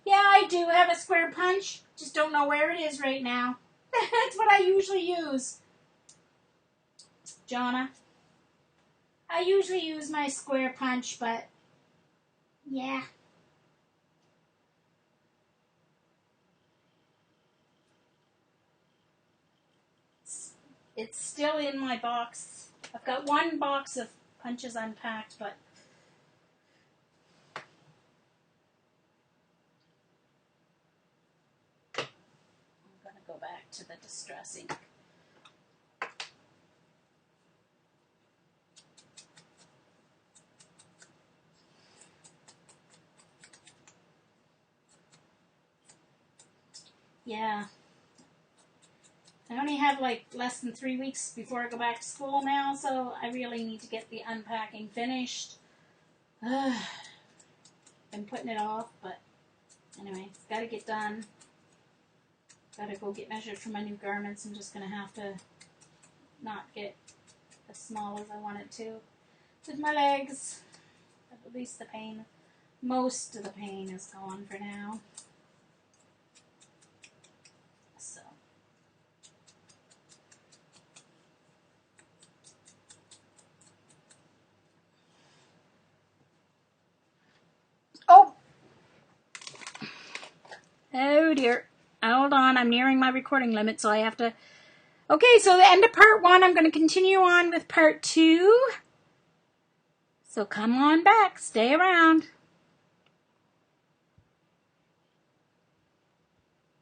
Yeah, I do have a square punch. Just don't know where it is right now. That's what I usually use. Jonna. I usually use my square punch, but yeah. It's still in my box. I've got one box of punches unpacked, but I'm going to go back to the distressing. Yeah. I only have like less than 3 weeks before I go back to school now, so I really need to get the unpacking finished. Been putting it off, but anyway, it's got to get done. Got to go get measured for my new garments. I'm just going to have to not get as small as I want it to with my legs. But at least the pain, most of the pain is gone for now. So. Oh dear. Hold on, I'm nearing my recording limit, so I have to... Okay, so the end of part 1, I'm going to continue on with part 2. So come on back, stay around.